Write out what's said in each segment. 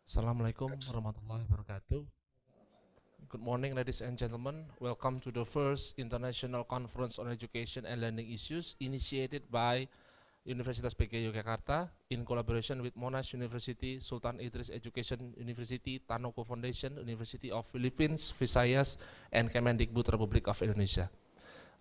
Assalamualaikum warahmatullahi wabarakatuh. Good morning, ladies and gentlemen. Welcome to the first International Conference on Education and Learning Issues initiated by Universitas PK Yogyakarta in collaboration with Monash University, Sultan Idris Education University, Tanoko Foundation, University of Philippines, Visayas, and Kemendikbud Republic of Indonesia.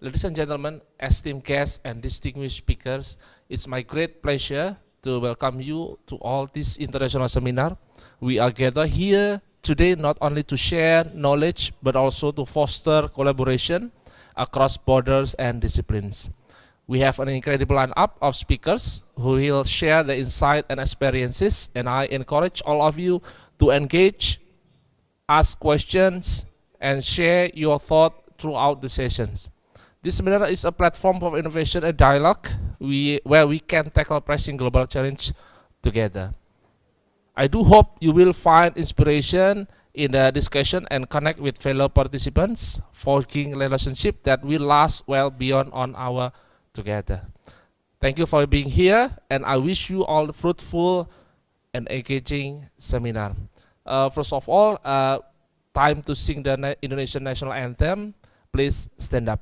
Ladies and gentlemen, esteemed guests and distinguished speakers, it's my great pleasure to welcome you to all this international seminar. We are gathered here today not only to share knowledge, but also to foster collaboration across borders and disciplines. We have an incredible lineup of speakers who will share their insight and experiences, and I encourage all of you to engage, ask questions, and share your thought throughout the sessions. This seminar is a platform for innovation and dialogue where we can tackle pressing global challenge together. I do hope you will find inspiration in the discussion and connect with fellow participants, forging relationship that will last well beyond on our together. Thank you for being here, and I wish you all a fruitful and engaging seminar. First of all, time to sing the Indonesian national anthem. Please stand up.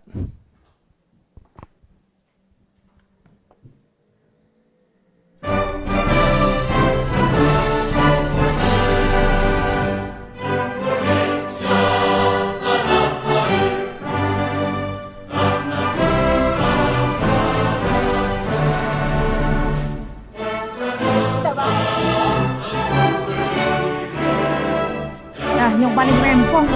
Nah, yang paling rempong.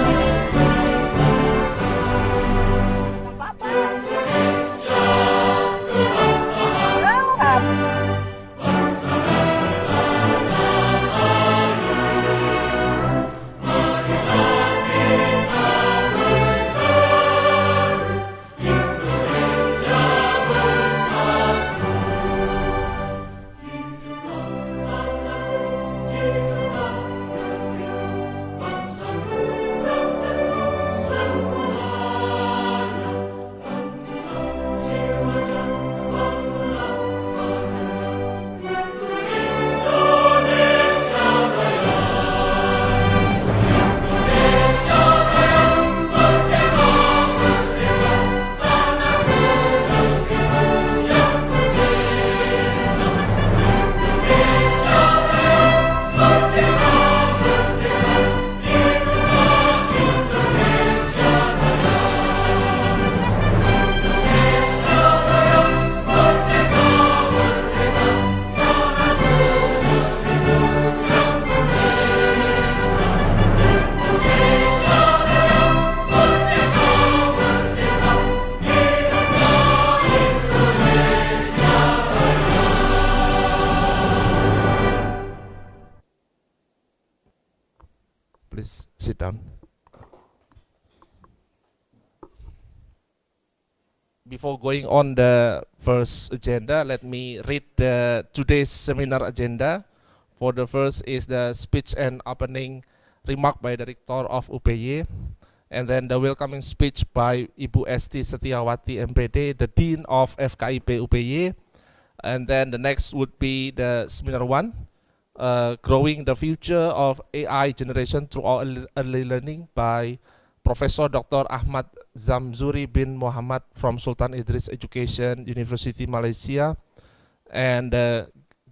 Please sit down. Before going on the first agenda, let me read today's seminar agenda. For the first is the speech and opening remark by the Rector of UPY, and then the welcoming speech by Ibu Esti Setiawati MPD, the Dean of FKIP UPY, and then the next would be the seminar one, growing the future of AI generation through early learning by Professor Dr. Ahmad Zamzuri bin Muhammad from Sultan Idris Education University Malaysia, and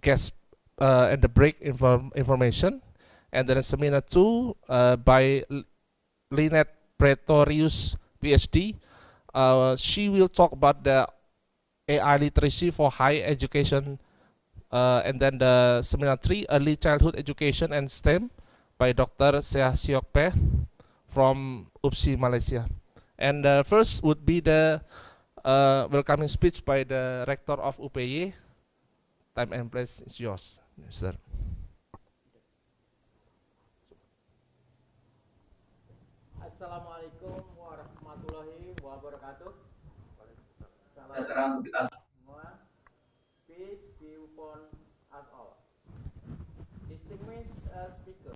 guest and the break information, and then seminar 2 by Lynette Pretorius PhD. She will talk about the AI literacy for higher education, and then the seminar 3, early childhood education and STEM by Dr. Seah Siok Peh from UPSI Malaysia. And first would be the welcoming speech by the Rector of UPY. Time and place is yours, sir. Assalamualaikum warahmatullahi wabarakatuh. Salam sejahtera untuk kita semua. Peace be upon us all. Distinguished speaker.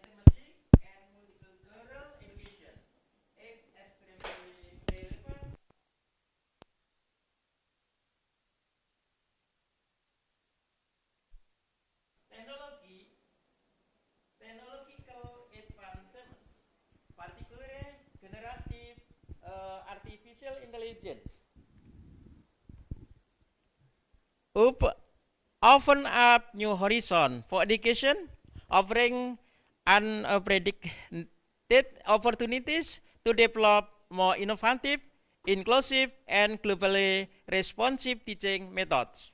Mathematics and multicultural education is extremely relevant. Technology, technological advancements, particularly generative artificial intelligence, open up new horizon for education, offering unpredicted opportunities to develop more innovative, inclusive, and globally responsive teaching methods.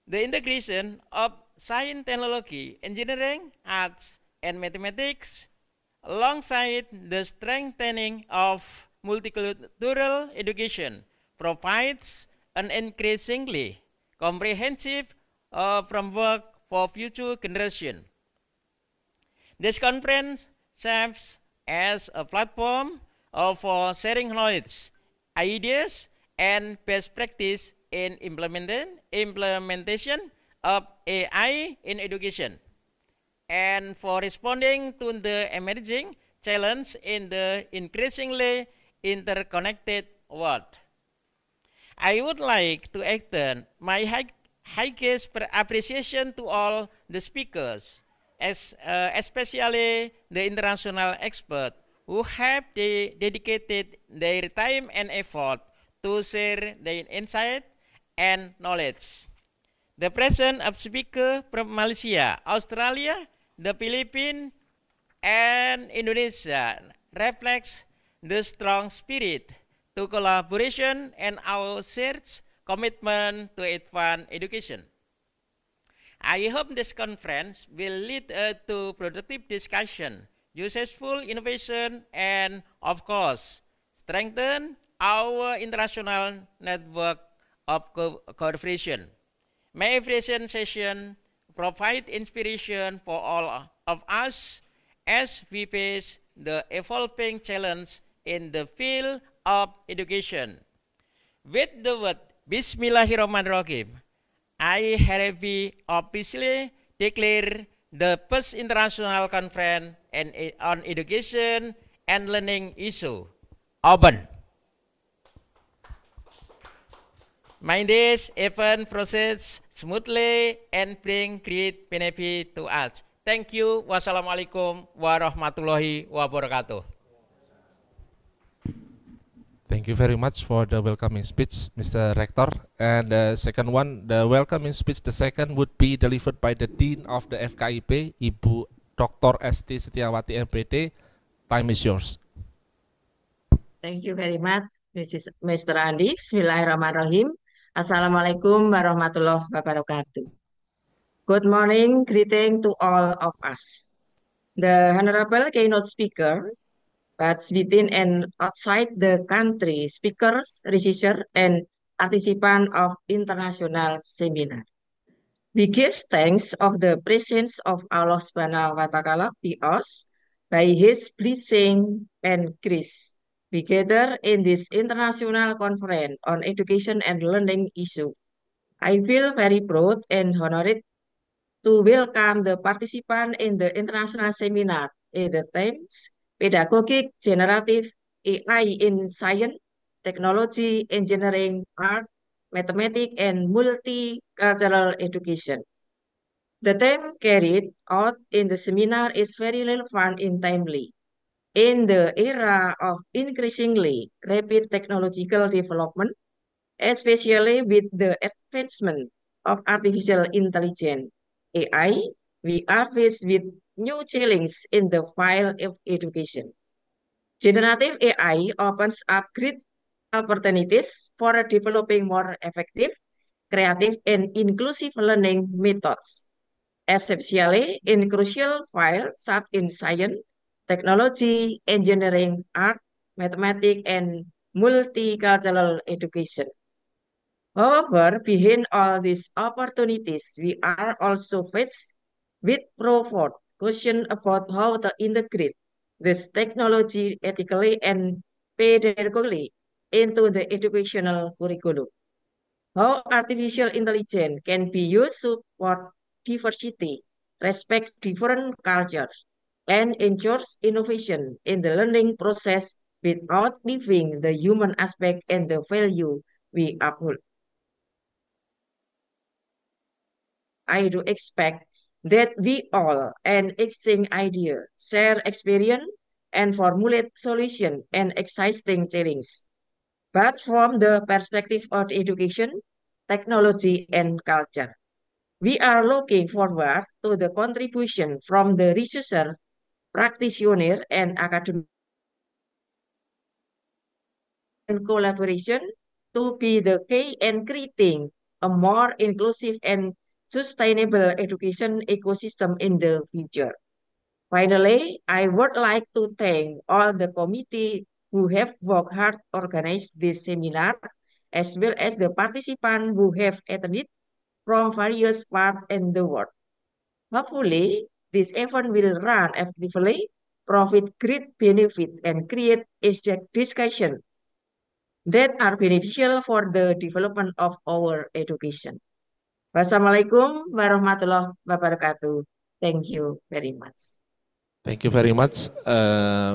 The integration of science, technology, engineering, arts, and mathematics, alongside the strengthening of multicultural education, provides an increasingly comprehensive framework for future generations. This conference serves as a platform for sharing knowledge, ideas, and best practice in implementation of AI in education, and for responding to the emerging challenge in the increasingly interconnected world. I would like to extend my highest appreciation to all the speakers, especially the international experts who have dedicated their time and effort to share their insight and knowledge. The presence of speakers from Malaysia, Australia, the Philippines, and Indonesia reflects the strong spirit to collaboration and our shared commitment to advance education. I hope this conference will lead to productive discussion, useful innovation, and of course, strengthen our international network of cooperation. May every session provide inspiration for all of us as we face the evolving challenge in the field of education. With the word Bismillahirrahmanirrahim, I hereby officially declare the first international conference on education and learning issue open. May this event proceed smoothly and bring great benefit to us. Thank you. Wassalamualaikum warahmatullahi wabarakatuh. Thank you very much for the welcoming speech, Mr. Rector. And the second one, the welcoming speech, the second would be delivered by the Dean of the FKIP, Ibu Dr. Esti Setiawati MPD. Time is yours. Thank you very much, Mr. Andi. Bismillahirrahmanirrahim. Assalamualaikum warahmatullahi wabarakatuh. Good morning, greeting to all of us. The Honorable keynote speaker, but within and outside the country, speakers, researchers, and participants of international seminar. We give thanks of the presence of Allah Subhanahu wa Ta'ala be us by His blessing and grace. We gather in this international conference on education and learning issue. I feel very proud and honored to welcome the participant in the international seminar in the themes pedagogic, generative, AI in science, technology, engineering, art, mathematics, and multicultural education. The theme carried out in the seminar is very relevant and timely. In the era of increasingly rapid technological development, especially with the advancement of artificial intelligence, AI, we are faced with new challenges in the field of education. Generative AI opens up great opportunities for developing more effective, creative, and inclusive learning methods, especially in crucial fields such in science, technology, engineering, art, mathematics, and multicultural education. However, behind all these opportunities, we are also faced with profound questions about how to integrate this technology ethically and pedagogically into the educational curriculum. How artificial intelligence can be used to support diversity, respect different cultures, and ensures innovation in the learning process without leaving the human aspect and the value we uphold. I do expect that we all and exchange ideas, share experience, and formulate solutions and existing challenges. But from the perspective of education, technology, and culture, we are looking forward to the contribution from the researcher, practitioner, and academic collaboration to be the key in creating a more inclusive and sustainable education ecosystem in the future. Finally, I would like to thank all the committee who have worked hard to organize this seminar, as well as the participants who have attended from various parts in the world. Hopefully, this event will run effectively, provide great benefit, and create a discussion that are beneficial for the development of our education. Wassalamualaikum warahmatullahi wabarakatuh. Thank you very much. Thank you very much.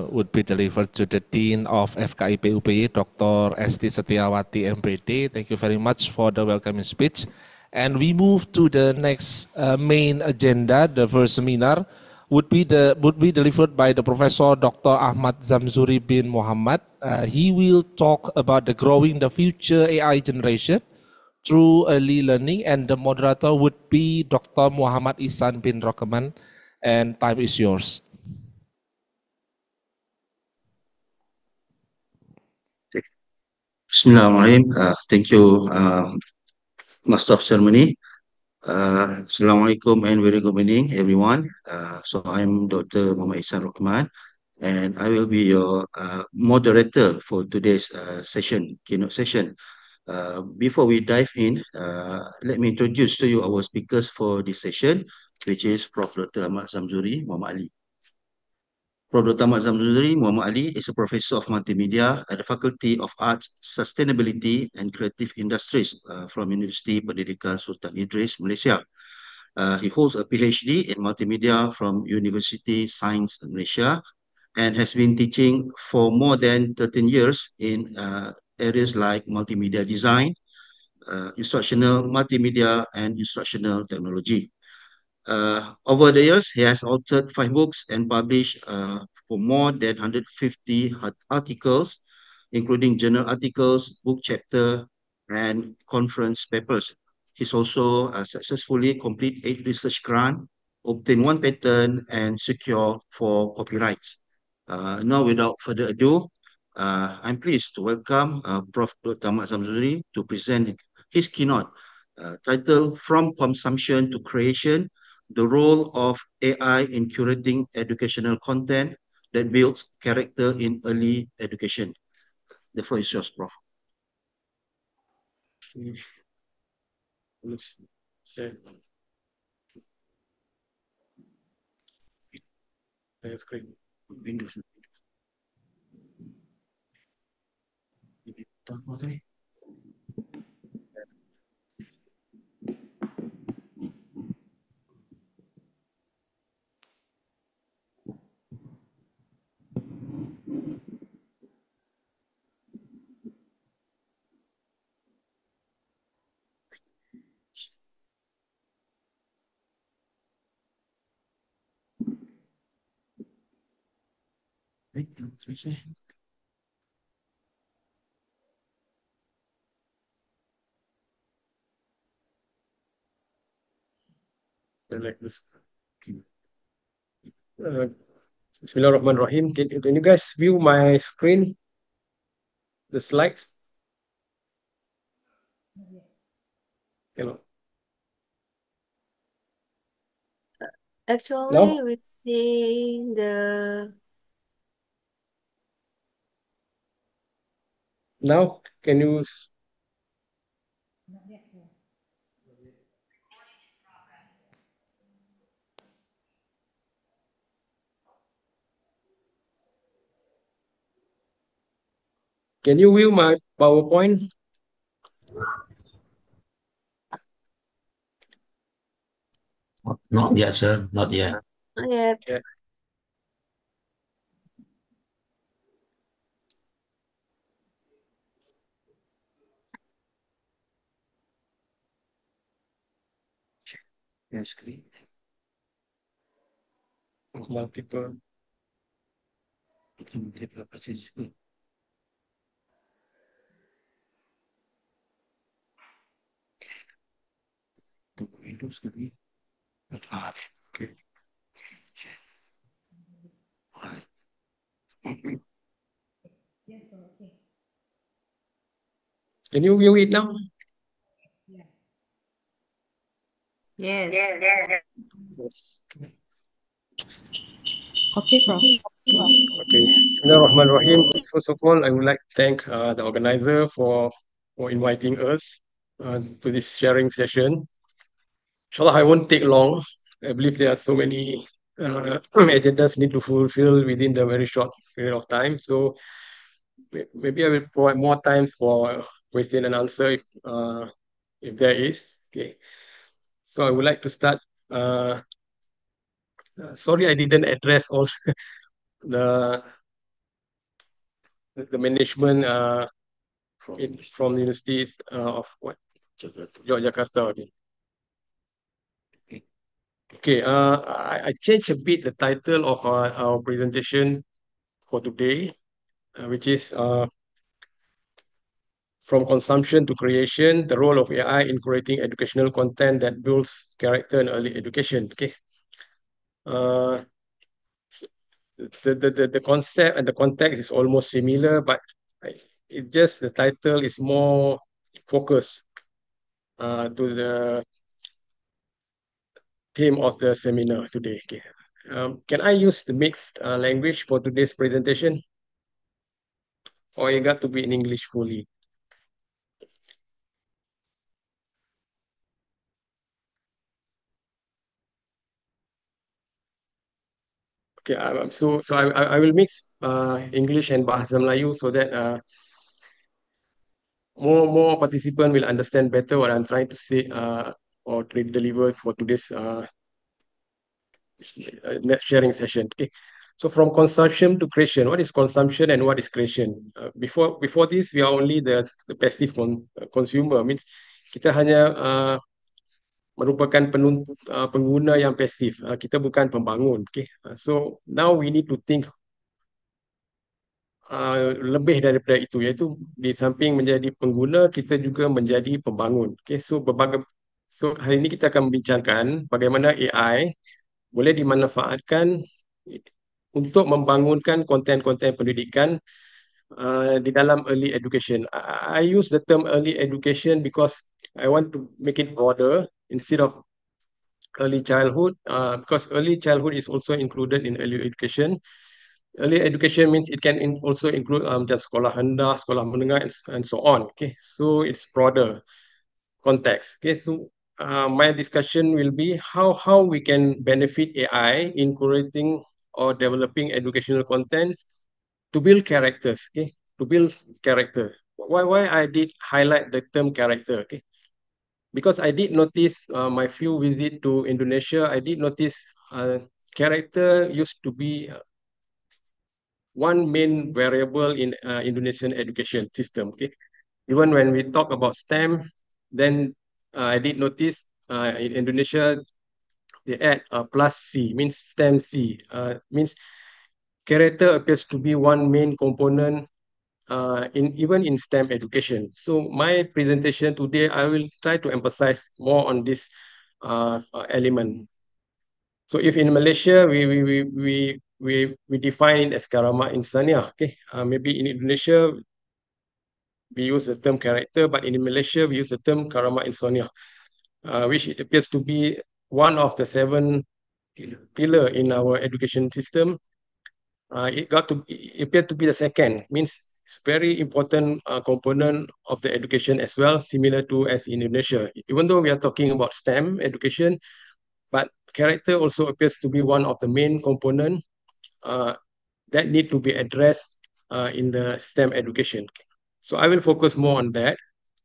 Would be delivered to the Dean of FKIP UPY, Dr. Esti Setiawati, MPD. Thank you very much for the welcoming speech. And we move to the next main agenda. The first seminar would be delivered by the Professor Dr. Ahmad Zamzuri bin Muhammad. He will talk about the growing the future AI generation through early learning, and the moderator would be Dr. Muhammad Ihsan bin Rokeman. And time is yours. Bismillahirrahmanirrahim. Thank you, Master of Ceremony. Assalamualaikum and very good morning, everyone. So I'm Dr. Muhammad Ihsan Rahman, and I will be your moderator for today's keynote session. Before we dive in, let me introduce to you our speakers for this session, which is Prof. Dr. Ahmad Zamzuri Muhammad Ali. Prof. Dr. Ahmad Zamzuri Muhammad Ali is a professor of multimedia at the Faculty of Arts, Sustainability and Creative Industries from University Pendidikan Sultan Idris, Malaysia. He holds a PhD in multimedia from University Science Malaysia and has been teaching for more than 13 years in areas like multimedia design, instructional multimedia, and instructional technology. Over the years, he has authored 5 books and published for more than 150 articles, including journal articles, book chapter, and conference papers. He's also successfully completed 8 research grants, obtained 1 patent, and secured 4 copyrights. Now, without further ado, I'm pleased to welcome Prof. Dr. Ahmad Zamzuri to present his keynote titled From Consumption to Creation, the role of AI in curating educational content that builds character in early education. The floor is yours, Prof. Windows. Like this. Uh, Bismillahirrahmanirrahim. Can you guys view my screen, the slides? You Actually, now, we see now can you view my PowerPoint? Not yet, sir. Not yet. not yet. Yeah. Yes, screen. Multiple. Multiple passage. Windows screen. Ah, Okay. right. Can you view it now? Yes. Yes. Okay, Prof. Okay. Bismillahirrahmanirrahim. First of all, I would like to thank the organizer for inviting us to this sharing session. Inshallah, I won't take long. I believe there are so many agendas need to fulfill within the very short period of time. So maybe I will provide more times for question and answer if there is. Okay. So I would like to start. Sorry, I didn't address all the the management from the universities of what Yogyakarta. Okay. Okay. I changed a bit the title of our presentation for today, which is from consumption to creation, the role of AI in creating educational content that builds character in early education. Okay. Uh, the concept and the context is almost similar, but it just the title is more focused to the theme of the seminar today. Okay. Can I use the mixed language for today's presentation, or it got to be in English fully? Okay, so I will mix English and Bahasa Melayu so that more participant will understand better what I'm trying to say or to deliver for today's net sharing session. Okay. So from consumption to creation, what is consumption and what is creation? Before this, we are only the passive consumer. Means kita hanya merupakan pengguna yang pasif. Kita bukan pembangun. Okay. So now we need to think lebih daripada itu, iaitu di samping menjadi pengguna, kita juga menjadi pembangun. Okay, so hari ini kita akan membincangkan bagaimana AI boleh dimanfaatkan untuk membangunkan konten-konten pendidikan di dalam early education. I use the term early education because I want to make it broader instead of early childhood, because early childhood is also included in early education. Early education means it can also include macam sekolah rendah, sekolah menengah, and so on. Okay, so it's broader context. Okay, so my discussion will be how we can benefit AI in creating or developing educational contents to build characters. Okay, to build character. Why I did highlight the term character? Okay, because I did notice my few visit to Indonesia, I did notice character used to be one main variable in Indonesian education system. Okay, even when we talk about STEM, then I did notice in Indonesia they add plus C, means STEM C, means character appears to be one main component in even in STEM education. So my presentation today, I will try to emphasize more on this element. So if in Malaysia we define it as karama insania, okay. Maybe in Indonesia we use the term character, but in Malaysia we use the term karama insania, which it appears to be one of the 7 pillar in our education system. It appeared to be the second, means it's very important component of the education as well, similar to as in Indonesia. Even though we are talking about STEM education, but character also appears to be one of the main component uh, that need to be addressed in the STEM education. So I will focus more on that.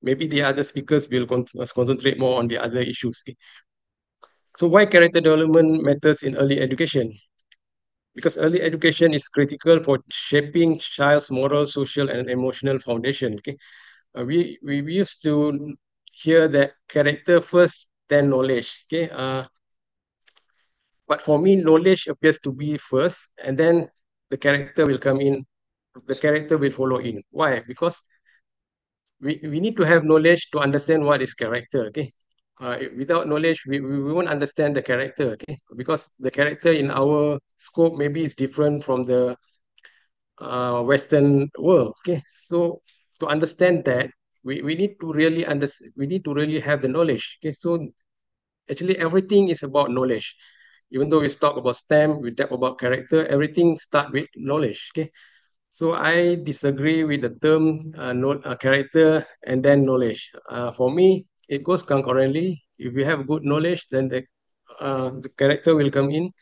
Maybe the other speakers will concentrate more on the other issues. So why character development matters in early education? Because early education is critical for shaping child's moral, social, and emotional foundation. Okay, we used to hear that character first, then knowledge. Okay, but for me, knowledge appears to be first, and then the character will come in. The character will follow in. Why? Because we need to have knowledge to understand what is character. Okay, without knowledge, we won't understand the character. Okay, because the character in our scope maybe is different from the Western world. Okay, so to understand that, we need to really understand. We need to really have the knowledge. Okay, so actually everything is about knowledge. Even though we talk about STEM, we talk about character. Everything start with knowledge. Okay, so I disagree with the term character and then knowledge. For me, it goes concurrently. If we have good knowledge, then the character will come in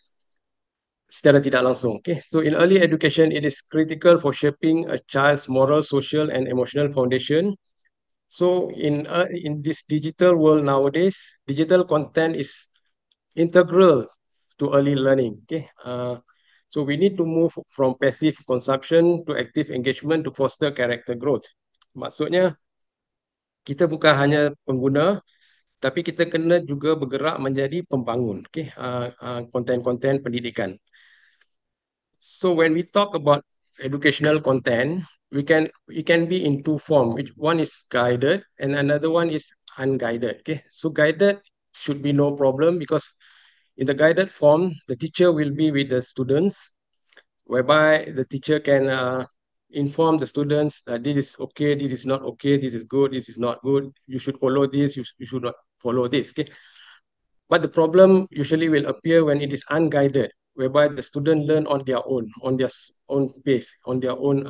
secara tidak langsung. Okay, so in early education, it is critical for shaping a child's moral, social, and emotional foundation. So in this digital world nowadays, digital content is integral to early learning. Okay, so we need to move from passive consumption to active engagement to foster character growth. Maksudnya kita bukan hanya pengguna, tapi kita kena juga bergerak menjadi pembangun. Okay, konten-konten pendidikan. So when we talk about educational content, we can be in two form. Which one is guided and another one is unguided. Okay, so guided should be no problem because in the guided form, the teacher will be with the students, whereby the teacher can inform the students that this is okay, this is not okay, this is good, this is not good. You should follow this. You should not follow this. Okay, but the problem usually will appear when it is unguided, whereby the student learn on their own pace, on their own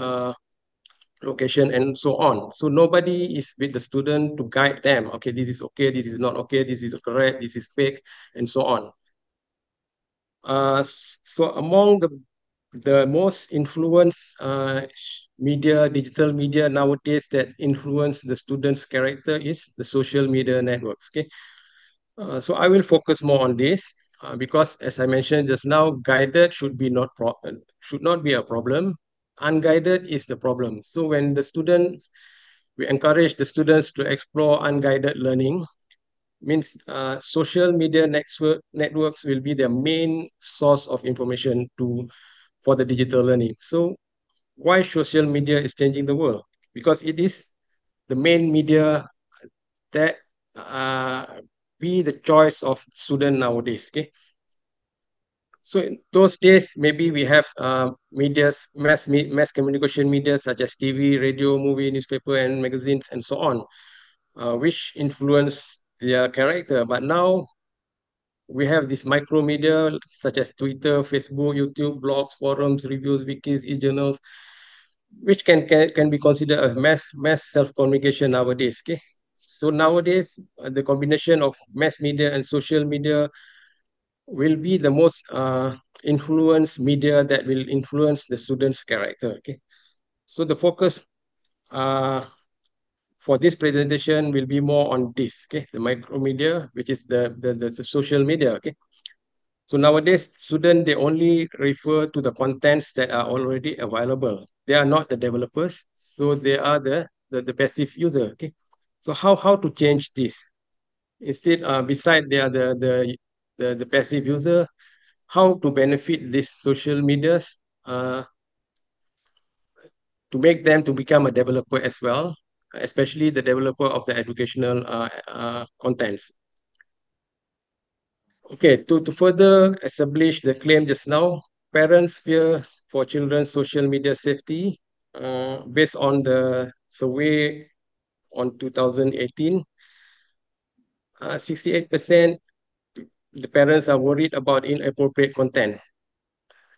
location, and so on. So nobody is with the student to guide them. Okay, this is okay, this is not okay, this is correct, this is fake, and so on. So among the most influenced media, digital media nowadays that influence the students' character is the social media networks. Okay, so I will focus more on this because, as I mentioned just now, guided should not be a problem. Unguided is the problem. So when we encourage the students to explore unguided learning, means social media networks will be their main source of information for the digital learning. So why social media is changing the world? Because it is the main media that be the choice of student nowadays. Okay, so in those days maybe we have mass communication media such as TV, radio, movie, newspaper, and magazines, and so on, which influence their character. But now we have this micro media such as Twitter, Facebook, YouTube, blogs, forums, reviews, wikis, e-journals, which can be considered a mass self-communication nowadays. Okay, so nowadays the combination of mass media and social media will be the most influence media that will influence the student's character. Okay, so the focus uh, for this presentation will be more on this. Okay, the micro media, which is the social media. Okay, so nowadays students, they only refer to the contents that are already available. They are not the developers, so they are the passive user. Okay, so how to change this? Instead, beside they are the passive user, how to benefit these social medias to make them to become a developer as well, especially the developer of the educational contents. Okay, to further establish the claim just now, parents fear for children's social media safety, based on the survey on 2018, 68% the parents are worried about inappropriate content,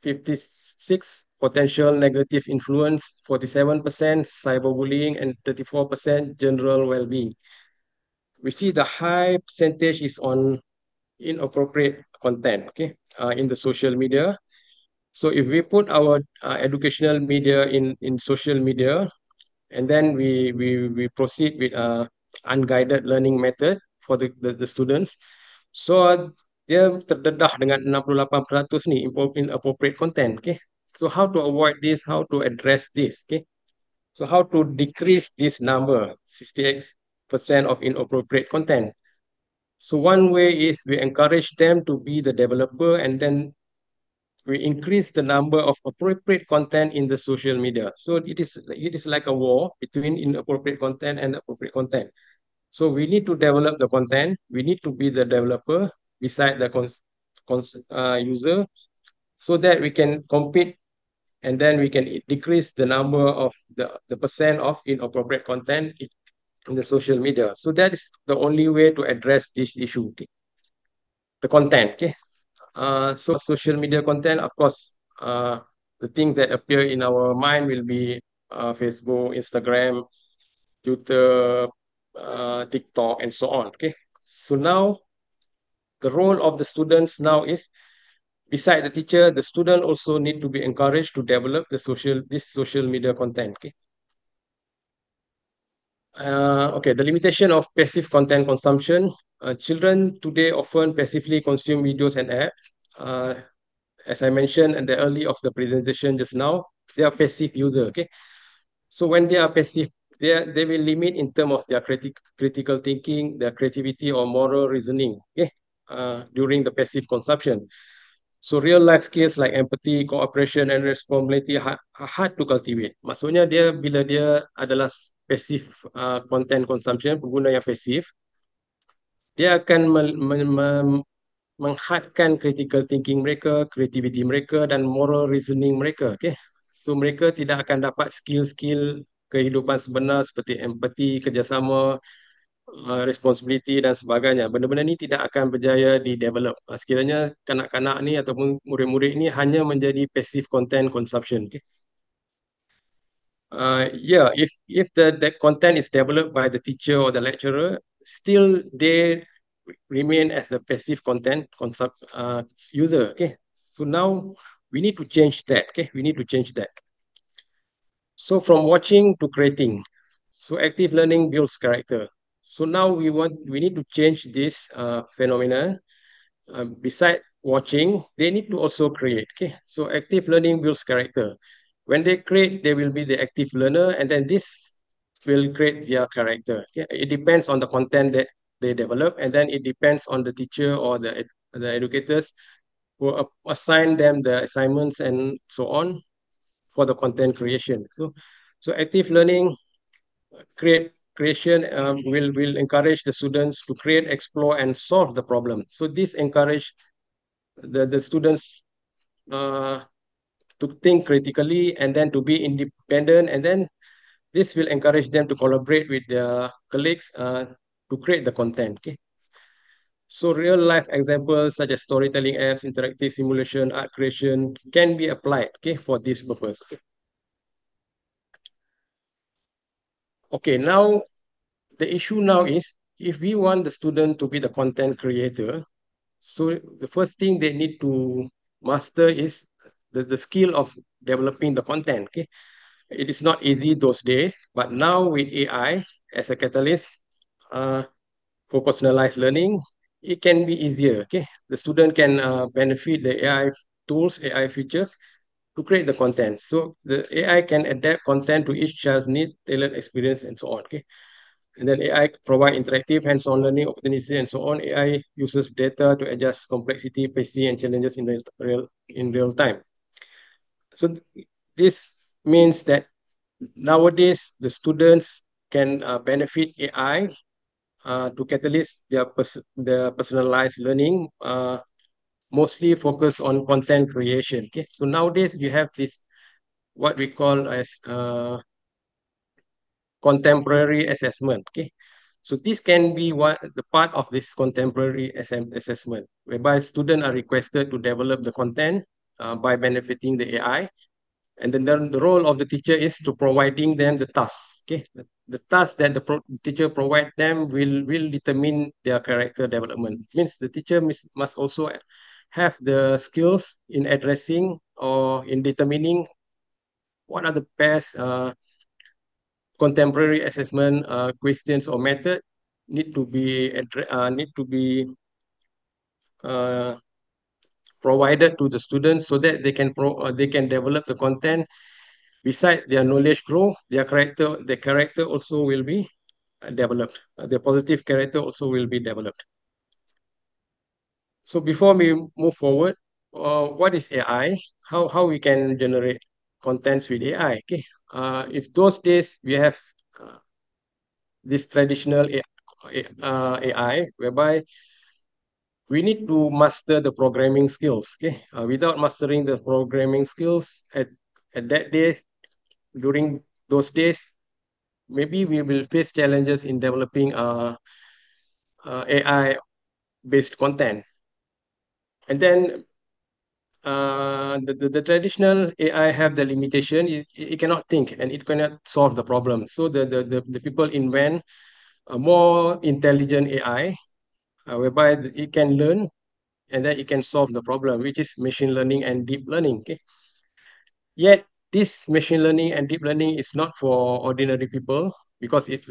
56 potential negative influence, 47% cyberbullying, and 34% general well-being. We see the high percentage is on inappropriate content, okay, in the social media. So if we put our educational media in social media, and then we proceed with unguided learning method for the students, so dia terdedah dengan 68% ni inappropriate content, okay. So how to avoid this, how to address this, okay. So how to decrease this number, 68% of inappropriate content. So one way is we encourage them to be the developer, and then we increase the number of appropriate content in the social media. So it is like a war between inappropriate content and appropriate content. So we need to develop the content. We need to be the developer beside the user, so that we can compete, and then we can decrease the number of the percent of inappropriate content in the social media. So that is the only way to address this issue. Okay? The content. Okay. So social media content, of course, the thing that appear in our mind will be Facebook, Instagram, Twitter, TikTok, and so on. Okay. So now the role of the students now is, beside the teacher, the student also need to be encouraged to develop this social media content. Okay. Okay, the limitation of passive content consumption. Children today often passively consume videos and apps. As I mentioned at the early of the presentation just now, they are passive user. Okay, so when they are passive, they will limit in terms of their critical thinking, their creativity, or moral reasoning. Okay, during the passive consumption. So real life skills like empathy, cooperation, and responsibility are hard to cultivate. Maksudnya dia bila dia adalah passive content consumption, pengguna yang pasif, dia akan menghadkan critical thinking mereka, creativity mereka, dan moral reasoning mereka. Okay? So mereka tidak akan dapat skill-skill kehidupan sebenar seperti empathy, kerjasama, responsibility dan sebagainya. Benda-benda ni tidak akan berjaya di develop. Sekiranya kanak-kanak ni ataupun murid-murid ni hanya menjadi passive content consumption. Okay? Yeah, if the content is developed by the teacher or the lecturer, still they remain as the passive content user. Okay, so now we need to change that. Okay, we need to change that. So from watching to creating, so active learning builds character. So now we need to change this phenomenon. Beside watching, they need to also create. Okay, so active learning builds character. When they create, they will be the active learner, and then this will create their character. Okay? It depends on the content that they develop, and then it depends on the teacher or the educators who assign them the assignments and so on for the content creation. So active learning creation will encourage the students to create, explore, and solve the problem. So this encourage the students to think critically, and then to be independent, and then this will encourage them to collaborate with their colleagues to create the content. Okay. So real life examples such as storytelling apps, interactive simulation, art creation can be applied, okay, for this purpose. Okay, now the issue now is, if we want the student to be the content creator, so the first thing they need to master is the skill of developing the content. Okay, it is not easy those days, but now with AI as a catalyst for personalized learning, it can be easier. Okay, the student can benefit the AI tools, AI features to create the content. So the AI can adapt content to each child's need, tailored experience, and so on. Okay, and then AI provide interactive hands-on learning opportunities and so on. AI uses data to adjust complexity, pacing, and challenges in real time. So this means that nowadays the students can benefit AI to catalyze the personalized learning, mostly focus on content creation. Okay, so nowadays we have this what we call as contemporary assessment. Okay, so this can be the part of this contemporary assessment, whereby students are requested to develop the content by benefiting the AI, and then the role of the teacher is to providing them the task. Okay, the task that the teacher provide them will determine their character development. Means the teacher must also have the skills in addressing or in determining what are the best contemporary assessment questions or method need to be uh, provided to the students so that they can develop the content. Beside their knowledge grow, their character also will be developed. Their positive character also will be developed. So before we move forward, what is AI? How we can generate contents with AI? Okay, if those days we have uh, this traditional AI, whereby we need to master the programming skills. Okay, without mastering the programming skills at that day, during those days, maybe we will face challenges in developing AI based content. And then the traditional AI have the limitation. It cannot think and it cannot solve the problem. So the people invent a more intelligent AI, whereby it can learn and then it can solve the problem, which is machine learning and deep learning. Okay. Yet this machine learning and deep learning is not for ordinary people because it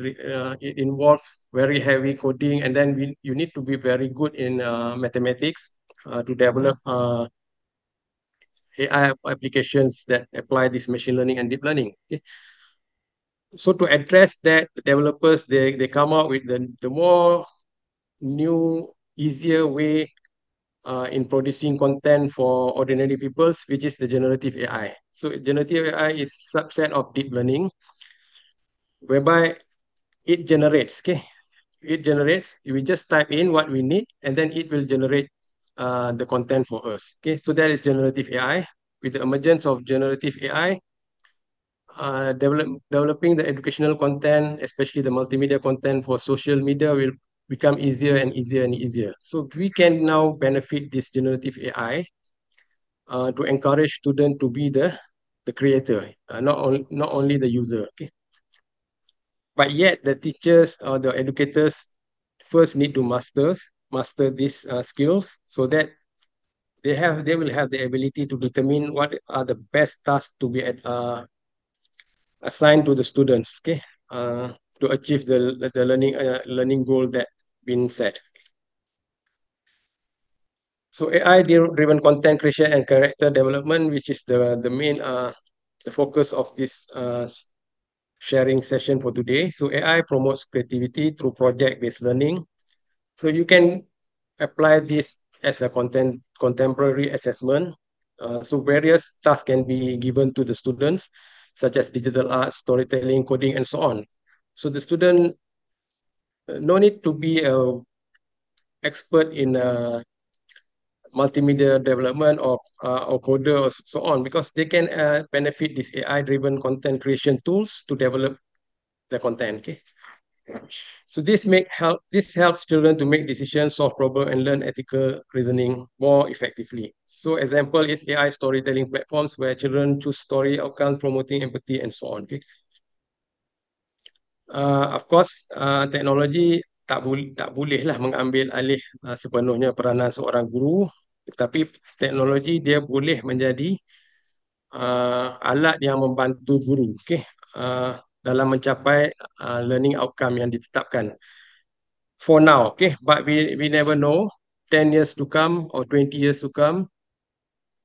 involves very heavy coding, and then you need to be very good in mathematics to develop AI applications that apply this machine learning and deep learning. Okay. So to address that, the developers they come out with the more new, easier way in producing content for ordinary peoples, which is the generative AI. So generative AI is subset of deep learning, whereby it generates. Okay, it generates. We just type in what we need, and then it will generate the content for us. Okay, so that is generative AI. With the emergence of generative AI, developing the educational content, especially the multimedia content for social media, will become easier and easier and easier. So we can now benefit this generative AI to encourage student to be the creator, not only the user. Okay, but yet the teachers or the educators first need to master these skills so that they will have the ability to determine what are the best tasks to be assigned to the students. Okay, to achieve the learning goal that been set. So AI driven content creation and character development, which is the main the focus of this sharing session for today. So AI promotes creativity through project-based learning. So you can apply this as a contemporary assessment. So various tasks can be given to the students, such as digital art, storytelling, coding, and so on. So the student no need to be a expert in multimedia development or coder or so on, because they can benefit these AI-driven content creation tools to develop the content. Okay. So this helps children to make decisions, solve problems, and learn ethical reasoning more effectively. So example is AI storytelling platforms where children choose story outcomes, promoting empathy, and so on. Okay. Of course, teknologi tak boleh lah mengambil alih sepenuhnya peranan seorang guru, tetapi teknologi dia boleh menjadi alat yang membantu guru, okay, dalam mencapai learning outcome yang ditetapkan. For now, okay, but we never know. 10 years to come or 20 years to come,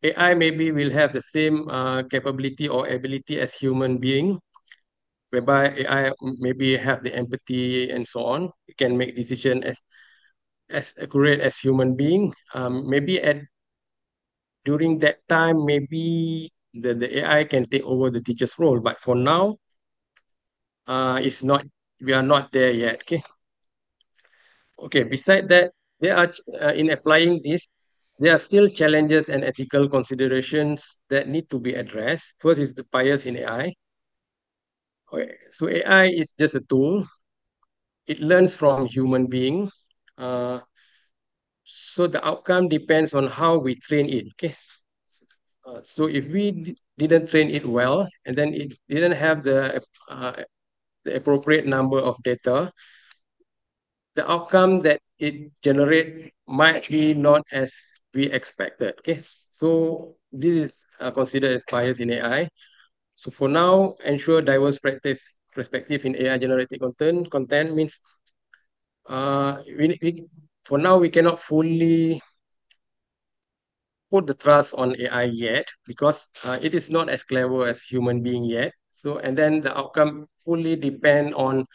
AI maybe will have the same capability or ability as human being, whereby AI maybe have the empathy and so on. It can make decision as accurate as human being. Maybe during that time, maybe the AI can take over the teacher's role. But for now, it's not. We are not there yet. Okay. Okay, beside that, there are in applying this, there are still challenges and ethical considerations that need to be addressed. First is the bias in AI. Okay, so AI is just a tool. It learns from human being. Uh, so the outcome depends on how we train it. Okay. So if we didn't train it well, and then it didn't have the appropriate number of data, the outcome that it generate might be not as we expected. Okay, so this is considered as bias in AI. So for now, ensure diverse practice perspective in AI generated content means we for now we cannot fully put the trust on AI yet because it is not as clever as human being yet. So and then the outcome fully depend on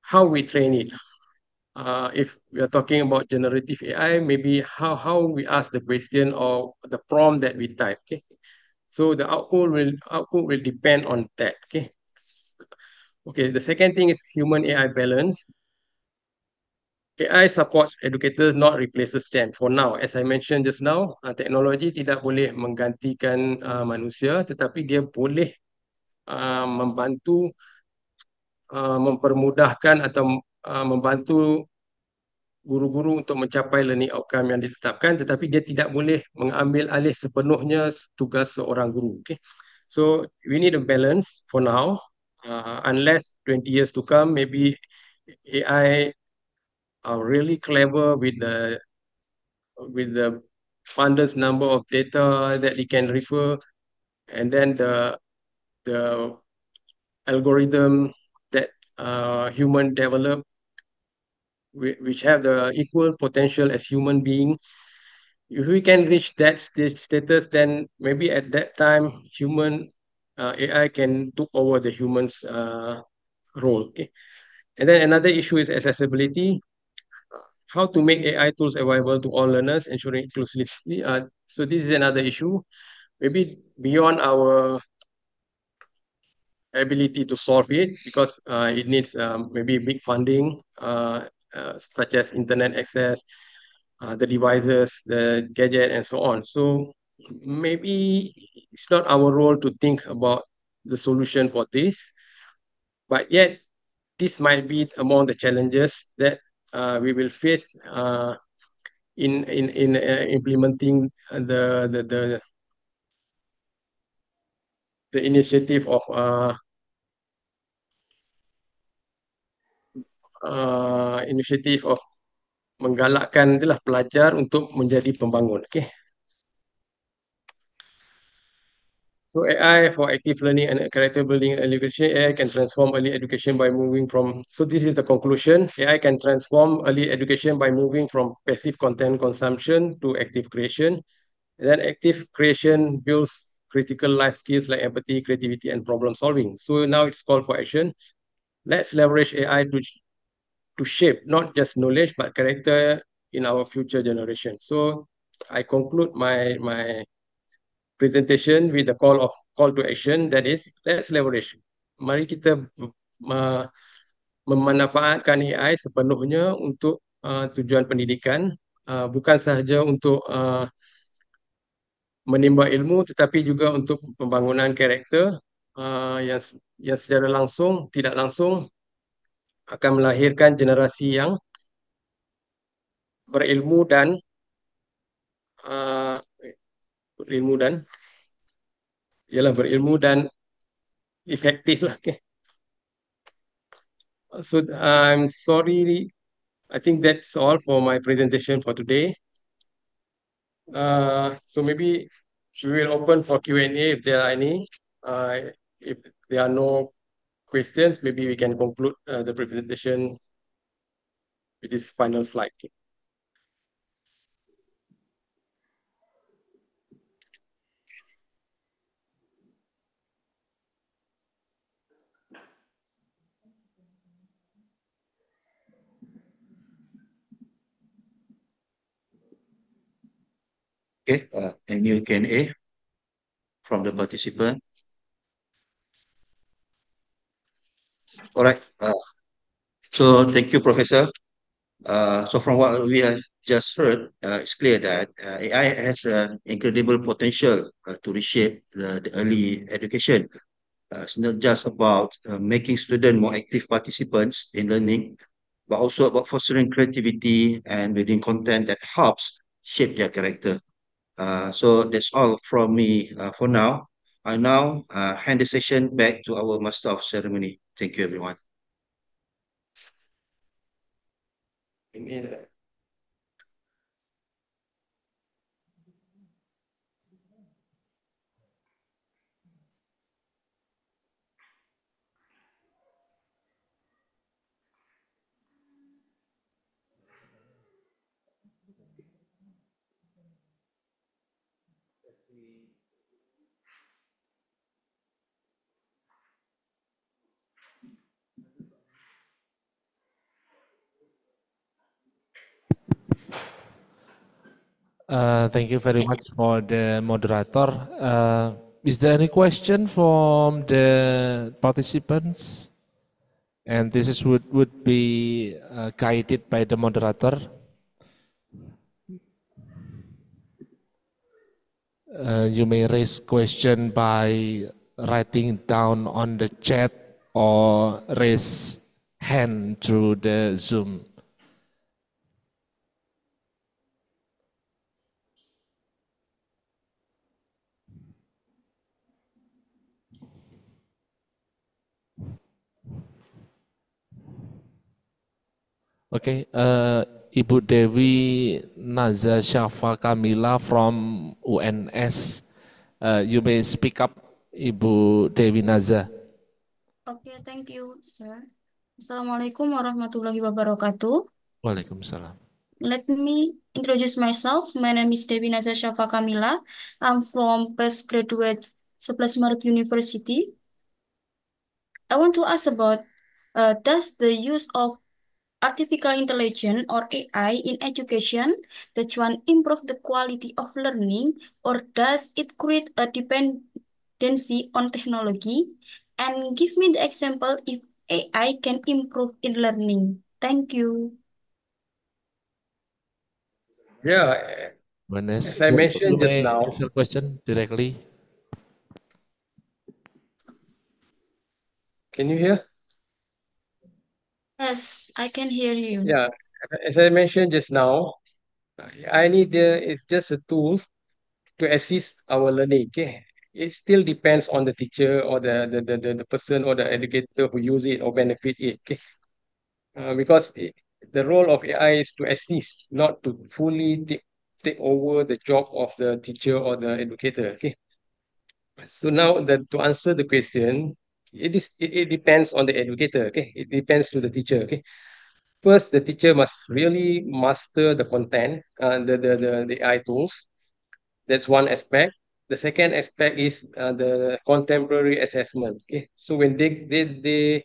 how we train it. If we are talking about generative AI, maybe how we ask the question or the prompt that we type. Okay, so the output will depend on that. Okay, okay. The second thing is human AI balance. AI supports educators, not replaces them. For now, as I mentioned just now, teknologi tidak boleh menggantikan manusia, tetapi dia boleh membantu, mempermudahkan atau membantu guru-guru untuk mencapai learning outcome yang ditetapkan, tetapi dia tidak boleh mengambil alih sepenuhnya tugas seorang guru. Okay? So we need a balance for now. Unless 20 years to come, maybe AI are really clever with the abundant number of data that it can refer, and then the algorithm that human develop, which have the equal potential as human being. If we can reach that status, then maybe at that time, human AI can take over the human's role. Okay? And then another issue is accessibility. How to make AI tools available to all learners, ensuring inclusivity. So this is another issue. Maybe beyond our ability to solve it because it needs maybe big funding, such as internet access, the devices, the gadget, and so on. So maybe it's not our role to think about the solution for this, but yet this might be among the challenges that we will face in implementing the initiative of menggalakkan itulah pelajar untuk menjadi pembangun. Okay. So AI for active learning and character building and education, AI can transform early education by moving from, so this is the conclusion, AI can transform early education by moving from passive content consumption to active creation. And then active creation builds critical life skills like empathy, creativity, and problem solving. So now it's called for action. Let's leverage AI to shape not just knowledge, but character in our future generation. So I conclude my presentation with the call to action, that is, let's leverage. Mari kita memanfaatkan AI sepenuhnya untuk tujuan pendidikan, bukan sahaja untuk menimba ilmu, tetapi juga untuk pembangunan karakter yang secara langsung, tidak langsung akan melahirkan generasi yang berilmu dan berilmu dan efektif lah. Okay. So I'm sorry, I think that's all for my presentation for today. So maybe we will open for Q&A if there are any. If there are no questions, maybe we can conclude the presentation with this final slide. Okay, any Q&A from the participant? All right. So thank you, Professor. So from what we have just heard, it's clear that AI has incredible potential to reshape the early education. It's not just about making students more active participants in learning, but also about fostering creativity and building content that helps shape their character. So that's all from me for now. I now hand the session back to our Master of Ceremony. Thank you, everyone. Thank you very much for the moderator. Is there any question from the participants? And this is would be guided by the moderator. You may raise question by writing down on the chat or raise hand through the Zoom. Okay, Ibu Dewi Naza Syafa Kamila from UNS. You may speak up, Ibu Dewi Naza. Okay, thank you, sir. Assalamualaikum warahmatullahi wabarakatuh. Waalaikumsalam. Let me introduce myself. My name is Dewi Naza Syafa Kamila. I'm from postgraduate 11 Maret University. I want to ask about does the use of artificial intelligence or AI in education, that one improve the quality of learning, or does it create a dependency on technology? And give me the example if AI can improve in learning. Thank you. Yeah, Manes, as I you mentioned just may now, answer question directly. can you hear? Yes, I can hear you. Yeah, as I mentioned just now, I need it's just a tool to assist our learning. Okay, it still depends on the teacher or the person or the educator who use it or benefit it. Okay, because the role of AI is to assist, not to fully take over the job of the teacher or the educator. Okay, so now to answer the question, it depends on the educator. Okay, it depends to the teacher. Okay, first the teacher must really master the content, the AI tools. That's one aspect. The second aspect is the contemporary assessment. Okay, so when they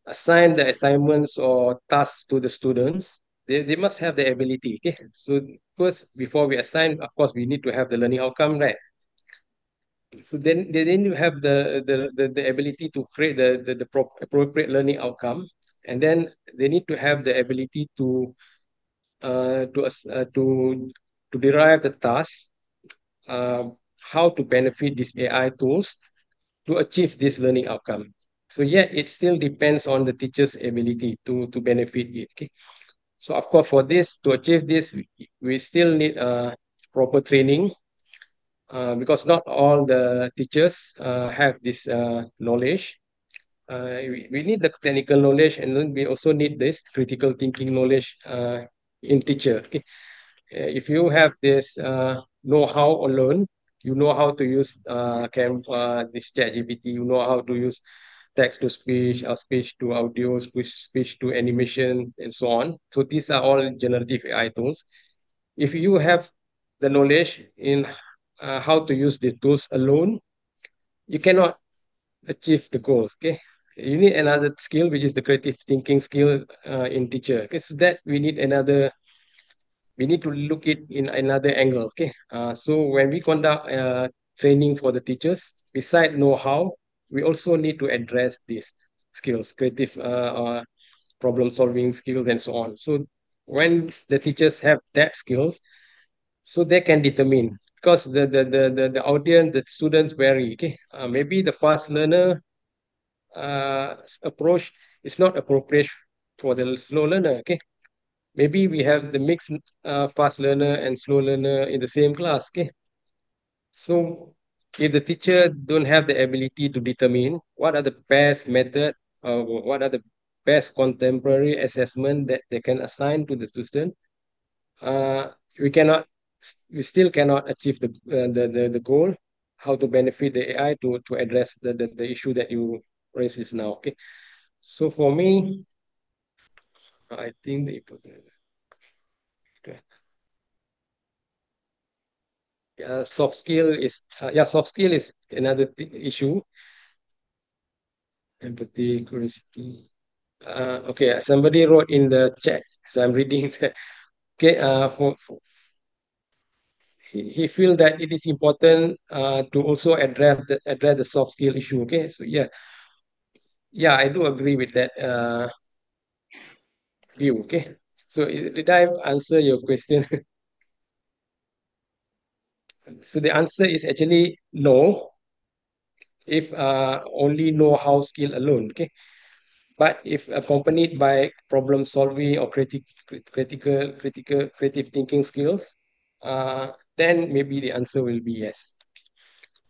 assign the assignments or tasks to the students, they must have the ability. Okay, so first before we assign, of course, we need to have the learning outcome, right? So then you have the ability to create the appropriate learning outcome, and then they need to have the ability uh, to as- uh, to to derive the task, uh, how to benefit these AI tools to achieve this learning outcome. So yeah, it still depends on the teacher's ability to benefit it. Okay. So of course, for this to achieve this, we still need proper training, because not all the teachers have this knowledge. We need the technical knowledge, and then we also need this critical thinking knowledge in teacher. Okay. If you have this know-how or learn, you know how to use this ChatGPT, you know how to use text to speech, or speech to audio, speech to animation, and so on. So these are all generative AI tools. If you have the knowledge in how to use the tools alone, you cannot achieve the goals. Okay, you need another skill, which is the creative thinking skill in teacher. Okay, so that we need to look it in another angle. Okay, so when we conduct training for the teachers, beside know-how, we also need to address these skills, creative problem solving skills and so on. So when the teachers have that skills, so they can determine, because the audience, the students vary. Okay, maybe the fast learner approach is not appropriate for the slow learner. Okay, maybe we have the mixed fast learner and slow learner in the same class. Okay, so if the teacher don't have the ability to determine what are the best method, what are the best contemporary assessment that they can assign to the student, uh, we cannot, we still cannot achieve the goal, how to benefit the AI to address the issue that you raised now. Okay, so for me, I think soft skill is soft skill is another issue. Empathy, curiosity. Okay, somebody wrote in the chat, so I'm reading that. Okay, he feel that it is important to also address the soft skill issue. Okay, so yeah, I do agree with that view. Okay, so did I answer your question? So the answer is actually no, if only know-how skill alone. Okay, but if accompanied by problem solving or critical creative thinking skills, then maybe the answer will be yes.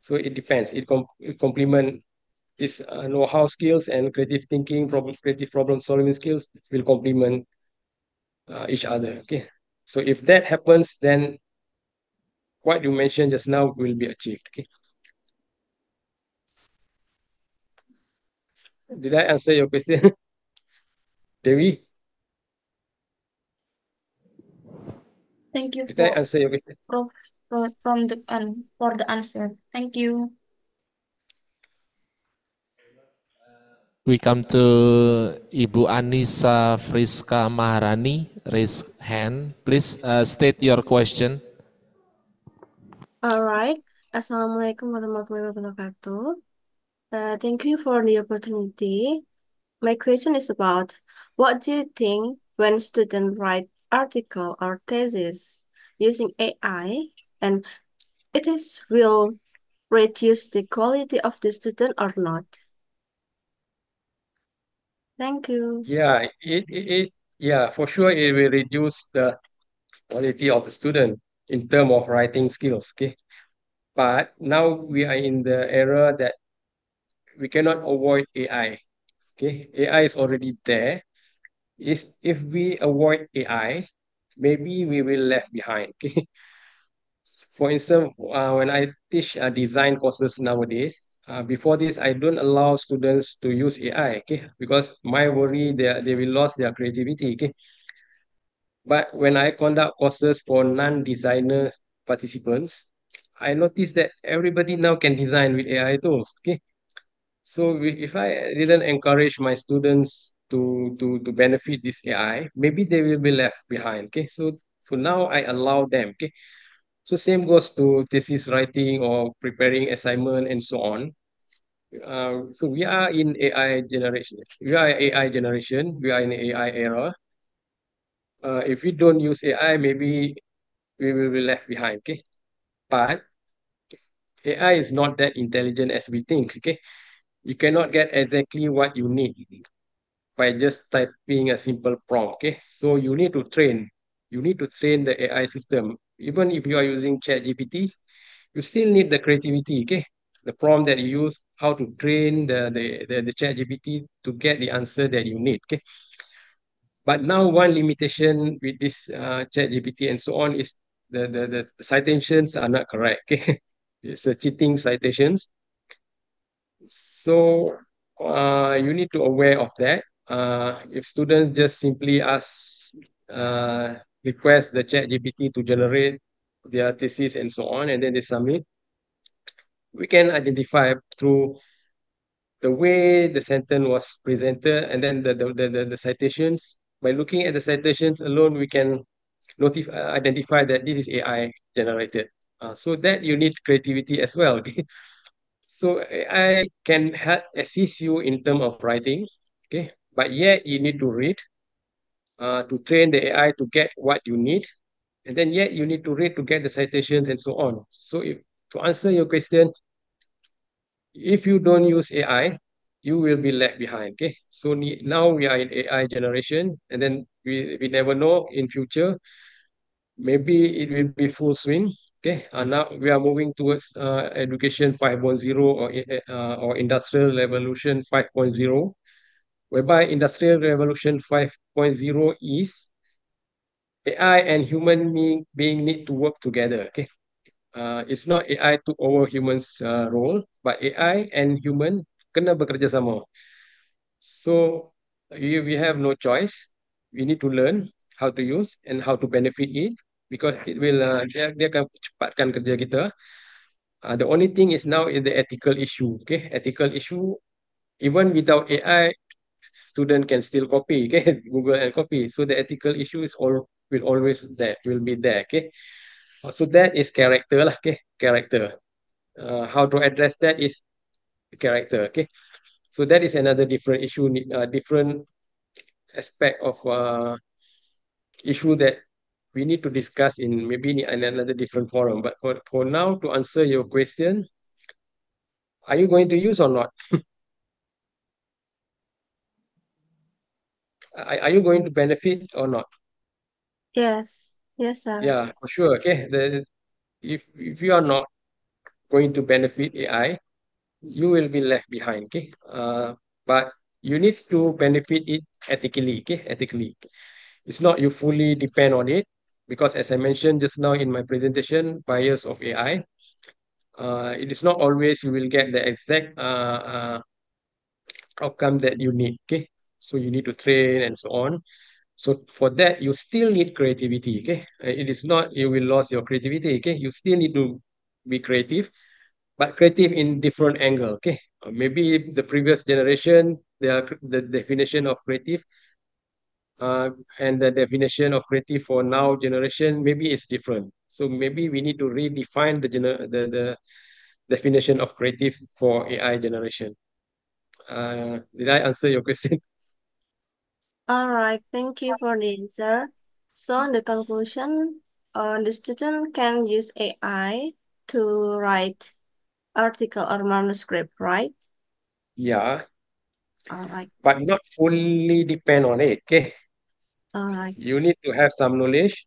So it depends. It complement this know-how skills and creative thinking, creative problem solving skills will complement each other. Okay. So if that happens, then what you mentioned just now will be achieved. Okay. Did I answer your question, Devi? Thank you Did I answer your question? for the answer. Thank you. We come to Ibu Anissa Friska Maharani. Raise hand. Please state your question. All right. Assalamualaikum warahmatullahi wabarakatuh. Thank you for the opportunity. My question is about what do you think when students write article or thesis using AI and it is will reduce the quality of the student or not? Thank you. Yeah, yeah, for sure it will reduce the quality of the student in terms of writing skills. Okay. But now we are in the era that we cannot avoid AI. Okay. AI is already there. Is if we avoid AI, maybe we will left behind. Okay. For instance, when I teach design courses nowadays, before this, I don't allow students to use AI, okay, because my worry they will lose their creativity, okay. But when I conduct courses for non-designer participants, I noticed that everybody now can design with AI tools, okay. So if I didn't encourage my students to benefit this AI, maybe they will be left behind, okay. So now I allow them, okay. So same goes to thesis writing or preparing assignment and so on. So we are in AI generation. We are AI generation. We are in AI era. If we don't use AI, maybe we will be left behind. Okay, but AI is not that intelligent as we think. Okay, you cannot get exactly what you need by just typing a simple prompt. Okay, so you need to train. You need to train the AI system. Even if you are using ChatGPT, you still need the creativity, okay? The prompt that you use, how to train the chat GPT to get the answer that you need, okay? But now one limitation with this chat GPT and so on is the citations are not correct, okay? It's a cheating citations. So you need to aware of that. If students just simply request the chat GPT to generate their thesis and so on, and then they submit, we can identify through the way the sentence was presented and then the citations. By looking at the citations alone, we can identify that this is AI generated. So that you need creativity as well. Okay? So AI can help assist you in terms of writing. Okay, but yet you need to read to train the AI to get what you need, and then yet you need to read to get the citations and so on. So to answer your question, if you don't use AI, you will be left behind. Okay, so now we are in AI generation, and then we never know in future. Maybe it will be full swing. Okay, now we are moving towards education 5.0 or industrial revolution 5.0, whereby industrial revolution 5.0 is AI and human being need to work together. Okay, it's not AI took over humans role, but AI and human kena bekerja sama. So we have no choice. We need to learn how to use and how to benefit it because it will dia akan cepatkan kerja kita. The only thing is now is the ethical issue. Okay, ethical issue. Even without AI, student can still copy. Okay, Google and copy. So the ethical issue is all will always there will be there. Okay, so that is character lah. Okay, character. How to address that is character. Okay, so that is another different issue. Different aspect of issue that we need to discuss in maybe in another different forum. But for now, to answer your question, are you going to use or not? Are you going to benefit or not? Yes. Yes, sir. Yeah, for sure. Okay. If you are not going to benefit AI, you will be left behind. Okay. But you need to benefit it ethically. Okay, ethically. It's not you fully depend on it because as I mentioned just now in my presentation, bias of AI. It is not always you will get the exact outcome that you need. Okay, so you need to train and so on. So for that, you still need creativity. Okay, it is not you will lose your creativity. Okay, you still need to be creative, but creative in different angle. Okay, maybe the previous generation, the definition of creative and the definition of creative for now generation maybe is different. So maybe we need to redefine the definition of creative for AI generation. Did I answer your question? All right. Thank you for the answer. So in the conclusion, the student can use AI to write article or manuscript, right? Yeah, All right. but not fully depend on it. Okay, All right. you need to have some knowledge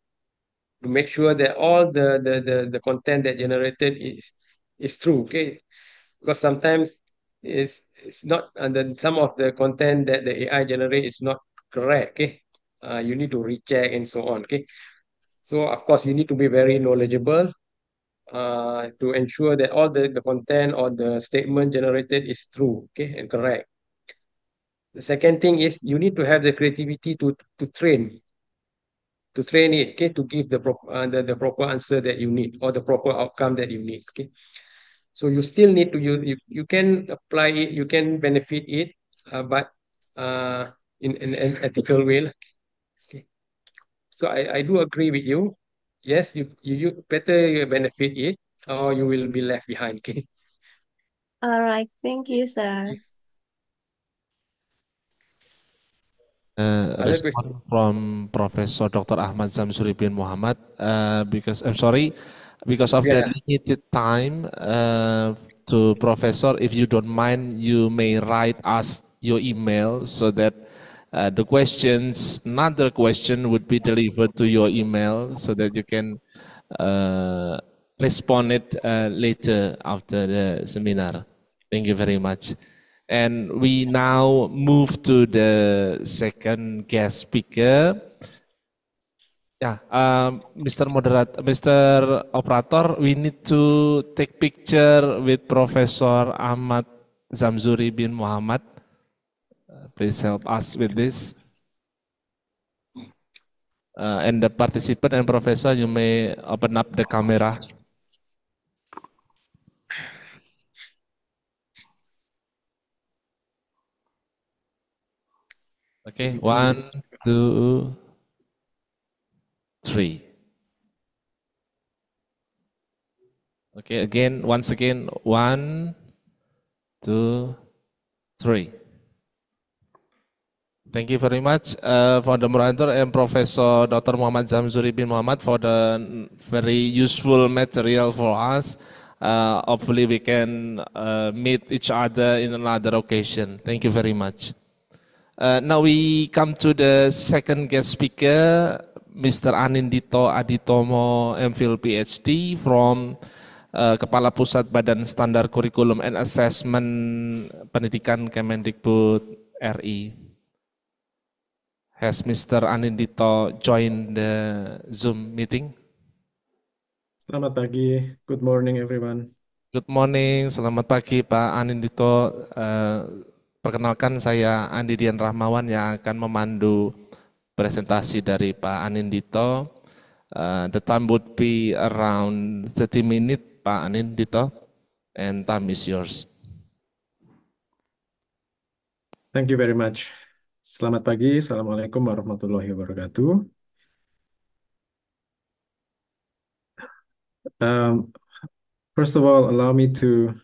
to make sure that all the content that generated is true. Okay, because sometimes it's not, and then some of the content that the AI generate is not correct. Okay, you need to recheck and so on. Okay, so of course you need to be very knowledgeable to ensure that all the content or the statement generated is true, okay, and correct. The second thing is you need to have the creativity to train it, okay, to give the proper answer that you need or the proper outcome that you need, okay. So you still need to you can apply it, you can benefit it, but uh, in an ethical way, lah. Okay. So I do agree with you. Yes, you better you benefit it or you will be left behind. Okay. All right. Thank you, sir. Other question? Respond from Professor Dr. Ahmad Zamsuri bin Muhammad, because I'm sorry, because of the Yeah. limited time to Professor, if you don't mind, you may write us your email so that the questions, another question would be delivered to your email so that you can uh, respond it later after the seminar. Thank you very much. And we now move to the second guest speaker. Yeah, Mr. Moderator, Mr. Operator, we need to take picture with Professor Ahmad Zamzuri bin Muhammad. Please help us with this. And the participant and professor, you may open up the camera. Okay, 1, 2, 3. Okay, again, once again, 1, 2, 3. Thank you very much for the moderator and Professor Dr. Muhammad Zamzuri bin Muhammad for the very useful material for us. Hopefully we can meet each other in another occasion. Thank you very much. Now we come to the second guest speaker, Mr. Anindito Aditomo, MPhil PhD from Kepala Pusat Badan Standar Kurikulum and Assessment Pendidikan Kemendikbud RI. Has Mr. Anindito joined the Zoom meeting? Selamat pagi. Good morning, everyone. Good morning, selamat pagi Pak Anindito. Perkenalkan saya Andi Dian Rahmawan yang akan memandu presentasi dari Pak Anindito. The time would be around 30 minutes, Pak Anindito, and time is yours. Thank you very much. Selamat pagi. Assalamualaikum warahmatullahi wabarakatuh. First of all, allow me to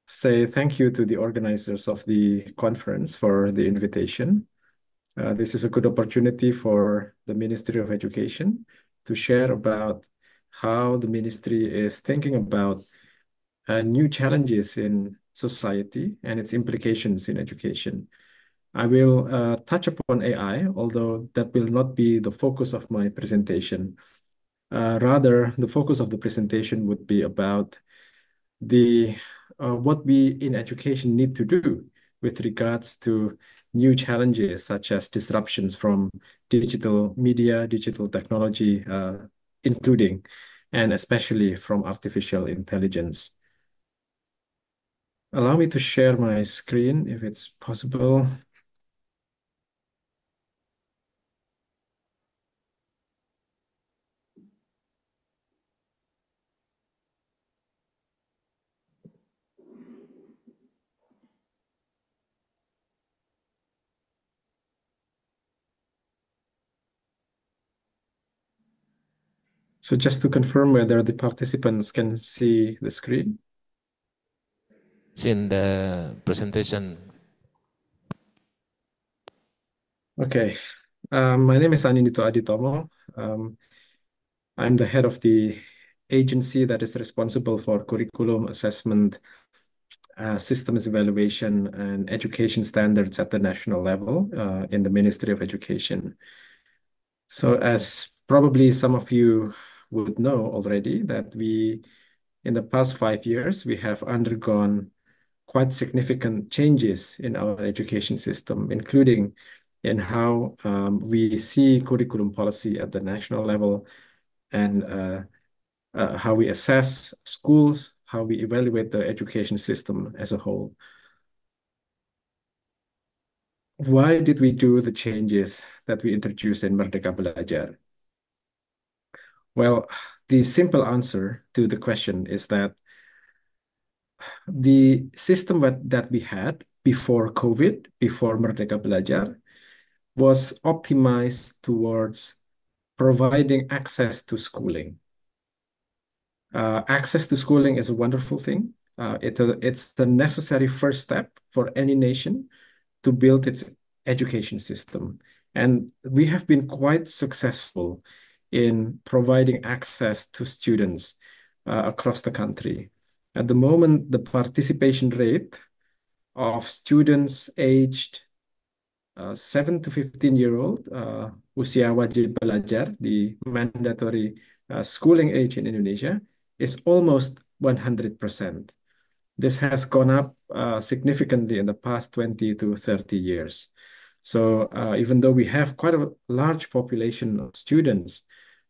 say thank you to the organizers of the conference for the invitation. This is a good opportunity for the Ministry of Education to share about how the ministry is thinking about new challenges in society and its implications in education. I will touch upon AI, although that will not be the focus of my presentation. Rather, the focus of the presentation would be about what we in education need to do with regards to new challenges such as disruptions from digital media, digital technology, including and especially from artificial intelligence. Allow me to share my screen if it's possible. So just to confirm whether the participants can see the screen. It's in the presentation. Okay. My name is Anindito Aditomo. I'm the head of the agency that is responsible for curriculum assessment, systems evaluation, and education standards at the national level in the Ministry of Education. So as probably some of you would know already that in the past 5 years, we have undergone quite significant changes in our education system, including in how we see curriculum policy at the national level and how we assess schools, how we evaluate the education system as a whole. Why did we do the changes that we introduced in Merdeka Belajar? Well, the simple answer to the question is that the system that we had before COVID, before Merdeka Belajar, was optimized towards providing access to schooling. Access to schooling is a wonderful thing. It's the necessary first step for any nation to build its education system. And we have been quite successful in providing access to students across the country. At the moment, the participation rate of students aged 7 to 15-year-old, usia wajib belajar, the mandatory schooling age in Indonesia, is almost 100%. This has gone up significantly in the past 20 to 30 years. So even though we have quite a large population of students,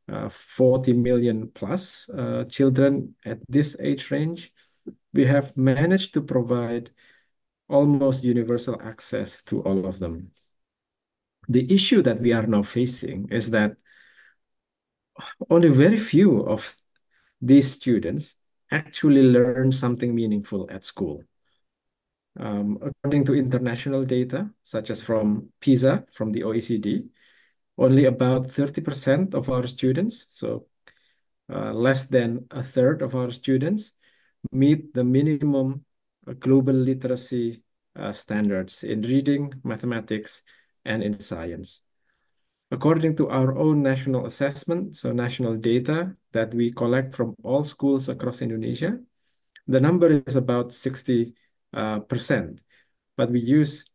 40 million plus children at this age range, we have managed to provide almost universal access to all of them. The issue that we are now facing is that only very few of these students actually learn something meaningful at school. According to international data, such as from PISA, from the OECD, only about 30% of our students, so less than a third of our students, meet the minimum global literacy standards in reading, mathematics, and in science. According to our own national assessment, so national data that we collect from all schools across Indonesia, the number is about 60%, but we use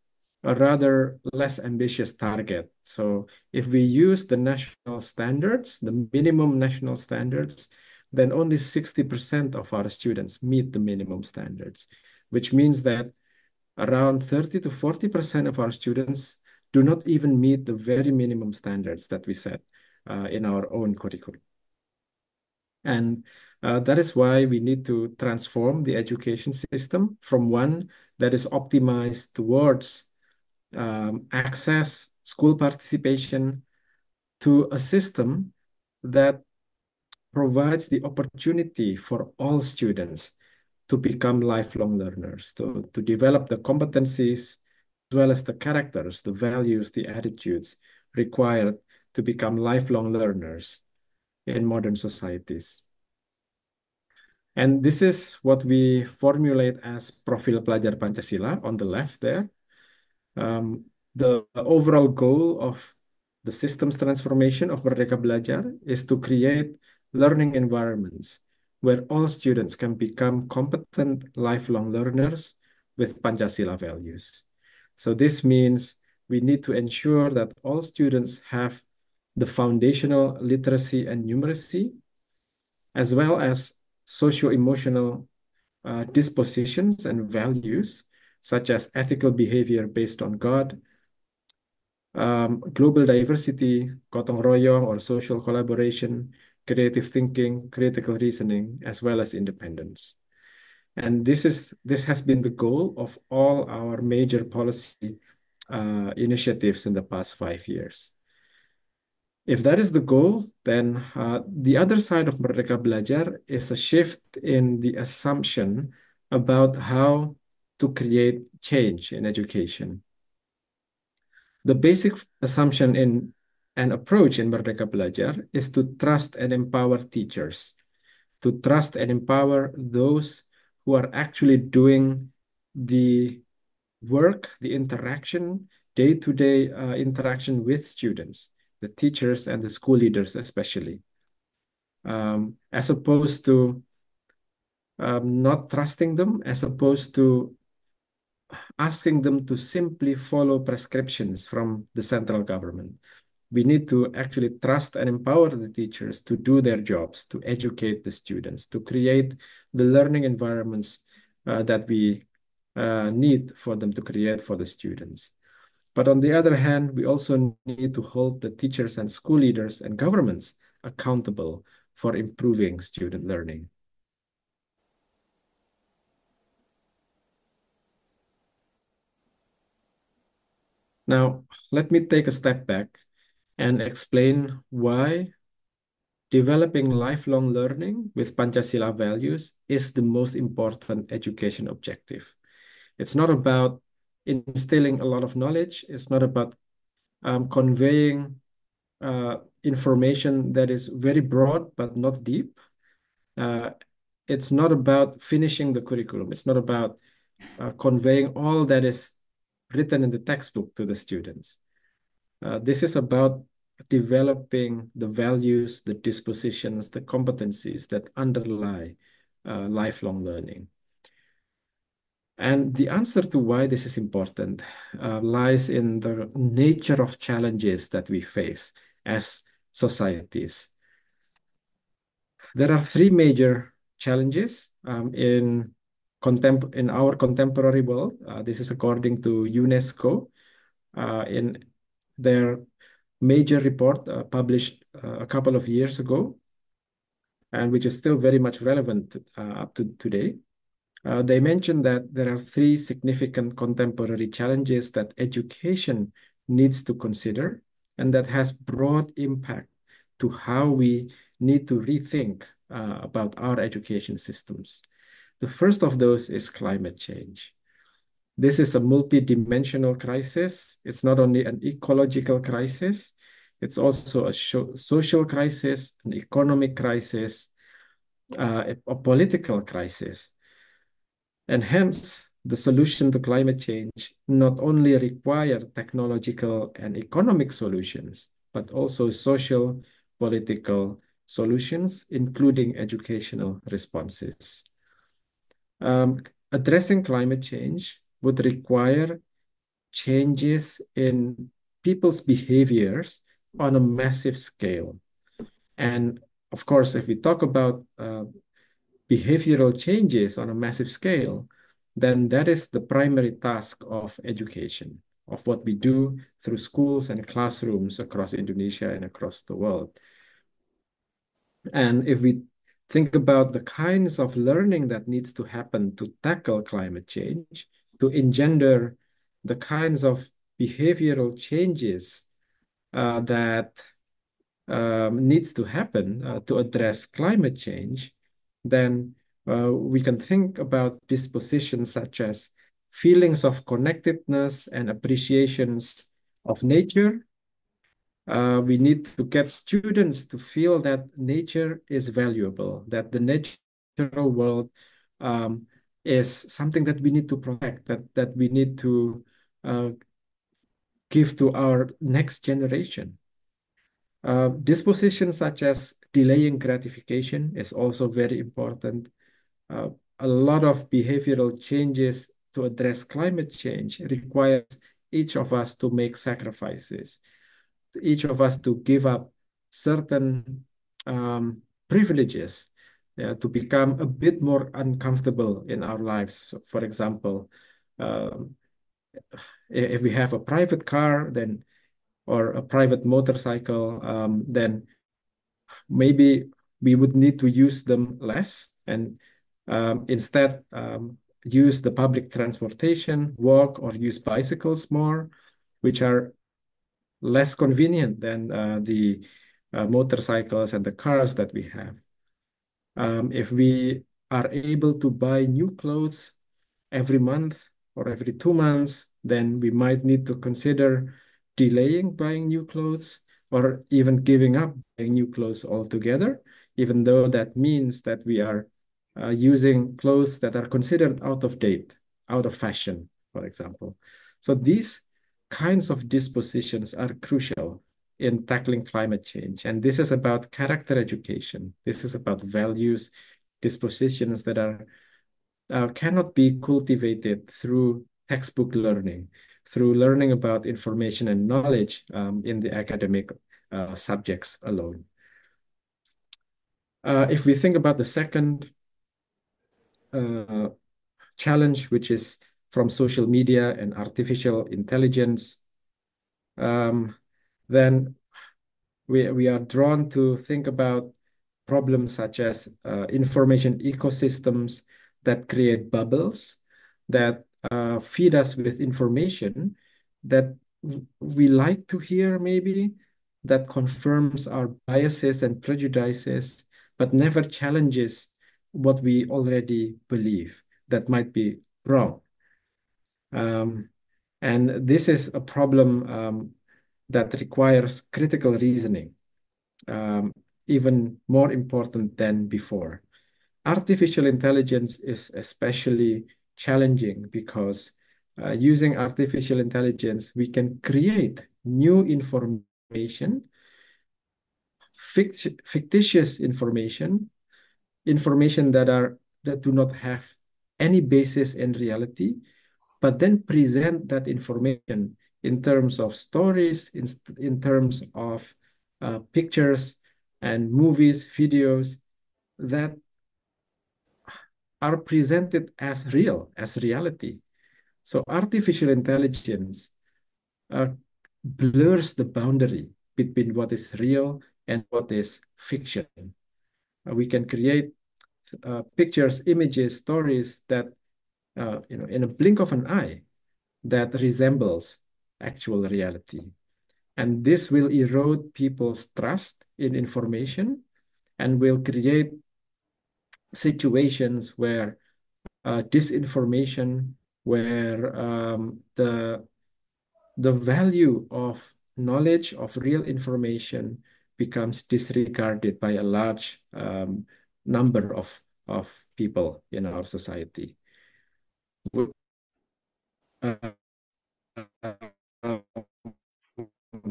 a rather less ambitious target. So if we use the national standards, the minimum national standards, then only 60% of our students meet the minimum standards, which means that around 30 to 40% of our students do not even meet the very minimum standards that we set in our own curriculum. And that is why we need to transform the education system from one that is optimized towards access, school participation, to a system that provides the opportunity for all students to become lifelong learners, to develop the competencies as well as the characters, the values, the attitudes required to become lifelong learners in modern societies. And this is what we formulate as Profil Pelajar Pancasila on the left there. The overall goal of the systems transformation of Merdeka Belajar is to create learning environments where all students can become competent lifelong learners with Pancasila values. So this means we need to ensure that all students have the foundational literacy and numeracy, as well as socio-emotional dispositions and values, such as ethical behavior based on God, global diversity, gotong royong or social collaboration, creative thinking, critical reasoning, as well as independence. And this has been the goal of all our major policy initiatives in the past 5 years. If that is the goal, then the other side of Merdeka Belajar is a shift in the assumption about how to create change in education. The basic assumption in an approach in Merdeka Belajar is to trust and empower teachers, to trust and empower those who are actually doing the work, the interaction, day-to-day interaction with students, the teachers and the school leaders especially, as opposed to not trusting them, as opposed to asking them to simply follow prescriptions from the central government. We need to actually trust and empower the teachers to do their jobs, to educate the students, to create the learning environments that we need for them to create for the students. But on the other hand, we also need to hold the teachers and school leaders and governments accountable for improving student learning. Now, let me take a step back and explain why developing lifelong learning with Pancasila values is the most important education objective. It's not about instilling a lot of knowledge. It's not about conveying information that is very broad but not deep. It's not about finishing the curriculum. It's not about conveying all that is written in the textbook to the students. This is about developing the values, the dispositions, the competencies that underlie lifelong learning. And the answer to why this is important lies in the nature of challenges that we face as societies. There are three major challenges in our contemporary world. This is according to UNESCO in their major report published a couple of years ago, and which is still very much relevant up to today. They mentioned that there are three significant contemporary challenges that education needs to consider, and that has broad impact to how we need to rethink about our education systems. The first of those is climate change. This is a multi-dimensional crisis. It's not only an ecological crisis, it's also a social crisis, an economic crisis, a political crisis. And hence, the solution to climate change not only require technological and economic solutions, but also social, political solutions, including educational responses. Addressing climate change would require changes in people's behaviors on a massive scale. And of course, if we talk about behavioral changes on a massive scale, then that is the primary task of education, of what we do through schools and classrooms across Indonesia and across the world. And if we think about the kinds of learning that needs to happen to tackle climate change, to engender the kinds of behavioral changes that needs to happen to address climate change, then we can think about dispositions such as feelings of connectedness and appreciations of nature. We need to get students to feel that nature is valuable, that the natural world is something that we need to protect, that we need to uh, give to our next generation. Dispositions such as delaying gratification is also very important. A lot of behavioral changes to address climate change requires each of us to make sacrifices, each of us to give up certain privileges to become a bit more uncomfortable in our lives. So, for example, um, if we have a private car, then or a private motorcycle, then maybe we would need to use them less and instead use the public transportation, walk, or use bicycles more, which are less convenient than the motorcycles and the cars that we have. If we are able to buy new clothes every month or every 2 months, then we might need to consider delaying buying new clothes or even giving up buying new clothes altogether, even though that means that we are using clothes that are considered out of date, out of fashion, for example. So these kinds of dispositions are crucial in tackling climate change. And this is about character education. This is about values, dispositions that are cannot be cultivated through textbook learning, through learning about information and knowledge in the academic subjects alone. If we think about the second challenge, which is from social media and artificial intelligence, then we are drawn to think about problems such as information ecosystems that create bubbles, that feed us with information that we like to hear maybe, that confirms our biases and prejudices, but never challenges what we already believe that might be wrong. And this is a problem that requires critical reasoning, even more important than before. Artificial intelligence is especially challenging because using artificial intelligence, we can create new information, fictitious information, information that do not have any basis in reality, but then present that information in terms of stories, in terms of pictures and movies, videos that are presented as real, as reality. So artificial intelligence blurs the boundary between what is real and what is fiction. We can create pictures, images, stories that, in a blink of an eye, that resembles actual reality. And this will erode people's trust in information and will create situations where disinformation, where the value of knowledge of real information becomes disregarded by a large number of people in our society. uh,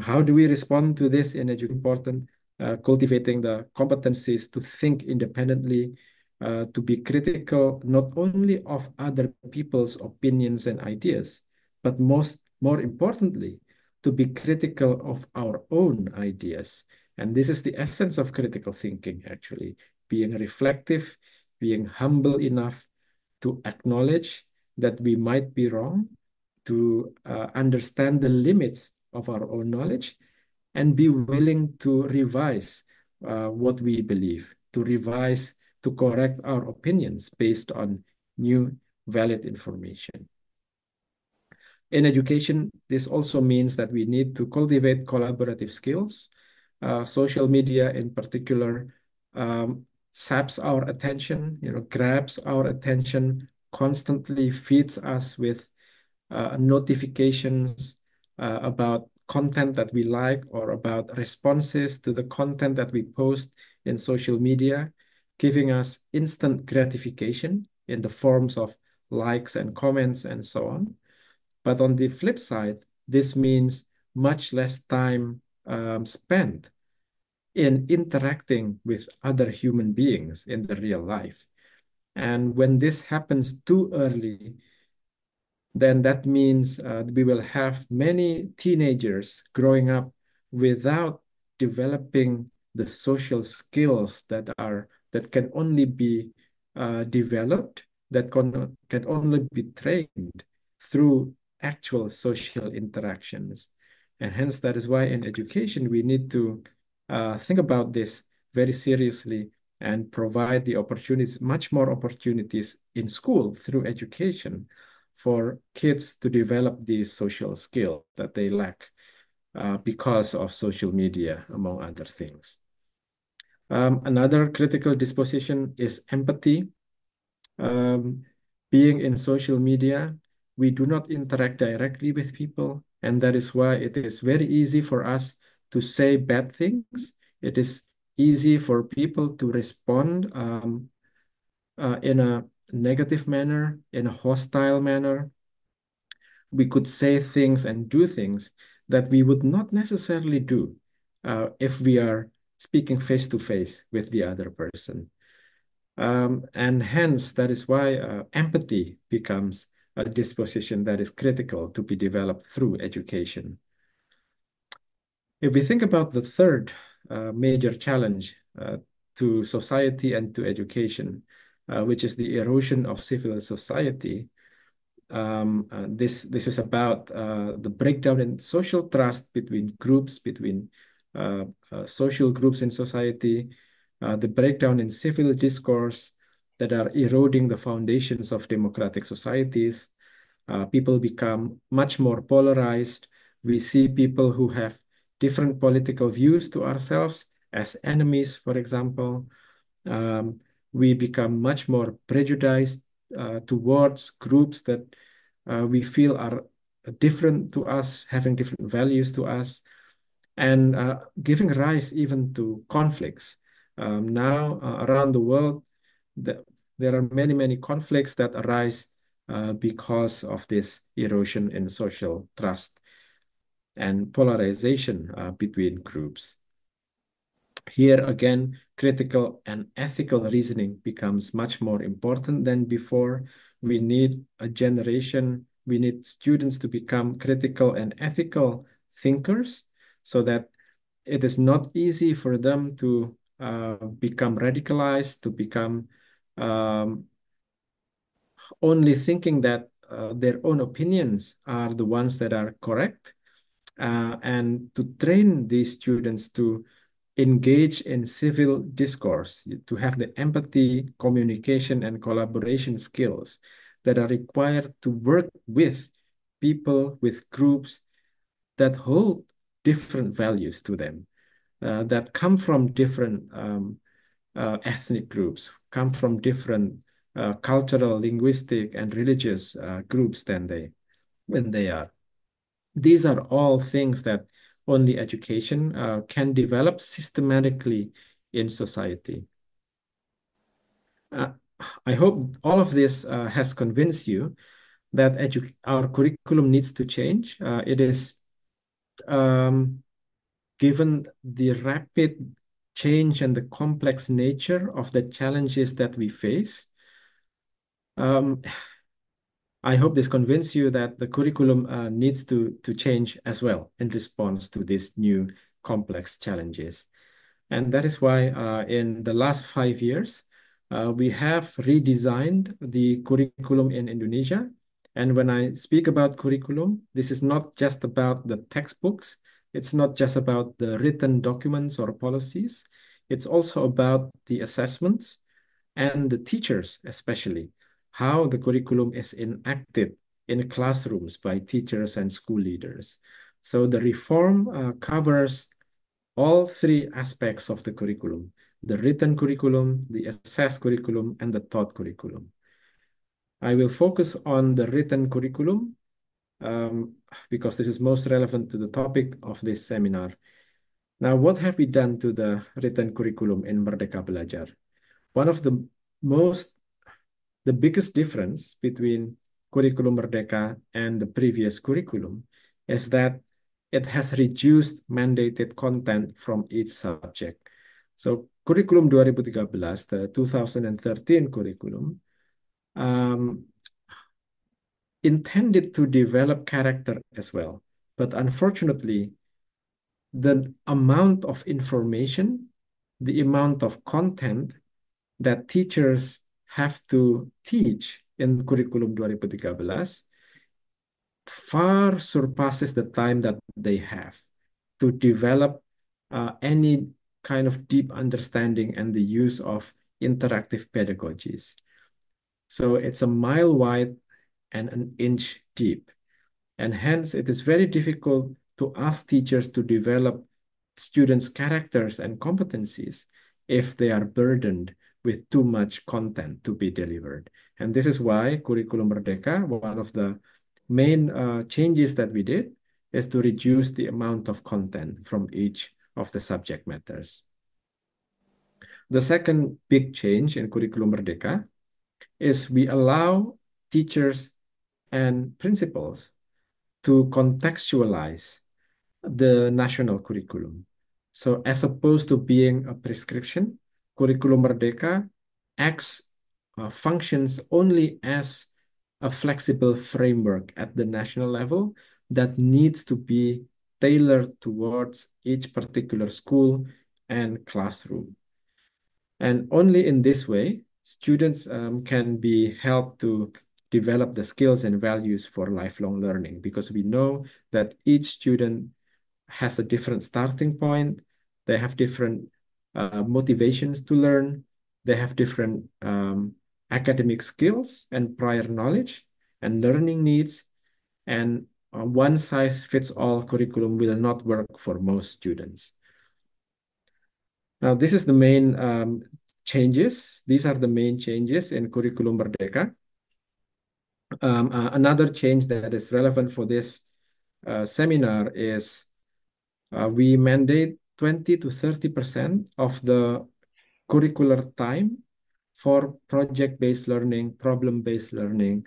how do we respond to this in education? Important, cultivating the competencies to think independently, to be critical not only of other people's opinions and ideas, but more importantly, to be critical of our own ideas. And this is the essence of critical thinking, actually, being reflective, being humble enough to acknowledge that we might be wrong, to understand the limits of our own knowledge, and be willing to revise what we believe, to revise, to correct our opinions based on new valid information. In education, this also means that we need to cultivate collaborative skills. Social media in particular saps our attention, grabs our attention, constantly feeds us with notifications about content that we like or about responses to the content that we post in social media, giving us instant gratification in the forms of likes and comments and so on. But on the flip side, this means much less time spent in interacting with other human beings in the real life. And when this happens too early, then that means we will have many teenagers growing up without developing the social skills that can only be developed, that can only be trained through actual social interactions. And hence, that is why in education, we need to think about this very seriously and provide the opportunities, much more opportunities in school through education for kids to develop these social skills that they lack because of social media, among other things. Another critical disposition is empathy. Being in social media, we do not interact directly with people, and that is why it is very easy for us to say bad things. It is easy for people to respond in a negative manner, in a hostile manner. We could say things and do things that we would not necessarily do if we are speaking face to face with the other person. And hence, that is why empathy becomes a disposition that is critical to be developed through education. If we think about the third major challenge to society and to education, which is the erosion of civil society, this is about the breakdown in social trust between groups, between social groups in society, the breakdown in civil discourse that are eroding the foundations of democratic societies. People become much more polarized. We see people who have different political views to ourselves as enemies, for example. Um, we become much more prejudiced towards groups that we feel are different to us, having different values to us, and giving rise even to conflicts. Now, around the world, there are many, many conflicts that arise because of this erosion in social trust and polarization between groups. Here again, critical and ethical reasoning becomes much more important than before. We need a generation, we need students to become critical and ethical thinkers so that it is not easy for them to become radicalized, to become only thinking that their own opinions are the ones that are correct, and to train these students to engage in civil discourse, to have the empathy, communication, and collaboration skills that are required to work with people, with groups that hold different values to them, that come from different ethnic groups, come from different cultural, linguistic, and religious groups than when they are. These are all things that only education can develop systematically in society. I hope all of this has convinced you that our curriculum needs to change. It is given the rapid change and the complex nature of the challenges that we face. Um, I hope this convinces you that the curriculum needs to change as well in response to these new complex challenges. And that is why in the last 5 years, we have redesigned the curriculum in Indonesia. And when I speak about curriculum, this is not just about the textbooks. It's not just about the written documents or policies. It's also about the assessments and the teachers, especially how the curriculum is enacted in classrooms by teachers and school leaders. So the reform covers all three aspects of the curriculum: the written curriculum, the assessed curriculum, and the taught curriculum. I will focus on the written curriculum because this is most relevant to the topic of this seminar. Now, what have we done to the written curriculum in Merdeka Belajar? One of the biggest difference between Curriculum Merdeka and the previous curriculum is that it has reduced mandated content from each subject. So Curriculum 2013, the 2013 curriculum, intended to develop character as well. But unfortunately, the amount of information, the amount of content that teachers have to teach in Curriculum 2013 far surpasses the time that they have to develop any kind of deep understanding and the use of interactive pedagogies. So it's a mile wide and an inch deep. And hence, it is very difficult to ask teachers to develop students' characters and competencies if they are burdened with too much content to be delivered. And this is why Curriculum Merdeka, one of the main changes that we did, is to reduce the amount of content from each of the subject matters. The second big change in Curriculum Merdeka is we allow teachers and principals to contextualize the national curriculum. So as opposed to being a prescription, Curriculum Merdeka functions only as a flexible framework at the national level that needs to be tailored towards each particular school and classroom. And only in this way, students can be helped to develop the skills and values for lifelong learning, because we know that each student has a different starting point. They have different motivations to learn. They have different academic skills and prior knowledge and learning needs. And one size fits all curriculum will not work for most students. Now, this is the main changes. These are the main changes in Curriculum Merdeka. Another change that is relevant for this seminar is we mandate 20 to 30% of the curricular time for project-based learning, problem-based learning,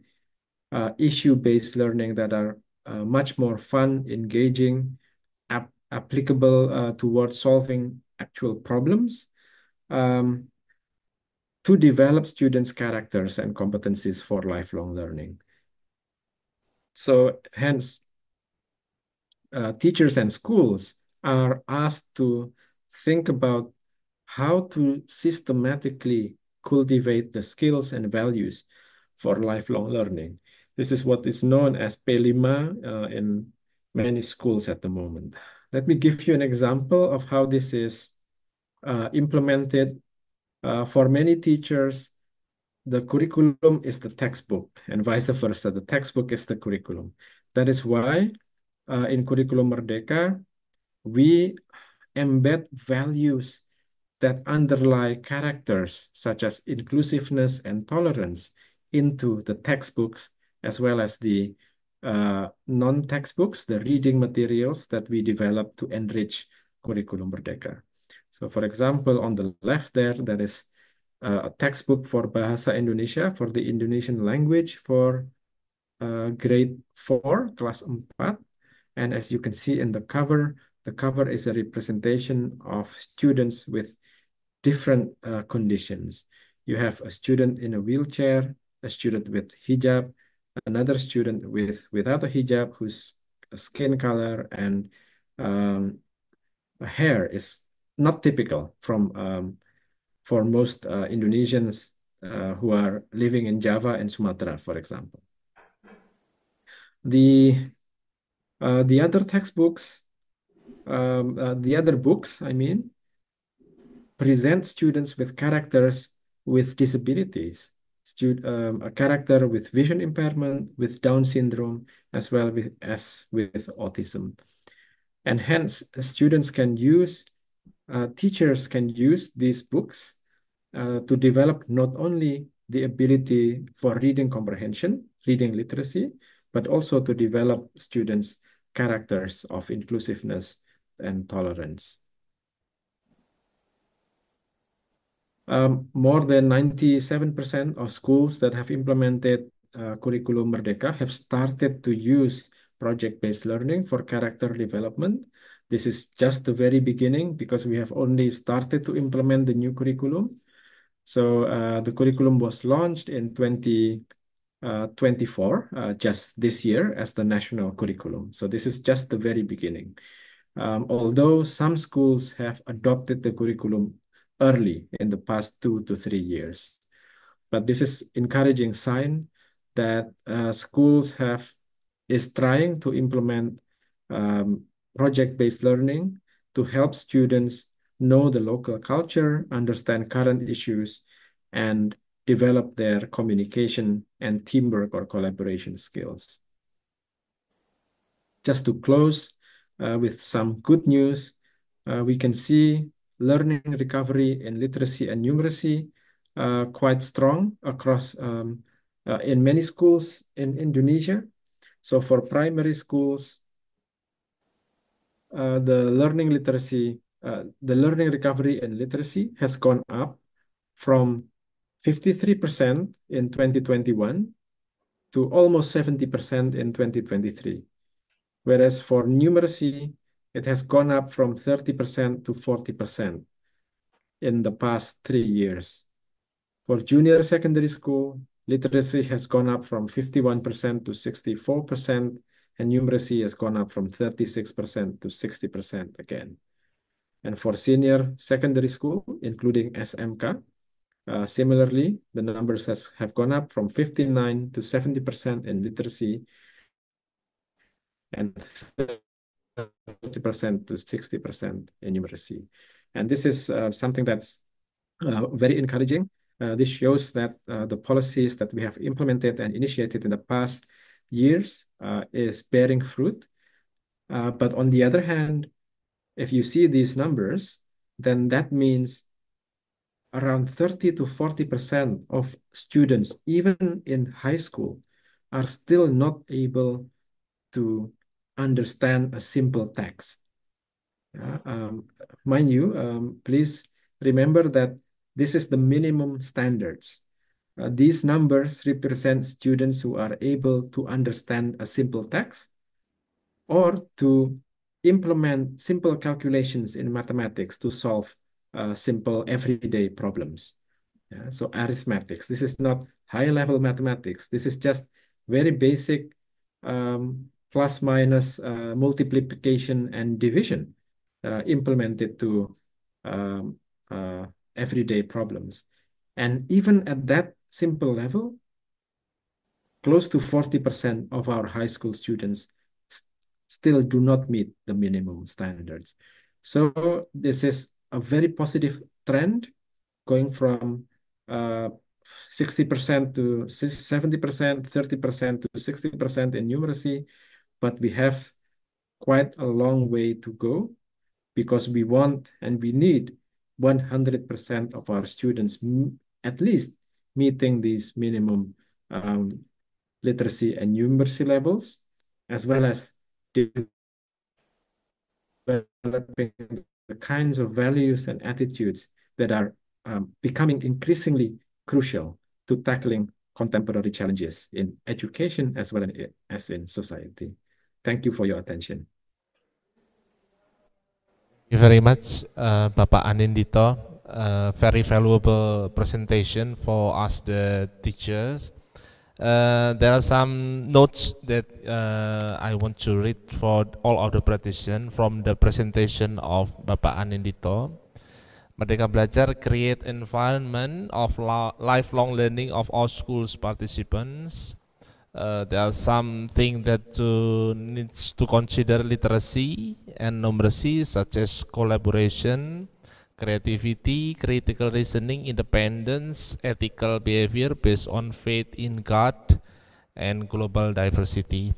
issue-based learning that are much more fun, engaging, applicable towards solving actual problems, to develop students' characters and competencies for lifelong learning. So hence, teachers and schools are asked to think about how to systematically cultivate the skills and values for lifelong learning. This is what is known as P5 in many schools at the moment. Let me give you an example of how this is implemented. For many teachers, the curriculum is the textbook, and vice versa. The textbook is the curriculum. That is why in Curriculum Merdeka, we embed values that underlie characters such as inclusiveness and tolerance into the textbooks, as well as the non-textbooks, the reading materials that we develop to enrich Curriculum Merdeka. So for example, on the left there is a textbook for Bahasa Indonesia, for the Indonesian language, for grade 4, class 4. And as you can see in the cover is a representation of students with different conditions. You have a student in a wheelchair, a student with hijab, another student without a hijab whose skin color and hair is not typical for most Indonesians who are living in Java and Sumatra, for example. The other textbooks, the other books, I mean, present students with characters with disabilities, a character with vision impairment, with Down syndrome, as well as with autism. And hence, students can use, teachers can use these books to develop not only the ability for reading comprehension, reading literacy, but also to develop students' characters of inclusiveness and tolerance. More than 97% of schools that have implemented Curriculum Merdeka have started to use project-based learning for character development. This is just the very beginning because we have only started to implement the new curriculum. So the curriculum was launched in 2024, just this year as the national curriculum. So this is just the very beginning. Although some schools have adopted the curriculum early in the past 2 to 3 years. But this is encouraging sign that schools is trying to implement project-based learning to help students know the local culture, understand current issues, and develop their communication and teamwork or collaboration skills. Just to close with some good news, we can see learning recovery in literacy and numeracy quite strong across in many schools in Indonesia. So for primary schools, the learning recovery and literacy has gone up from 53% in 2021 to almost 70% in 2023. Whereas for numeracy, it has gone up from 30% to 40% in the past 3 years. For junior secondary school, literacy has gone up from 51% to 64%, and numeracy has gone up from 36% to 60% again. And for senior secondary school, including SMK, similarly, the numbers have gone up from 59 to 70% in literacy and 30% to 60% in numeracy. And this is something that's very encouraging. This shows that the policies that we have implemented and initiated in the past years is bearing fruit. But on the other hand, if you see these numbers, then that means around 30 to 40% of students, even in high school, are still not able to understand a simple text. Mind you, please remember that this is the minimum standards. These numbers represent students who are able to understand a simple text or to implement simple calculations in mathematics to solve simple everyday problems. So arithmetics, this is not high-level mathematics. This is just very basic plus minus multiplication and division implemented to everyday problems. And even at that simple level, close to 40% of our high school students still do not meet the minimum standards. So this is a very positive trend going from 60% to 70%, 30% to 60% in numeracy, but we have quite a long way to go because we want and we need 100% of our students at least meeting these minimum literacy and numeracy levels, as well as developing the kinds of values and attitudes that are becoming increasingly crucial to tackling contemporary challenges in education as well as in society. Thank you for your attention. Thank you very much, Bapak Anindito. Very valuable presentation for us, the teachers. There are some notes that I want to read for all of the participants from the presentation of Bapak Anindito. Merdeka Belajar create environment of lifelong learning of all schools participants. There are some things that needs to consider literacy and numeracy, such as collaboration, creativity, critical reasoning, independence, ethical behavior based on faith in God, and global diversity.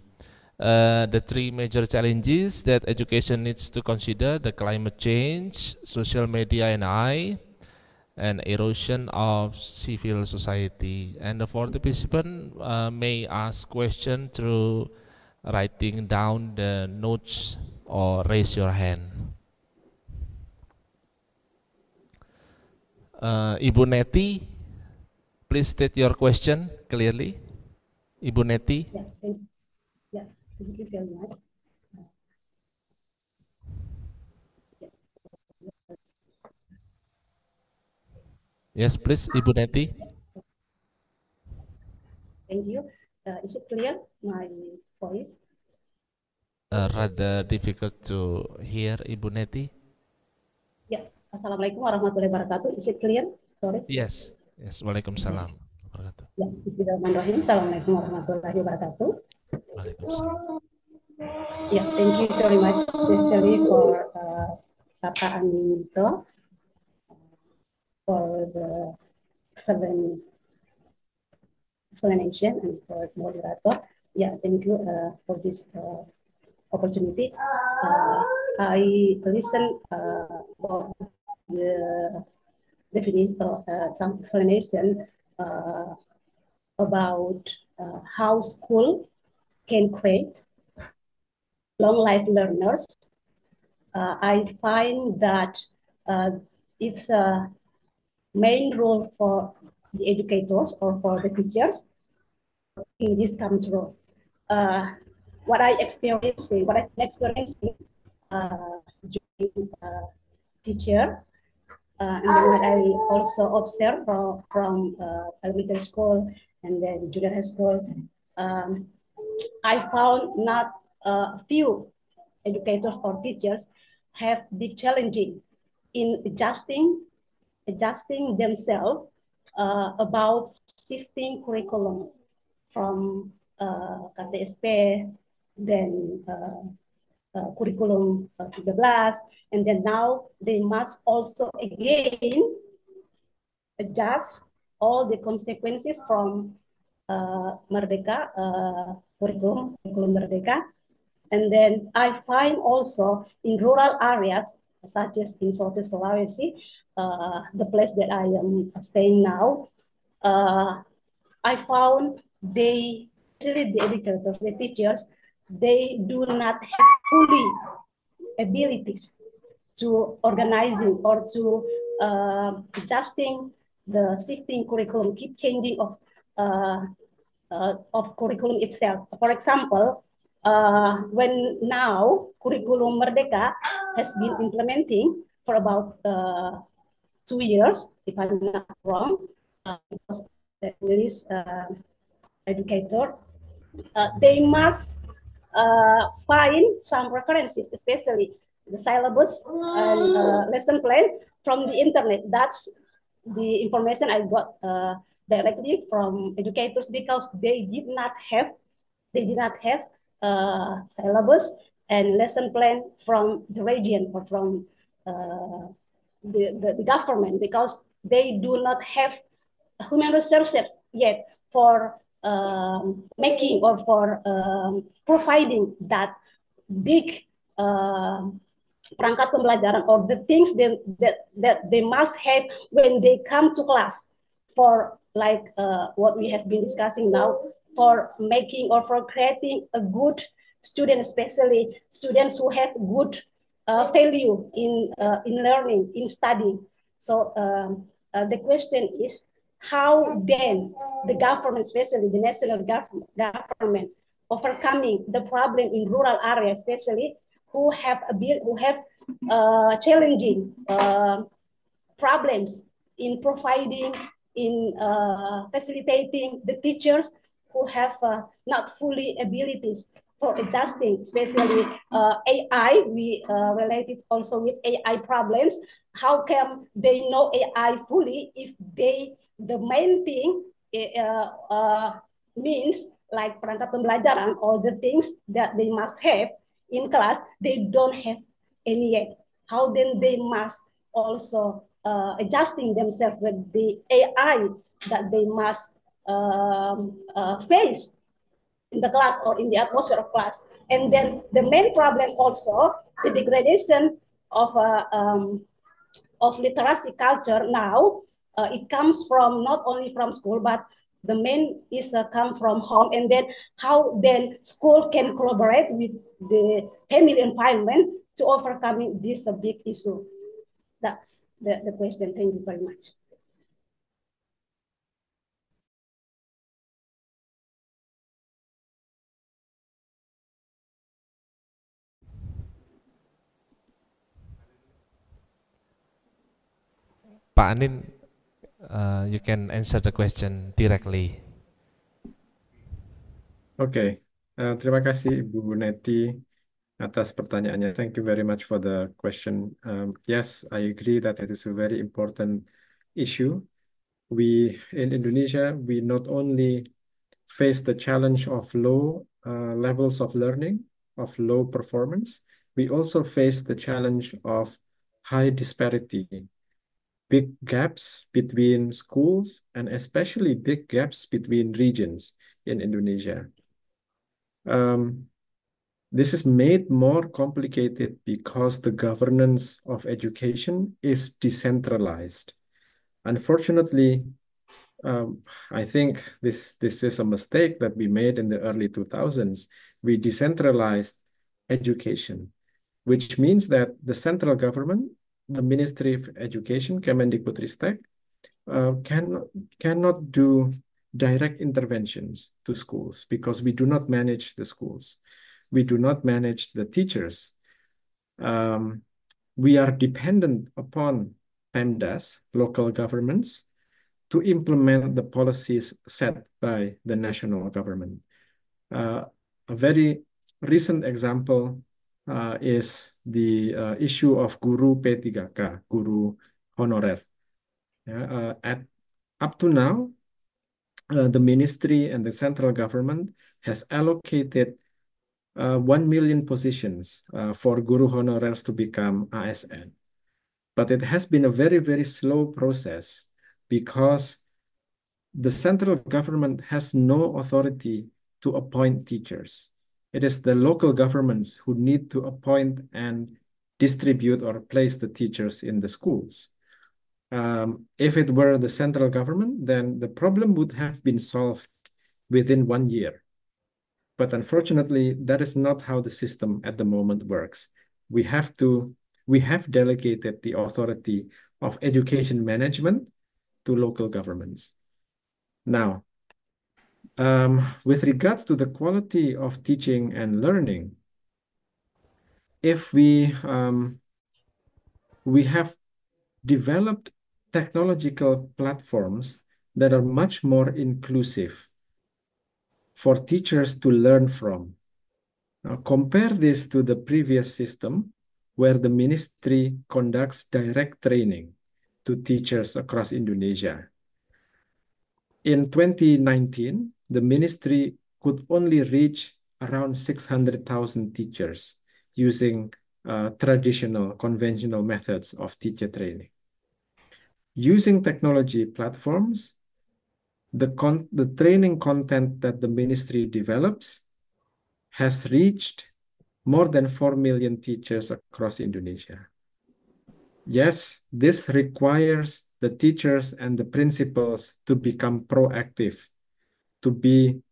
The three major challenges that education needs to consider: the climate change, social media and AI, and erosion of civil society. And the fourth participant may ask question through writing down the notes or raise your hand. Ibu Neti, please state your question clearly. Ibu Neti. Thank you very much. Yes, please, Ibu Neti. Thank you. Is it clear, my voice? Rather difficult to hear, Ibu Neti. Yeah. Assalamualaikum warahmatullahi wabarakatuh. Is it clear? Sorry. Yes. Yes. Waalaikumsalam. Ya, bismillahirrahmanirrahim. Assalamualaikum warahmatullahi wabarakatuh. Waalaikumsalam. Yeah, thank you very much, especially for Bapak Anindito for the excellent explanation and for moderator. Yeah, thank you for this opportunity. I listened for the definition, some explanation about how school can create long life learners. I find that it's a main role for the educators or for the teachers in this control. What I'm experiencing during teacher, and then what I also observe from elementary school and then junior high school, I found not a few educators or teachers have big challenging in adjusting themselves about shifting curriculum from KTSP, then curriculum 13, and then now they must also again adjust all the consequences from Merdeka, curriculum Merdeka. And then I find also in rural areas, such as in Southeast Sulawesi, the place that I am staying now, I found they, actually the educators, the teachers, they do not have fully abilities to organizing or to adjusting the shifting curriculum, keep changing of curriculum itself. For example, when now curriculum Merdeka has been implementing for about 2 years, if I'm not wrong, because the English educator, they must find some references, especially the syllabus and lesson plan from the internet. That's the information I got directly from educators, because they did not have syllabus and lesson plan from the region or from the government, because they do not have human resources yet for making or for providing that big perangkat pembelajaran or the things that they must have when they come to class, for like what we have been discussing now, for making or for creating a good student, especially students who have good value in learning, in studying. So the question is, how then the government, especially the national government, overcoming the problem in rural areas, especially who have challenging problems in providing, in facilitating the teachers who have not fully abilities for adjusting, especially AI. We related also with AI problems. How can they know AI fully if the main thing means like perangkat pembelajaran or the things that they must have in class, they don't have any yet. How then they must also adjusting themselves with the AI that they must face in the class or in the atmosphere of class. And then the main problem also, the degradation of literacy culture now, it comes from not only from school, but the main is come from home. And then how then school can collaborate with the family environment to overcoming this big issue. That's the question. Thank you very much. Pak Anin, you can answer the question directly. Oke, terima kasih Ibu Neti atas pertanyaannya. Thank you very much for the question. Yes, I agree that it is a very important issue. We in Indonesia, we not only face the challenge of low levels of learning, of low performance, we also face the challenge of high disparity, big gaps between schools, and especially big gaps between regions in Indonesia. This is made more complicated because the governance of education is decentralized. Unfortunately, I think this is a mistake that we made in the early 2000s. We decentralized education, which means that the central government, the Ministry of Education, Kemendikbudristek, cannot do direct interventions to schools because we do not manage the schools. We do not manage the teachers. We are dependent upon PEMDAS, local governments, to implement the policies set by the national government. A very recent example is the issue of guru P3K, guru honorer. Up to now, the ministry and the central government has allocated 1 million positions for guru honorers to become ASN. But it has been a very, very slow process because the central government has no authority to appoint teachers. It is the local governments who need to appoint and distribute or place the teachers in the schools. If it were the central government, then the problem would have been solved within 1 year. But unfortunately, that is not how the system at the moment works. We have delegated the authority of education management to local governments. Now, with regards to the quality of teaching and learning, if we have developed technological platforms that are much more inclusive for teachers to learn from. Now, compare this to the previous system where the ministry conducts direct training to teachers across Indonesia. In 2019, the ministry could only reach around 600,000 teachers using traditional, conventional methods of teacher training. Using technology platforms, the training content that the ministry develops has reached more than 4 million teachers across Indonesia. Yes, this requires the teachers and the principals to become proactive, to be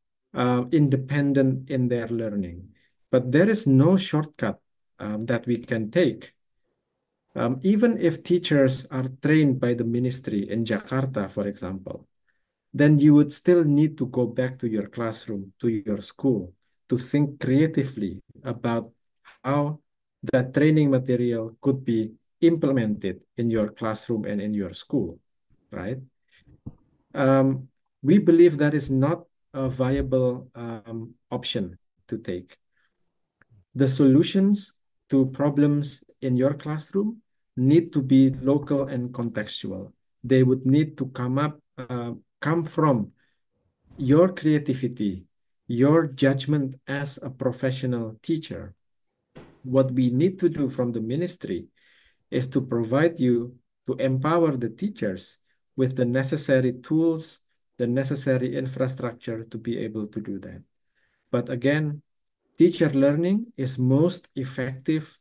independent in their learning. But there is no shortcut that we can take. Even if teachers are trained by the ministry in Jakarta, for example, then you would still need to go back to your classroom, to your school, to think creatively about how that training material could be implemented in your classroom and in your school, right? We believe that is not a viable option to take. The solutions to problems in your classroom need to be local and contextual. They would need to come from your creativity, your judgment as a professional teacher. What we need to do from the ministry is to provide you, to empower the teachers with the necessary tools, the necessary infrastructure to be able to do that. But again, teacher learning is most effective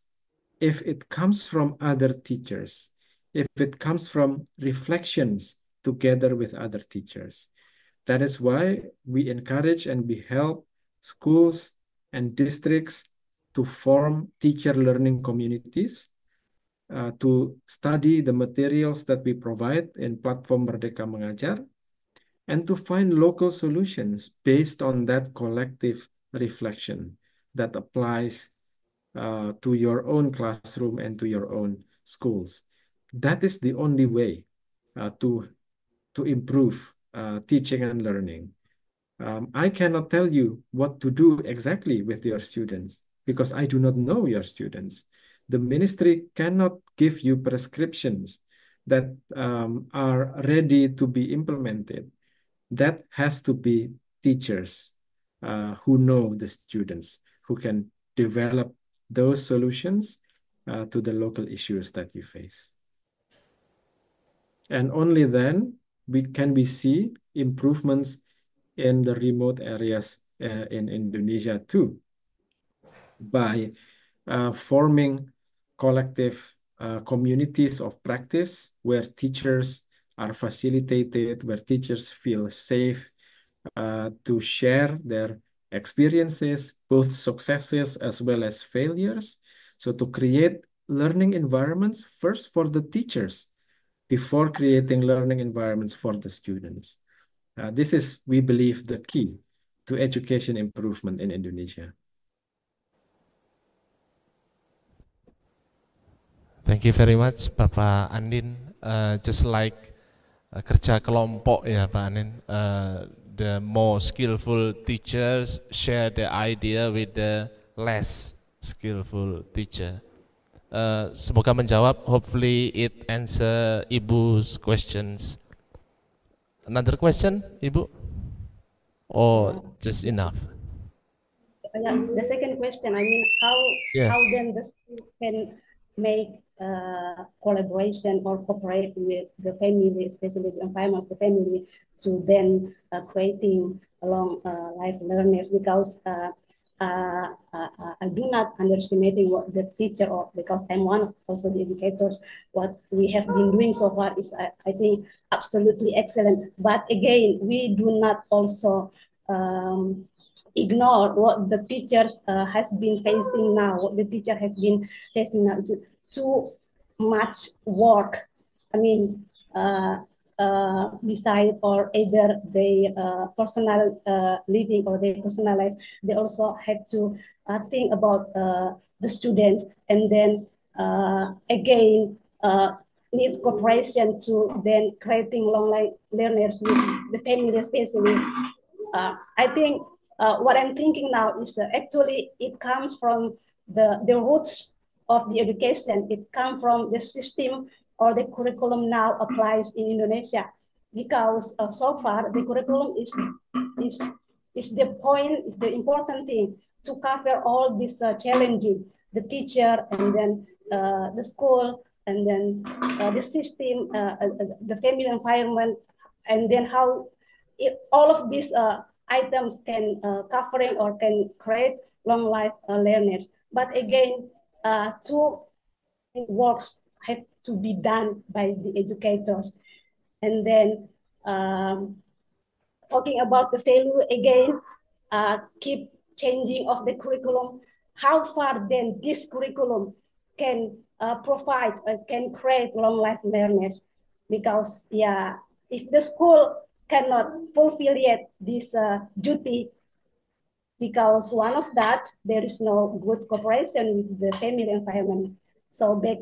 if it comes from other teachers, if it comes from reflections together with other teachers. That is why we encourage and we help schools and districts to form teacher learning communities, to study the materials that we provide in platform Merdeka Mengajar, and to find local solutions based on that collective reflection that applies to your own classroom and to your own schools. That is the only way to improve teaching and learning. I cannot tell you what to do exactly with your students because I do not know your students. The ministry cannot give you prescriptions that are ready to be implemented. That has to be teachers who know the students, who can develop those solutions to the local issues that you face. And only then can we see improvements in the remote areas in Indonesia too, by forming collective communities of practice where teachers are facilitated, where teachers feel safe to share their experiences, both successes as well as failures. So to create learning environments first for the teachers before creating learning environments for the students. This is, we believe, the key to education improvement in Indonesia. Thank you very much, Bapak Andin. Just like kerja kelompok ya, Pak Andin. The more skillful teachers share the idea with the less skillful teacher. Semoga menjawab. Hopefully it answer Ibu's questions. Another question, Ibu? Or just enough? Yeah, the second question, I mean, how then the school can make collaboration or cooperate with the family, especially the environment of the family, to then creating long life learners, because I do not underestimating what the teacher, or because I'm one of also the educators, what we have been doing so far is, I think, absolutely excellent. But again, we do not also ignore what the teachers has been facing now, what the teacher has been facing now. It's too much work. I mean, beside or either their personal living or their personal life, they also have to think about the students, and then again need cooperation to then creating long life learners with the family especially. I think what I'm thinking now is actually it comes from the roots of the education. It comes from the system or the curriculum now applies in Indonesia, because so far the curriculum is the point, is the important thing to cover all these challenges, the teacher and then the school and then the system, the family environment, and then how all of these items can covering or can create long life learners. But again, two works have to be done by the educators. And then talking about the value again, keep changing of the curriculum. How far then this curriculum can provide, can create long life learners? Because yeah, if the school cannot fulfill yet this duty because one of that, there is no good cooperation with the family environment. So back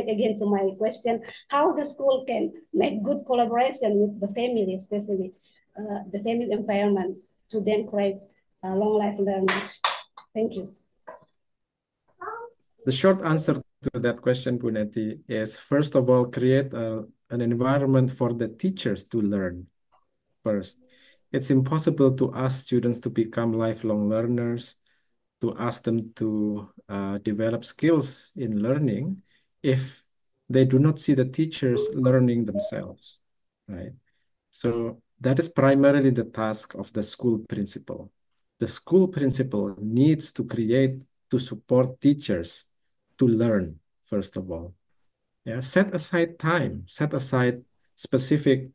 again to my question, how the school can make good collaboration with the family, especially the family environment, to then create long life learners. Thank you. The short answer to that question, Puneti, is first of all, create an environment for the teachers to learn first. It's impossible to ask students to become lifelong learners, to ask them to develop skills in learning if they do not see the teachers learning themselves, right? So that is primarily the task of the school principal. The school principal needs to create, to support teachers to learn, first of all. Yeah, set aside time, set aside specific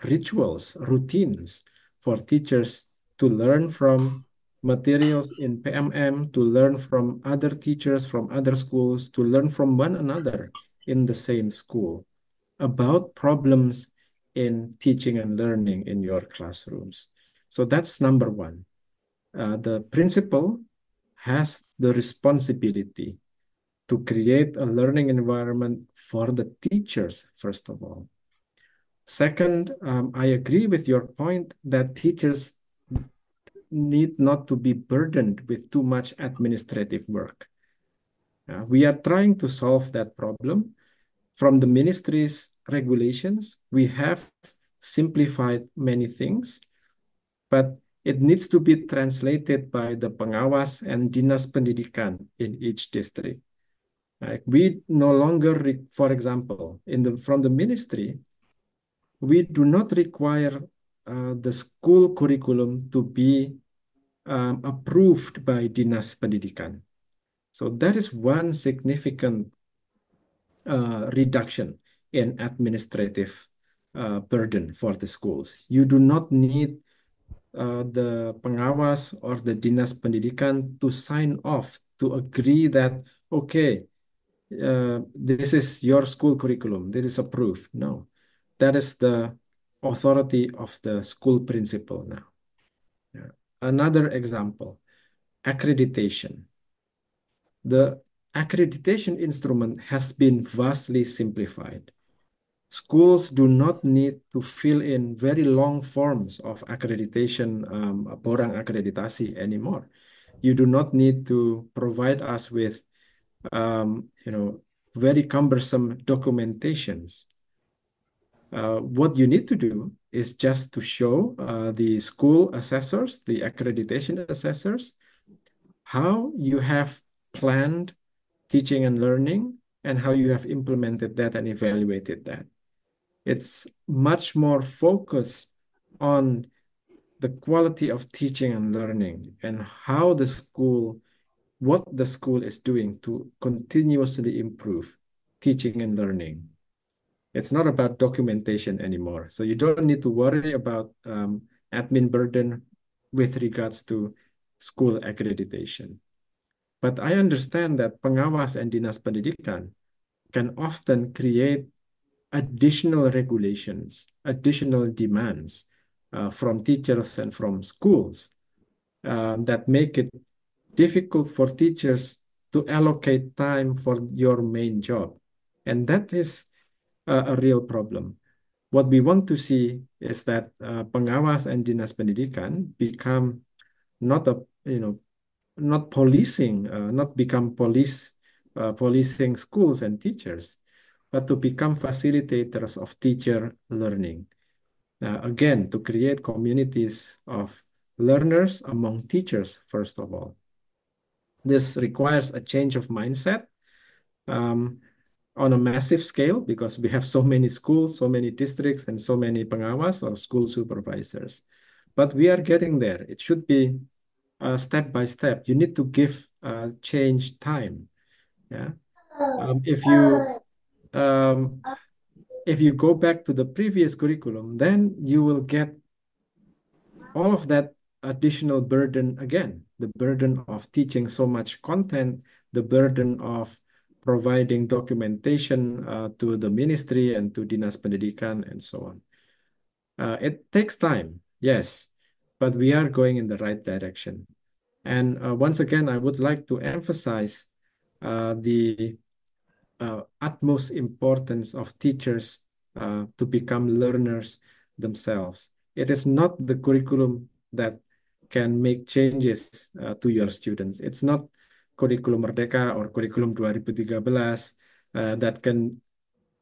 rituals, routines for teachers to learn from materials in PMM, to learn from other teachers from other schools, to learn from one another in the same school about problems in teaching and learning in your classrooms. So that's number one. The principal has the responsibility to create a learning environment for the teachers, first of all. Second, I agree with your point that teachers need not to be burdened with too much administrative work. We are trying to solve that problem. From the ministry's regulations, we have simplified many things, but it needs to be translated by the pengawas and dinas pendidikan in each district. We no longer, for example, from the ministry, we do not require the school curriculum to be approved by Dinas Pendidikan. So that is one significant reduction in administrative burden for the schools. You do not need the pengawas or the Dinas Pendidikan to sign off to agree that, okay, this is your school curriculum, this is approved. No, that is the authority of the school principal now. Yeah. Another example, accreditation. The accreditation instrument has been vastly simplified. Schools do not need to fill in very long forms of accreditation, borang akreditasi anymore. You do not need to provide us with very cumbersome documentations. What you need to do is just to show the school assessors, the accreditation assessors, how you have planned teaching and learning and how you have implemented that and evaluated that. It's much more focused on the quality of teaching and learning and how the school, what the school is doing to continuously improve teaching and learning. It's not about documentation anymore. So you don't need to worry about admin burden with regards to school accreditation. But I understand that pengawas and dinas pendidikan can often create additional regulations, additional demands from teachers and from schools that make it difficult for teachers to allocate time for your main job. And that is a real problem. What we want to see is that pengawas and dinas pendidikan become not not policing, not become policing schools and teachers, but to become facilitators of teacher learning. Again, to create communities of learners among teachers, first of all. This requires a change of mindset on a massive scale because we have so many schools, so many districts, and so many pengawas or school supervisors. But we are getting there. It should be step by step. You need to give change time. Yeah. If you go back to the previous curriculum, then you will get all of that additional burden again, the burden of teaching so much content, the burden of providing documentation to the ministry and to Dinas Pendidikan and so on. It takes time, yes, but we are going in the right direction. And once again, I would like to emphasize the utmost importance of teachers to become learners themselves. It is not the curriculum that can make changes to your students. It's not Kurikulum Merdeka or Kurikulum 2013 that can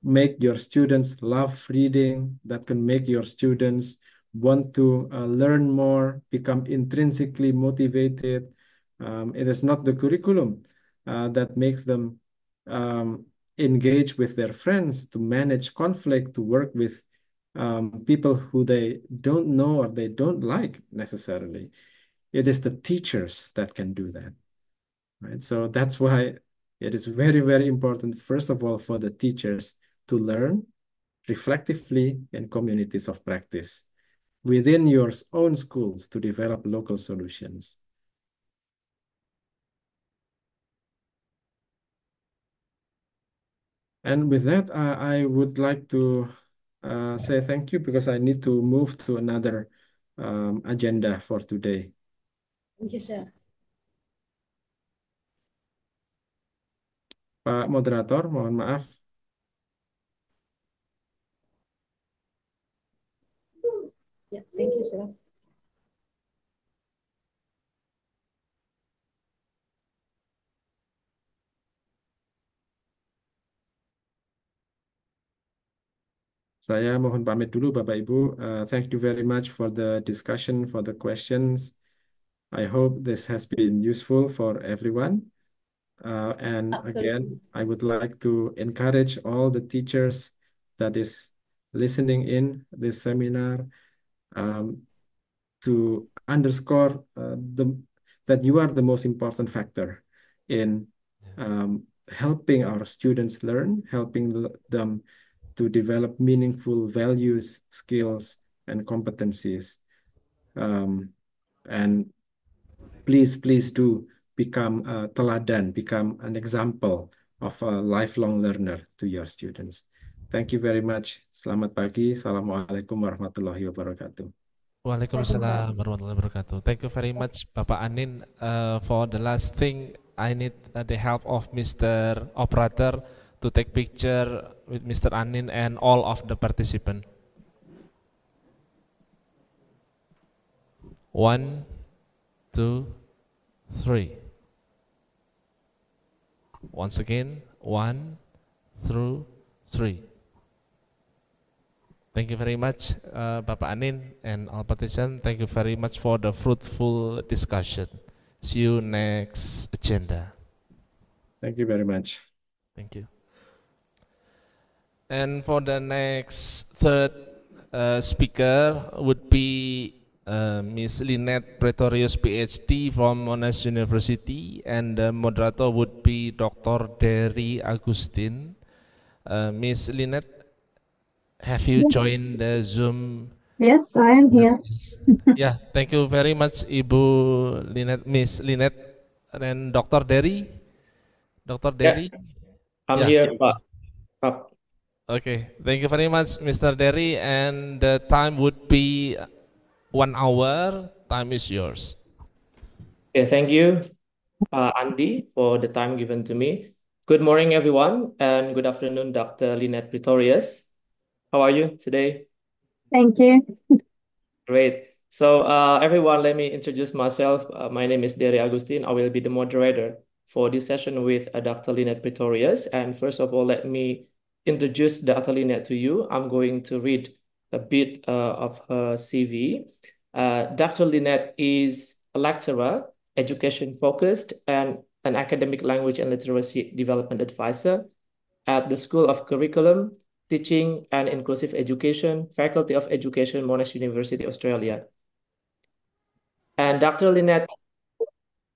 make your students love reading, that can make your students want to learn more, become intrinsically motivated. It is not the curriculum that makes them um, engage with their friends, to manage conflict, to work with people who they don't know or they don't like necessarily. It is the teachers that can do that, right? So that's why it is very, very important, first of all, for the teachers to learn reflectively in communities of practice within your own schools to develop local solutions. And with that, I would like to say thank you because I need to move to another agenda for today. Thank you, sir. Pak Moderator, mohon maaf. Yeah, thank you, sir. Saya mohon pamit dulu, Bapak Ibu. Thank you very much for the discussion, for the questions. I hope this has been useful for everyone. And again, Absolutely. I would like to encourage all the teachers that is listening in this seminar to underscore that you are the most important factor in helping our students learn, helping them to develop meaningful values, skills, and competencies. And please do become a teladan, become an example of a lifelong learner to your students. Thank you very much. Selamat pagi. Assalamualaikum warahmatullahi wabarakatuh. Waalaikumsalam warahmatullahi wabarakatuh. Thank you very much, Bapak Anin. For the last thing, I need the help of Mr. Operator to take picture with Mr. Anin and all of the participants. 1, 2, 3. Once again, 1, 2, 3. Thank you very much, Bapak Anin and all participants. Thank you very much for the fruitful discussion. See you next agenda. Thank you very much. Thank you. And for the next third speaker would be Ms. Lynette Pretorius, PhD from Monash University, and the moderator would be Dr. Derry Agustin. Ms. Lynette, have you joined the Zoom? Yes, I am here. Yeah, thank you very much, Ibu Lynette, Miss Lynette, and Dr. Derry. Dr. Derry? I'm Yeah. here, Pak. Okay, thank you very much, Mr. Derry, and the time would be 1 hour. Time is yours. Okay, thank you, Andy, for the time given to me. Good morning, everyone, and good afternoon, Dr. Lynette Pretorius. How are you today? Thank you. Great. So, everyone, let me introduce myself. My name is Derry Agustin. I will be the moderator for this session with Dr. Lynette Pretorius. And first of all, let me introduce Dr. Lynette to you. I'm going to read a bit of her CV. Dr. Lynette is a lecturer, education-focused, and an academic language and literacy development advisor at the School of Curriculum, Teaching and Inclusive Education, Faculty of Education, Monash University, Australia. And Dr. Lynette is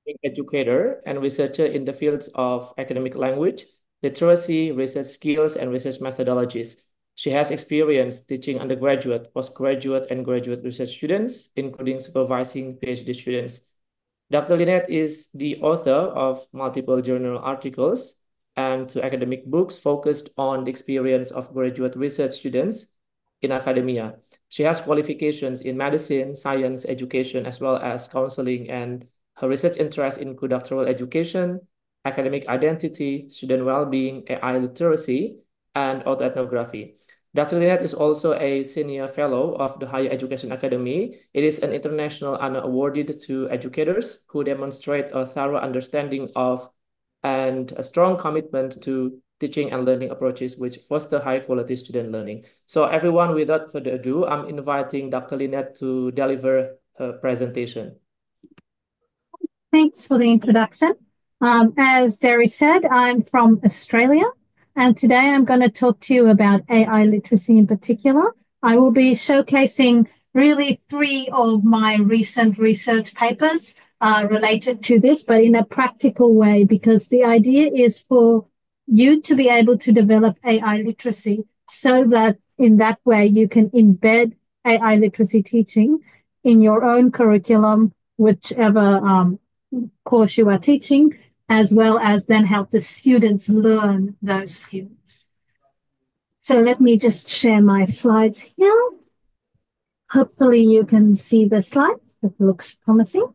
an educator and researcher in the fields of academic language, literacy, research skills, and research methodologies. She has experience teaching undergraduate, postgraduate, and graduate research students, including supervising PhD students. Dr. Lynette is the author of multiple journal articles and 2 academic books focused on the experience of graduate research students in academia. She has qualifications in medicine, science, education, as well as counseling, and her research interests include doctoral education, academic identity, student well-being, AI literacy, and autoethnography. Dr. Lynette is also a senior fellow of the Higher Education Academy. It is an international honor awarded to educators who demonstrate a thorough understanding of and a strong commitment to teaching and learning approaches which foster high quality student learning. So everyone, without further ado, I'm inviting Dr. Lynette to deliver her presentation. Thanks for the introduction. As Derry said, I'm from Australia, and today I'm going to talk to you about AI literacy in particular. I will be showcasing really 3 of my recent research papers related to this, but in a practical way, because the idea is for you to be able to develop AI literacy so that in that way you can embed AI literacy teaching in your own curriculum, whichever course you are teaching, as well as then help the students learn those skills. So let me just share my slides here. Hopefully you can see the slides. It looks promising.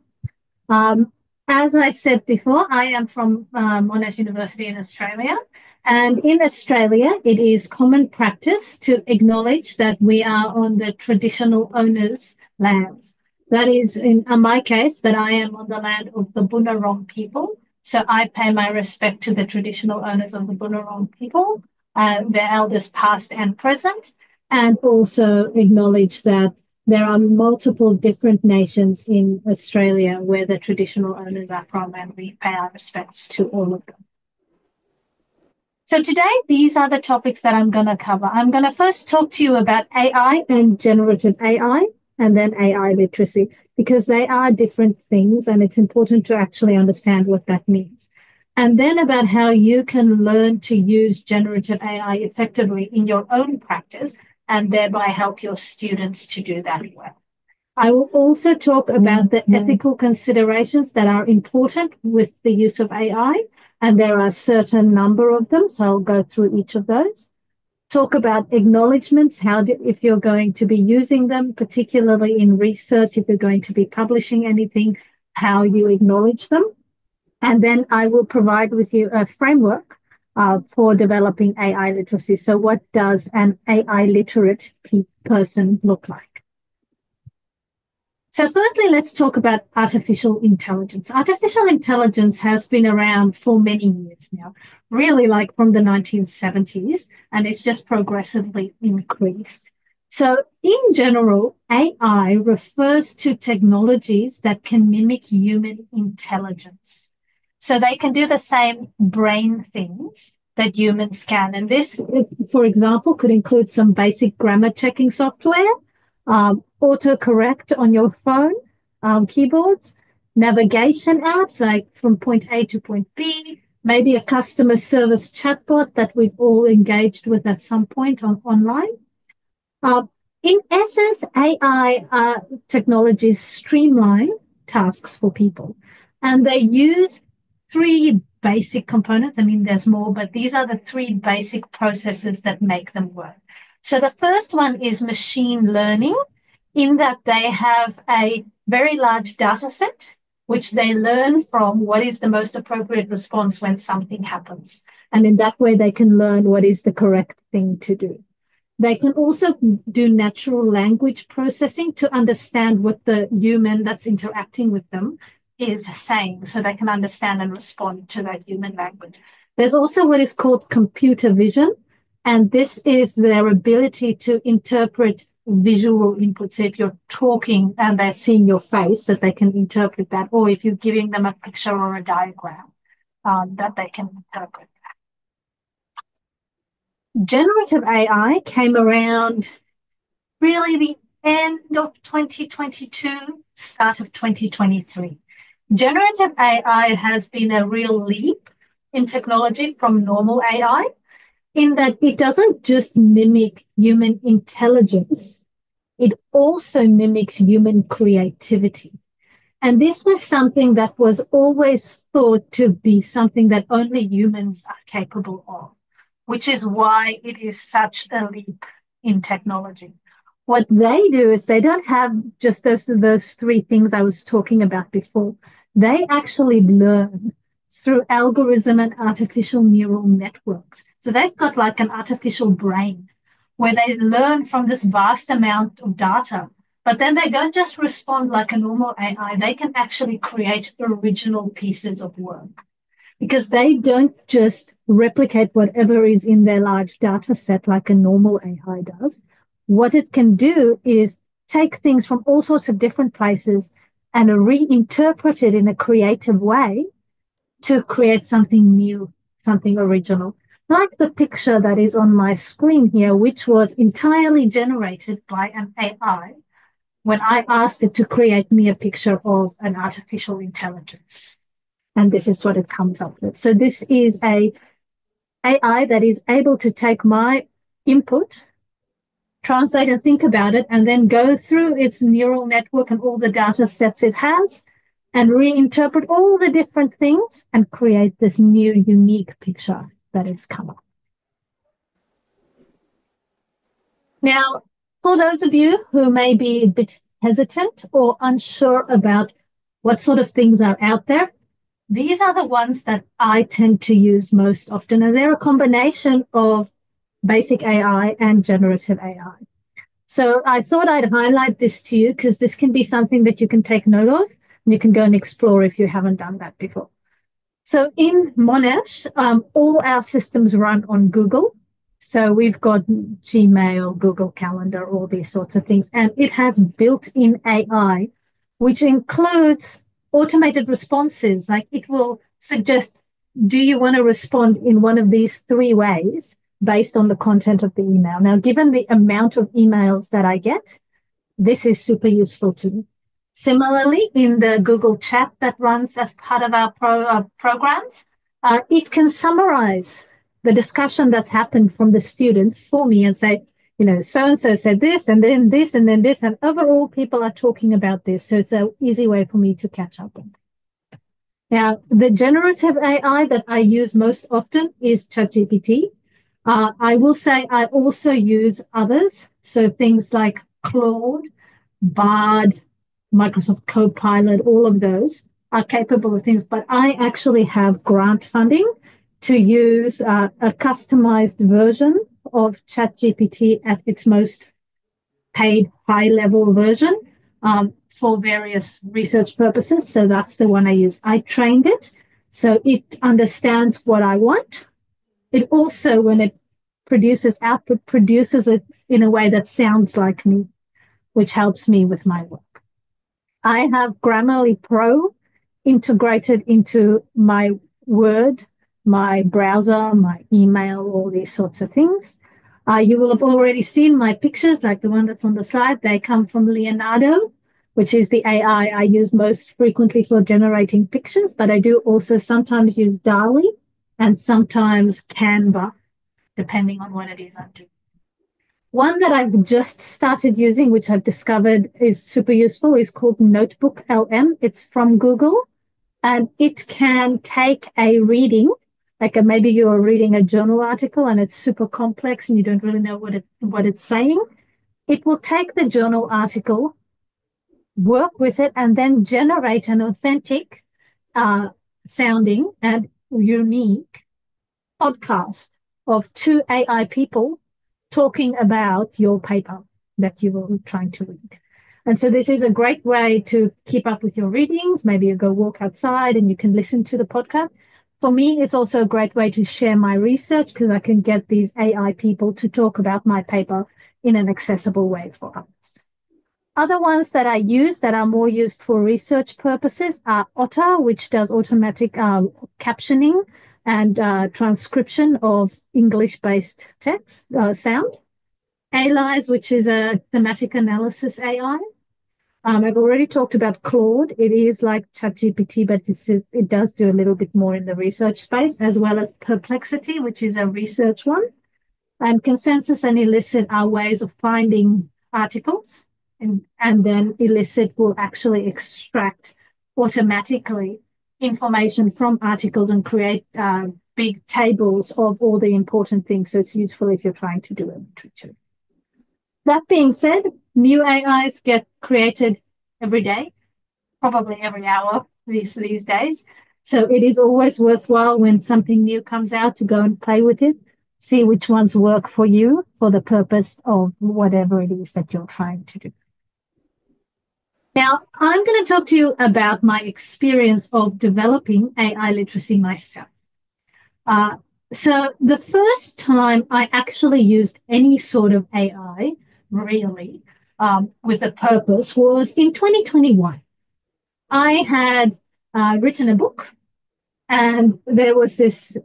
As I said before, I am from Monash University in Australia. And in Australia, it is common practice to acknowledge that we are on the traditional owners' lands. That is, in my case, that I am on the land of the Bunurong people. So I pay my respect to the traditional owners of the Bunurong people, their elders past and present, and also acknowledge that there are multiple different nations in Australia where the traditional owners are from, and we pay our respects to all of them. So today, these are the topics that I'm going to cover. I'm going to first talk to you about AI and generative AI, and then AI literacy, because they are different things, and it's important to actually understand what that means. And then about how you can learn to use generative AI effectively in your own practice, and thereby help your students to do that well. I will also talk about the ethical considerations that are important with the use of AI, and there are a certain number of them, so I'll go through each of those. Talk about acknowledgements, if you're going to be using them, particularly in research, if you're going to be publishing anything, how you acknowledge them. And then I will provide with you a framework for developing AI literacy. So what does an AI literate person look like? So firstly, let's talk about artificial intelligence. Artificial intelligence has been around for many years now, really like from the 1970s, and it's just progressively increased. So in general, AI refers to technologies that can mimic human intelligence. So they can do the same brain things that humans can. And this, for example, could include some basic grammar checking software, autocorrect on your phone, keyboards, navigation apps like from point A to point B, maybe a customer service chatbot that we've all engaged with at some point online. In essence, AI technologies streamline tasks for people, and they use 3 basic components. I mean, there's more, but these are the 3 basic processes that make them work. So the first one is machine learning, in that they have a very large data set, which they learn from what is the most appropriate response when something happens. And in that way, they can learn what is the correct thing to do. They can also do natural language processing to understand what the human that's interacting with them is saying, so they can understand and respond to that human language. There's also what is called computer vision, and this is their ability to interpret visual input. So if you're talking and they're seeing your face, that they can interpret that, or if you're giving them a picture or a diagram, that they can interpret. Generative AI came around really the end of 2022, start of 2023. Generative AI has been a real leap in technology from normal AI, in that it doesn't just mimic human intelligence, it also mimics human creativity. And this was something that was always thought to be something that only humans are capable of, which is why it is such a leap in technology. What they do is they don't have just those three things I was talking about before. They actually learn through algorithm and artificial neural networks. So they've got like an artificial brain where they learn from this vast amount of data. But then they don't just respond like a normal AI, they can actually create original pieces of work because they don't just replicate whatever is in their large data set like a normal AI does. What it can do is take things from all sorts of different places and reinterpret it in a creative way to create something new, something original. Like the picture that is on my screen here, which was entirely generated by an AI when I asked it to create me a picture of an artificial intelligence. And this is what it comes up with. So this is a AI that is able to take my input, translate and think about it, and then go through its neural network and all the data sets it has and reinterpret all the different things and create this new unique picture that has come up. Now, for those of you who may be a bit hesitant or unsure about what sort of things are out there, these are the ones that I tend to use most often, and they're a combination of basic AI and generative AI. So I thought I'd highlight this to you because this can be something that you can take note of and you can go and explore if you haven't done that before. So in Monash, all our systems run on Google. So we've got Gmail, Google Calendar, all these sorts of things. And it has built-in AI, which includes automated responses. Like it will suggest, do you want to respond in one of these three ways based on the content of the email? Now, given the amount of emails that I get, this is super useful to me. Similarly, in the Google chat that runs as part of our programs, it can summarize the discussion that's happened from the students for me and say, you know, so-and-so said this, and then this, and then this, and overall people are talking about this. So it's an easy way for me to catch up on. Now, the generative AI that I use most often is ChatGPT. I will say I also use others. So things like Claude, Bard, Microsoft Copilot, all of those are capable of things, but I actually have grant funding to use a customized version of ChatGPT at its most paid high-level version for various research purposes. So that's the one I use. I trained it, so it understands what I want. It also, when it produces output, produces it in a way that sounds like me, which helps me with my work. I have Grammarly Pro integrated into my Word, my browser, my email, all these sorts of things. You will have already seen my pictures, like the one that's on the slide. They come from Leonardo, which is the AI I use most frequently for generating pictures, but I do also sometimes use DALL-E and sometimes Canva, depending on what it is I'm doing. One that I've just started using, which I've discovered is super useful, is called Notebook LM. It's from Google, and it can take a reading, like maybe you're reading a journal article and it's super complex and you don't really know what it's saying. It will take the journal article, work with it, and then generate an authentic sounding and unique podcast of two AI people talking about your paper that you were trying to read. And so this is a great way to keep up with your readings. Maybe you go walk outside and you can listen to the podcast. For me, it's also a great way to share my research because I can get these AI people to talk about my paper in an accessible way for others. Other ones that I use that are more used for research purposes are Otter, which does automatic captioning and transcription of English-based text sound. ALIs, which is a thematic analysis AI. I've already talked about Claude. It is like ChatGPT, but it does do a little bit more in the research space, as well as Perplexity, which is a research one. And Consensus and Elicit are ways of finding articles, and then Elicit will actually extract automatically information from articles and create big tables of all the important things. So it's useful if you're trying to do a literature. That being said, new AIs get created every day, probably every hour these days. So it is always worthwhile when something new comes out to go and play with it, see which ones work for you for the purpose of whatever it is that you're trying to do. Now, I'm going to talk to you about my experience of developing AI literacy myself. So the first time I actually used any sort of AI, really, with a purpose was in 2021. I had written a book, and there was this,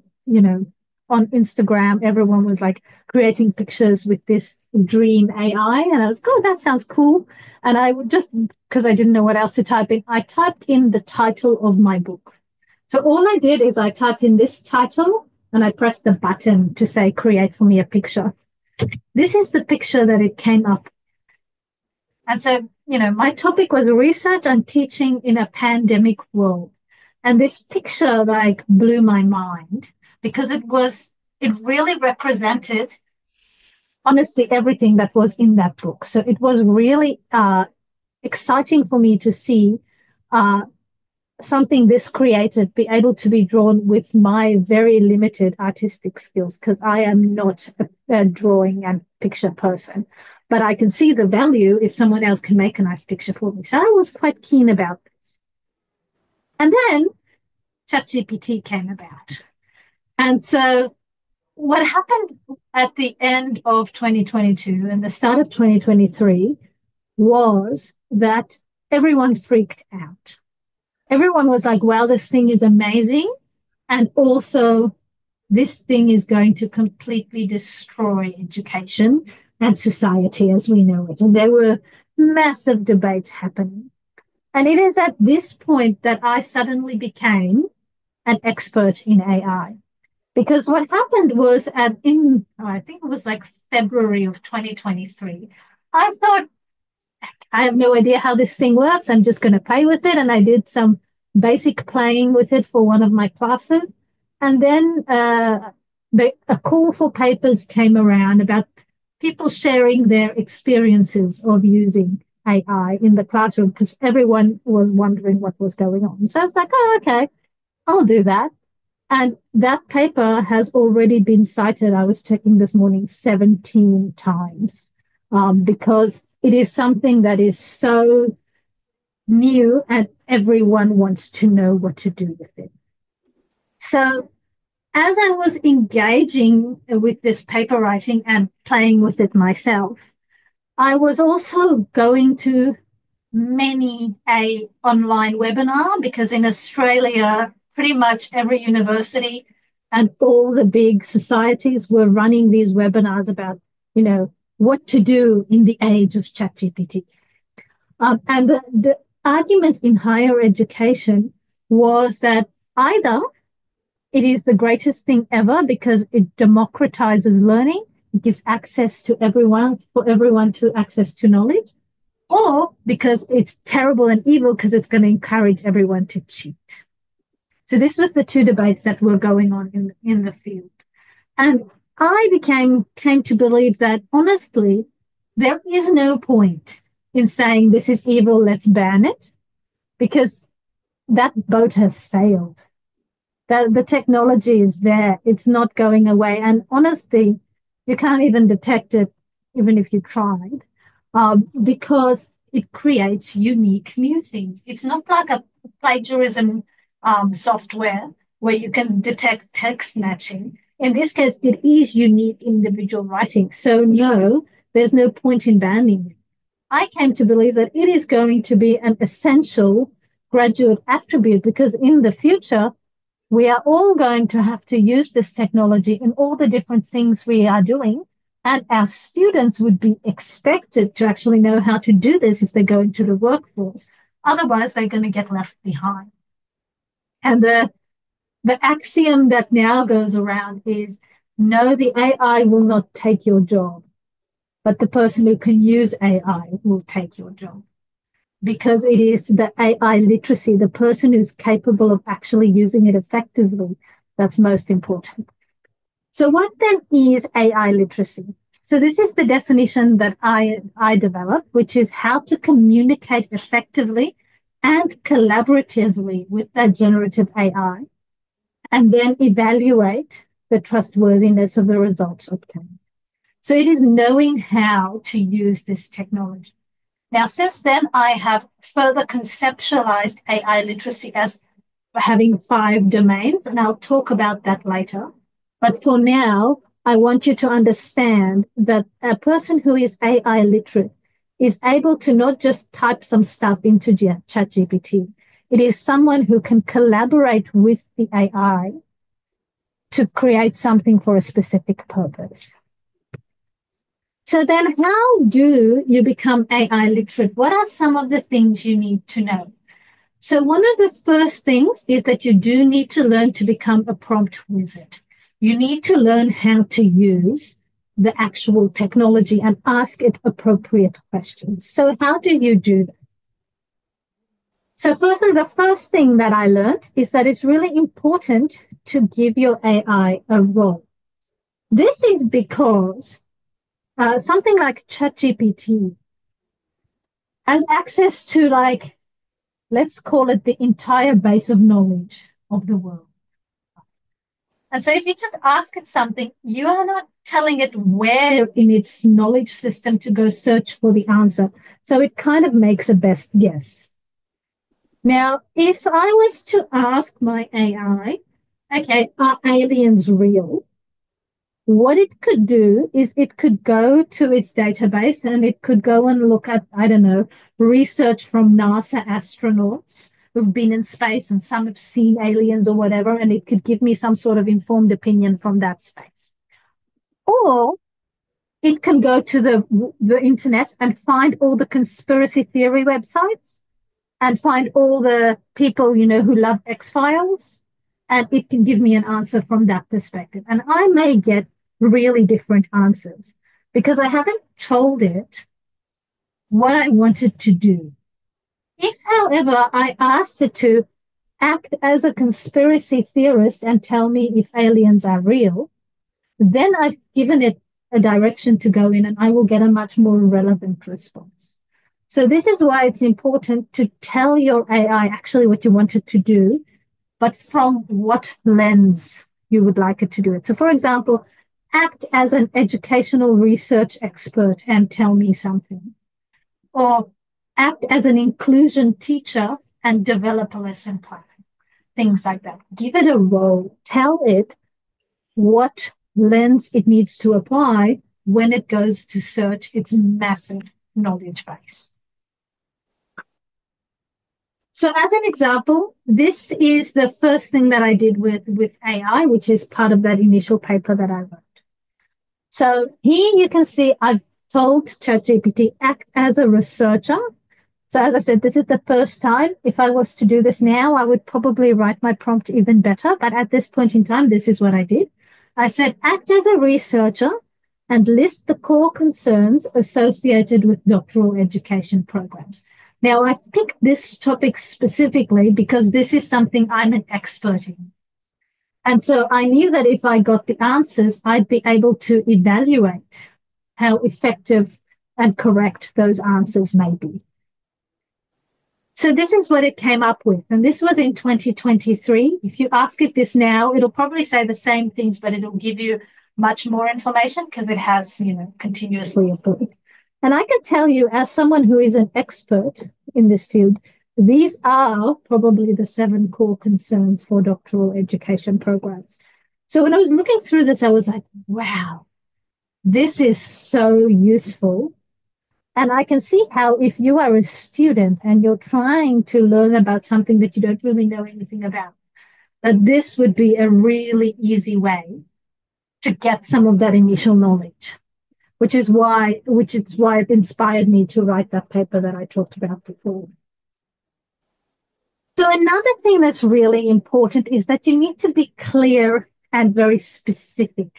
on Instagram, everyone was like creating pictures with this dream AI. And I was, oh, that sounds cool. And I would just, because I didn't know what else to type in, I typed in the title of my book. So all I did is I typed in this title and I pressed the button to say, create for me a picture. This is the picture that it came up. And so, my topic was research and teaching in a pandemic world. And this picture like blew my mind because it really represented honestly everything that was in that book. So it was really exciting for me to see something this creative be able to be drawn with my very limited artistic skills, because I am not a drawing and picture person, but I can see the value if someone else can make a nice picture for me. So I was quite keen about this. And then ChatGPT came about. And so what happened at the end of 2022 and the start of 2023 was that everyone freaked out. Everyone was like, wow, this thing is amazing. And also, this thing is going to completely destroy education and society as we know it. And there were massive debates happening. And it is at this point that I suddenly became an expert in AI. Because what happened was I think it was like February of 2023, I thought, I have no idea how this thing works. I'm just going to play with it. And I did some basic playing with it for one of my classes. And then a call for papers came around about people sharing their experiences of using AI in the classroom, because everyone was wondering what was going on. So I was like, oh, okay, I'll do that. And that paper has already been cited, I was checking this morning, 17 times, because it is something that is so new and everyone wants to know what to do with it. So as I was engaging with this paper writing and playing with it myself, I was also going to many a online webinar, because in Australia, pretty much every university and all the big societies were running these webinars about, what to do in the age of ChatGPT. And the argument in higher education was that either it is the greatest thing ever because it democratizes learning, it gives access to everyone, for everyone to access to knowledge, or because it's terrible and evil because it's going to encourage everyone to cheat. So this was the two debates that were going on in the field. And I came to believe that, honestly, there is no point in saying this is evil, let's ban it, because that boat has sailed. The technology is there. It's not going away. And honestly, you can't even detect it, even if you tried, because it creates unique new things. It's not like a plagiarism software where you can detect text matching. In this case, it is unique individual writing. So no, there's no point in banning it. I came to believe that it is going to be an essential graduate attribute, because in the future, we are all going to have to use this technology in all the different things we are doing. And our students would be expected to actually know how to do this if they go into the workforce. Otherwise, they're going to get left behind. And the axiom that now goes around is, no, the AI will not take your job, but the person who can use AI will take your job. Because it is the AI literacy, the person who's capable of actually using it effectively, that's most important. So what then is AI literacy? So this is the definition that I developed, which is how to communicate effectively and collaboratively with that generative AI, and then evaluate the trustworthiness of the results obtained. So it is knowing how to use this technology. Now, since then, I have further conceptualized AI literacy as having 5 domains, and I'll talk about that later. But for now, I want you to understand that a person who is AI literate is able to not just type some stuff into ChatGPT. It is someone who can collaborate with the AI to create something for a specific purpose. So then how do you become AI literate? What are some of the things you need to know? So one of the first things is that you do need to learn to become a prompt wizard. You need to learn how to use the actual technology and ask it appropriate questions. So how do you do that? So firstly, the first thing that I learned is that it's really important to give your AI a role. This is because something like ChatGPT has access to, like, let's call it the entire base of knowledge of the world. And so if you just ask it something, you are not telling it where in its knowledge system to go search for the answer. So it kind of makes a best guess. Now, if I was to ask my AI, okay, are aliens real? What it could do is it could go to its database and it could go and look at, I don't know, research from NASA astronauts who've been in space and some have seen aliens or whatever, and it could give me some sort of informed opinion from that space. Or it can go to the internet and find all the conspiracy theory websites and find all the people, you know, who love X-Files, and it can give me an answer from that perspective. And I may get really different answers because I haven't told it what I wanted to do. If, however, I asked it to act as a conspiracy theorist and tell me if aliens are real, then I've given it a direction to go in and I will get a much more relevant response. So this is why it's important to tell your AI actually what you want it to do, but from what lens you would like it to do it. So for example, act as an educational research expert and tell me something. Or act as an inclusion teacher and develop a lesson plan. Things like that. Give it a role. Tell it what lens it needs to apply when it goes to search its massive knowledge base. So as an example, this is the first thing that I did with AI, which is part of that initial paper that I wrote. So here you can see I've told ChatGPT, act as a researcher. So as I said, this is the first time. If I was to do this now, I would probably write my prompt even better. But at this point in time, this is what I did. I said, act as a researcher and list the core concerns associated with doctoral education programs. Now, I picked this topic specifically because this is something I'm an expert in. And so I knew that if I got the answers, I'd be able to evaluate how effective and correct those answers may be. So this is what it came up with. And this was in 2023. If you ask it this now, it'll probably say the same things, but it'll give you much more information because it has, you know, continuously improved. And I can tell you, as someone who is an expert in this field, these are probably the 7 core concerns for doctoral education programs. So when I was looking through this, I was like, wow, this is so useful. And I can see how if you are a student and you're trying to learn about something that you don't really know anything about, that this would be a really easy way to get some of that initial knowledge, which is why it inspired me to write that paper that I talked about before. So another thing that's really important is that you need to be clear and very specific.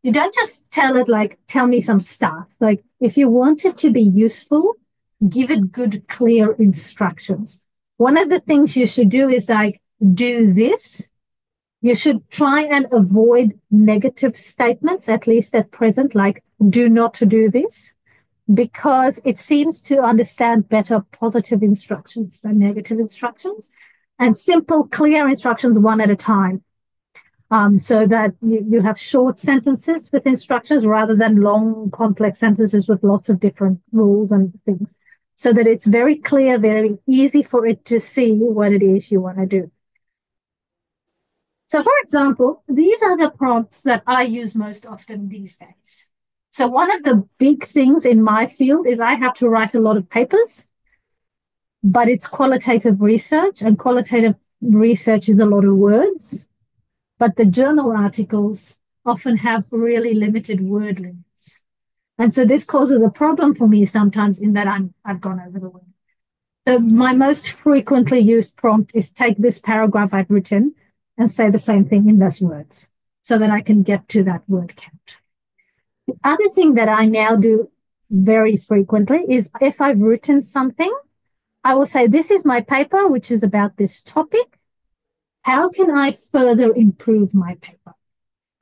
You don't just tell it, like, tell me some stuff. Like, if you want it to be useful, give it good, clear instructions. One of the things you should do is, like, do this. You should try and avoid negative statements, at least at present, like, do not do this because it seems to understand better positive instructions than negative instructions and simple, clear instructions one at a time. So that you have short sentences with instructions rather than long, complex sentences with lots of different rules and things. So that it's very clear, very easy for it to see what it is you want to do. So, for example, these are the prompts that I use most often these days. So, one of the big things in my field is I have to write a lot of papers, but it's qualitative research, and qualitative research is a lot of words. But the journal articles often have really limited word limits. And so this causes a problem for me sometimes in that I've gone over the word. So my most frequently used prompt is take this paragraph I've written and say the same thing in those words so that I can get to that word count. The other thing that I now do very frequently is if I've written something, I will say, this is my paper, which is about this topic. How can I further improve my paper?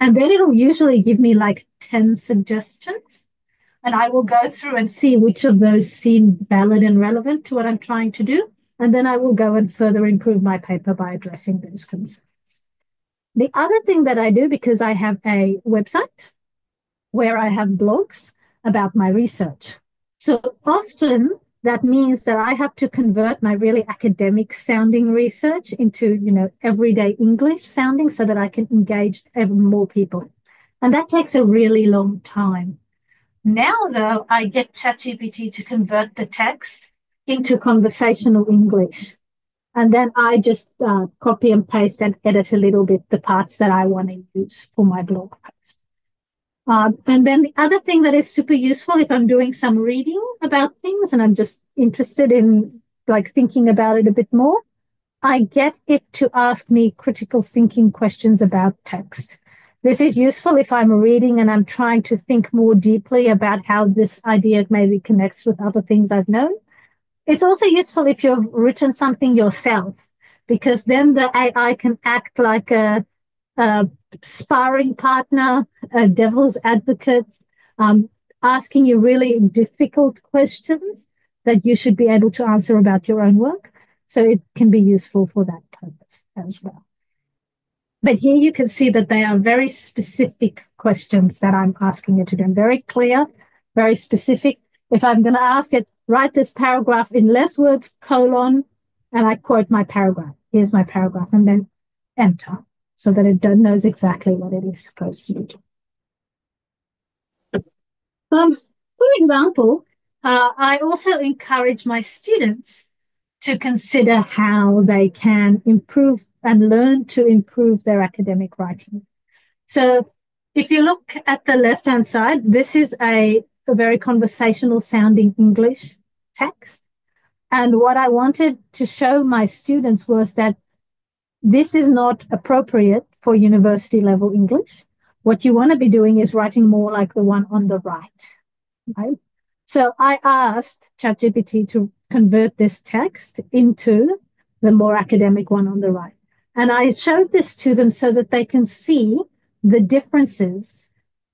And then it'll usually give me like 10 suggestions. And I will go through and see which of those seem valid and relevant to what I'm trying to do. And then I will go and further improve my paper by addressing those concerns. The other thing that I do, because I have a website where I have blogs about my research. So often that means that I have to convert my really academic sounding research into, everyday English sounding so that I can engage even more people. And that takes a really long time. Now, though, I get ChatGPT to convert the text into conversational English. And then I just copy and paste and edit a little bit the parts that I want to use for my blog post. And then the other thing that is super useful if I'm doing some reading about things and I'm just interested in thinking about it a bit more, I get it to ask me critical thinking questions about text. This is useful if I'm reading and I'm trying to think more deeply about how this idea maybe connects with other things I've known. It's also useful if you've written something yourself, because then the AI can act like a sparring partner, a devil's advocate, asking you really difficult questions that you should be able to answer about your own work. So it can be useful for that purpose as well. But here you can see that they are very specific questions that I'm asking it to do. Very clear, very specific. If I'm going to ask it, write this paragraph in less words, colon, and I quote my paragraph. Here's my paragraph, and then enter, so that it knows exactly what it is supposed to do. For example, I also encourage my students to consider how they can improve and learn to improve their academic writing. So if you look at the left-hand side, this is a very conversational sounding English text. And what I wanted to show my students was that this is not appropriate for university level English. What you want to be doing is writing more like the one on the right? So I asked ChatGPT to convert this text into the more academic one on the right. And I showed this to them so that they can see the differences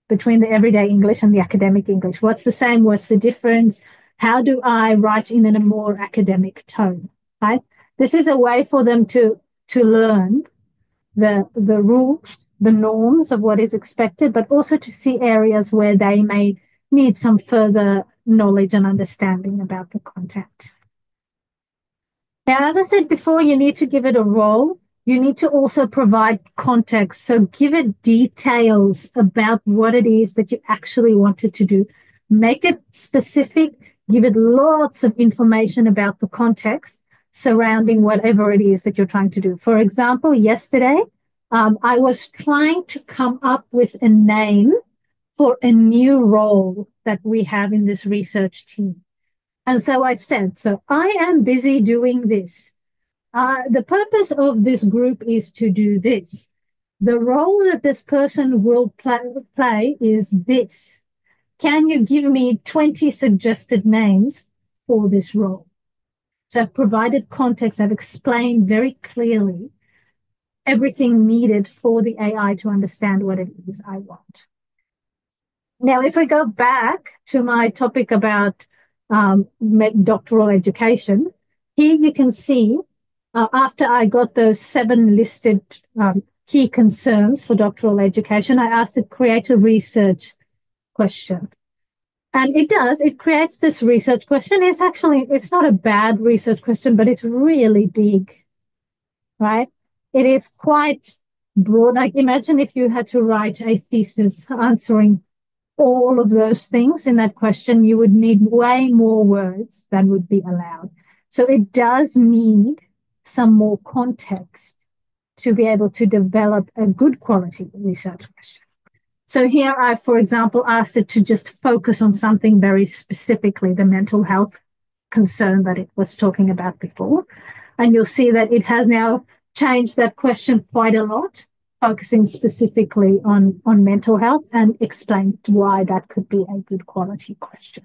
between the everyday English and the academic English. What's the same? What's the difference? How do I write in a more academic tone, right? This is a way for them to learn the rules, the norms of what is expected, but also to see areas where they may need some further knowledge and understanding about the content. Now, as I said before, you need to give it a role. You need to also provide context. So give it details about what it is that you actually wanted to do. Make it specific. Give it lots of information about the context surrounding whatever it is that you're trying to do. For example, yesterday, I was trying to come up with a name for a new role that we have in this research team. And so I said, so I am busy doing this. The purpose of this group is to do this. The role that this person will play is this. Can you give me 20 suggested names for this role? So I've provided context. I've explained very clearly everything needed for the AI to understand what it is I want. Now, if we go back to my topic about doctoral education, here you can see after I got those 7 listed key concerns for doctoral education, I asked it create a research question. And it creates this research question. It's not a bad research question, but it's really big, right? It is quite broad. Like imagine if you had to write a thesis answering all of those things in that question, you would need way more words than would be allowed. So it does need some more context to be able to develop a good quality research question. So here I, for example, asked it to just focus on something very specifically, the mental health concern that it was talking about before. And you'll see that it has now changed that question quite a lot, focusing specifically on mental health and explained why that could be a good quality question.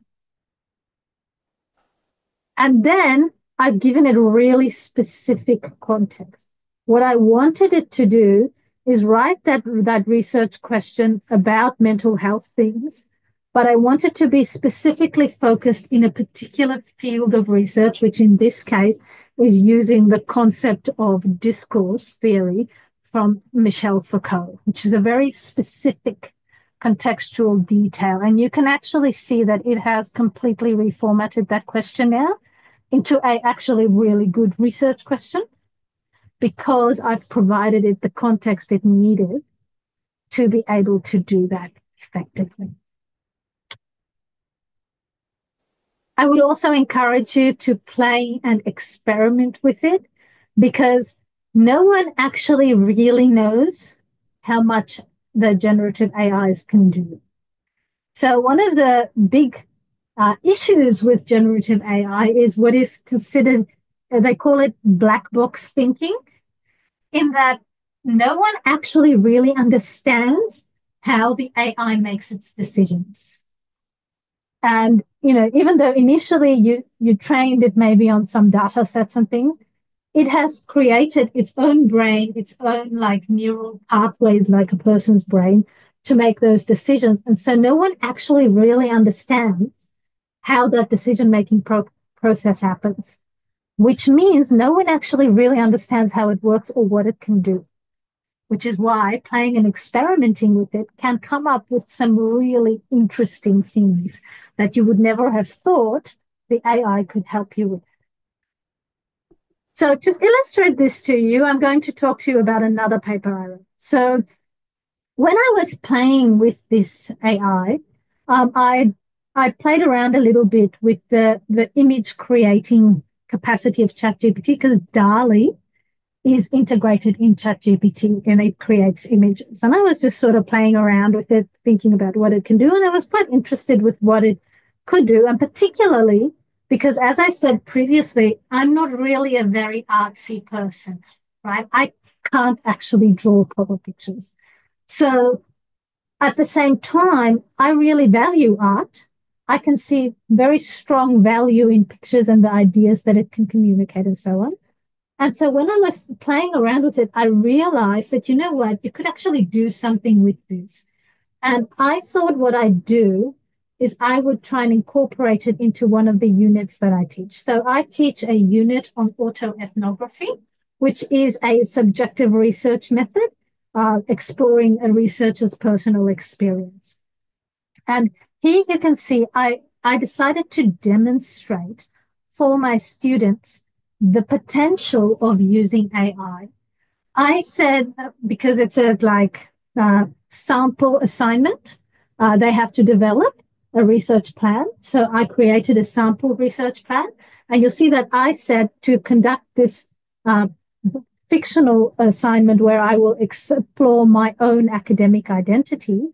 And then I've given it a really specific context. What I wanted it to do is write that research question about mental health things, but I want it to be specifically focused in a particular field of research, which in this case is using the concept of discourse theory from Michel Foucault, which is a very specific contextual detail. And you can actually see that it has completely reformatted that question now into a actually really good research question, because I've provided it the context it needed to be able to do that effectively. I would also encourage you to play and experiment with it, because no one actually really knows how much the generative AIs can do. So one of the big issues with generative AI is what is considered, they call it black box thinking, in that no one actually really understands how the AI makes its decisions. And, even though initially you trained it maybe on some data sets and things, it has created its own brain, its own like neural pathways like a person's brain to make those decisions. And so no one actually really understands how that decision-making process happens, which means no one actually really understands how it works or what it can do, which is why playing and experimenting with it can come up with some really interesting things that you would never have thought the AI could help you with. So to illustrate this to you, I'm going to talk to you about another paper I wrote. So when I was playing with this AI, I played around a little bit with the image creating capacity of ChatGPT, because DALL-E is integrated in ChatGPT and it creates images. And I was just sort of playing around with it, thinking about what it can do. And I was quite interested with what it could do, and particularly because, as I said previously, I'm not really a very artsy person, right? I can't actually draw proper pictures. So at the same time, I really value art. I can see very strong value in pictures and the ideas that it can communicate and so on. And so when I was playing around with it, I realized that, you know what, you could actually do something with this. And I thought what I'd do is I would try and incorporate it into one of the units that I teach. So I teach a unit on autoethnography, which is a subjective research method, exploring a researcher's personal experience. And here you can see I decided to demonstrate for my students the potential of using AI. I said, because it's a sample assignment, they have to develop a research plan. So I created a sample research plan. And you'll see that I said to conduct this fictional assignment where I will explore my own academic identity.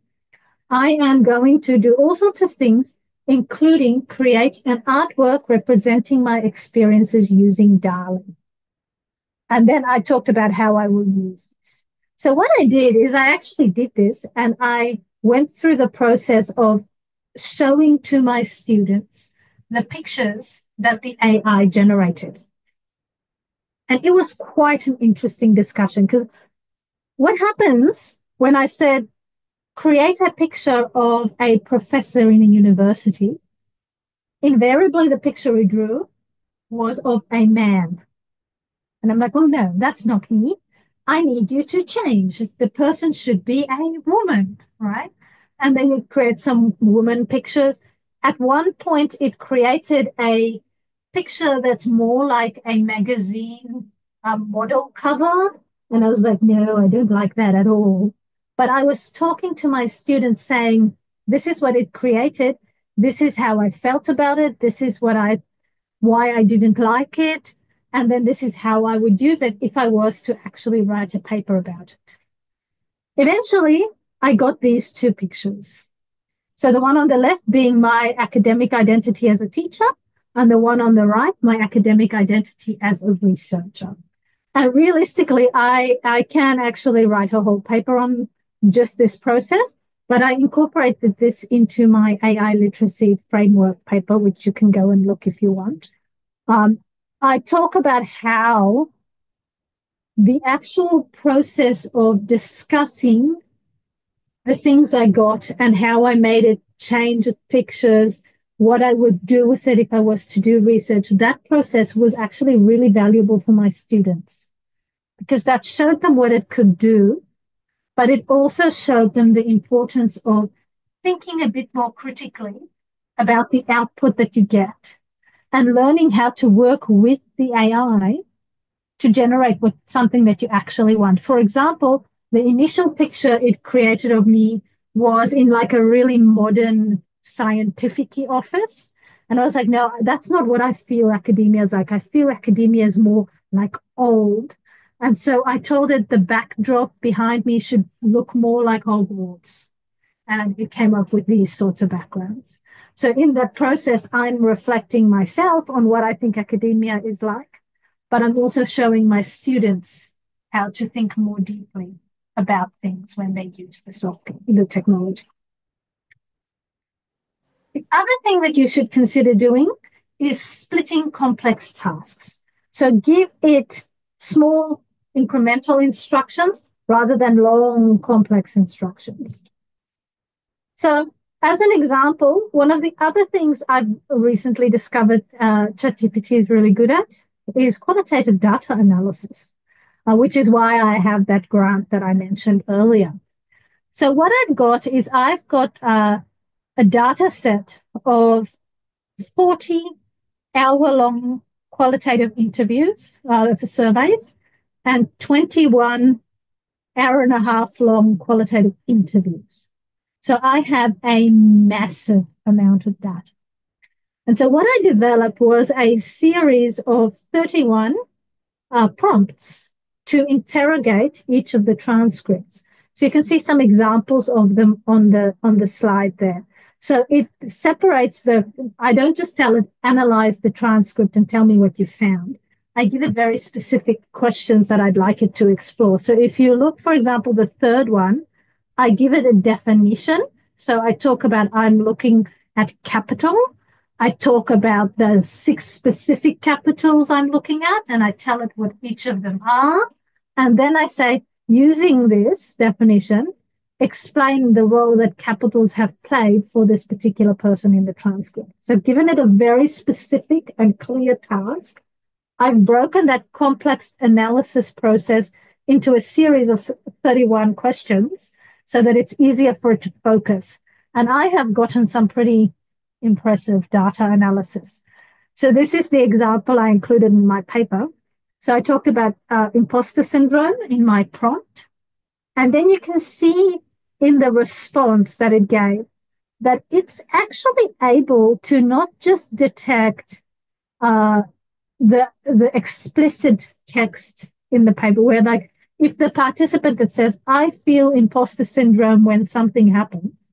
I am going to do all sorts of things, including create an artwork representing my experiences using DALL-E. And then I talked about how I will use this. So what I did is I actually did this, and I went through the process of showing to my students the pictures that the AI generated. And it was quite an interesting discussion, because what happens when I said, create a picture of a professor in a university, invariably the picture he drew was of a man. And I'm like, oh no, that's not me. I need you to change. The person should be a woman, right? And then it creates some woman pictures. At one point, it created a picture that's more like a magazine model cover. And I was like, no, I don't like that at all. But I was talking to my students saying, this is what it created. This is how I felt about it. This is why I didn't like it. And then this is how I would use it if I was to actually write a paper about it. Eventually, I got these two pictures. So the one on the left being my academic identity as a teacher, and the one on the right, my academic identity as a researcher. And realistically, I can actually write a whole paper on just this process, but I incorporated this into my AI literacy framework paper, which you can go and look if you want. I talk about how the actual process of discussing the things I got and how I made it change pictures, what I would do with it if I was to do research, that process was actually really valuable for my students because that showed them what it could do, but it also showed them the importance of thinking a bit more critically about the output that you get and learning how to work with the AI to generate something that you actually want. For example, the initial picture it created of me was in like a really modern scientific office. And I was like, no, that's not what I feel academia is like. I feel academia is more like old. And so I told it the backdrop behind me should look more like Hogwarts. And it came up with these sorts of backgrounds. So in that process, I'm reflecting myself on what I think academia is like, but I'm also showing my students how to think more deeply about things when they use the technology. The other thing that you should consider doing is splitting complex tasks. So give it small incremental instructions rather than long complex instructions. So as an example, one of the other things I've recently discovered ChatGPT is really good at is qualitative data analysis, which is why I have that grant that I mentioned earlier. So what I've got is I've got a data set of 40 hour-long qualitative interviews, surveys, and 21 hour-and-a-half long qualitative interviews. So I have a massive amount of data. And so what I developed was a series of 31 prompts to interrogate each of the transcripts. So you can see some examples of them on the slide there. So it separates I don't just tell it, analyze the transcript and tell me what you found. I give it very specific questions that I'd like it to explore. So if you look, for example, the third one, I give it a definition. So I talk about I'm looking at capital. I talk about the 6 specific capitals I'm looking at, and I tell it what each of them are. And then I say, using this definition, explain the role that capitals have played for this particular person in the transcript. So given it a very specific and clear task, I've broken that complex analysis process into a series of 31 questions so that it's easier for it to focus. And I have gotten some pretty impressive data analysis. So this is the example I included in my paper. So I talked about imposter syndrome in my prompt. And then you can see in the response that it gave that it's actually able to not just detect the explicit text in the paper, where like if the participant that says, I feel imposter syndrome when something happens,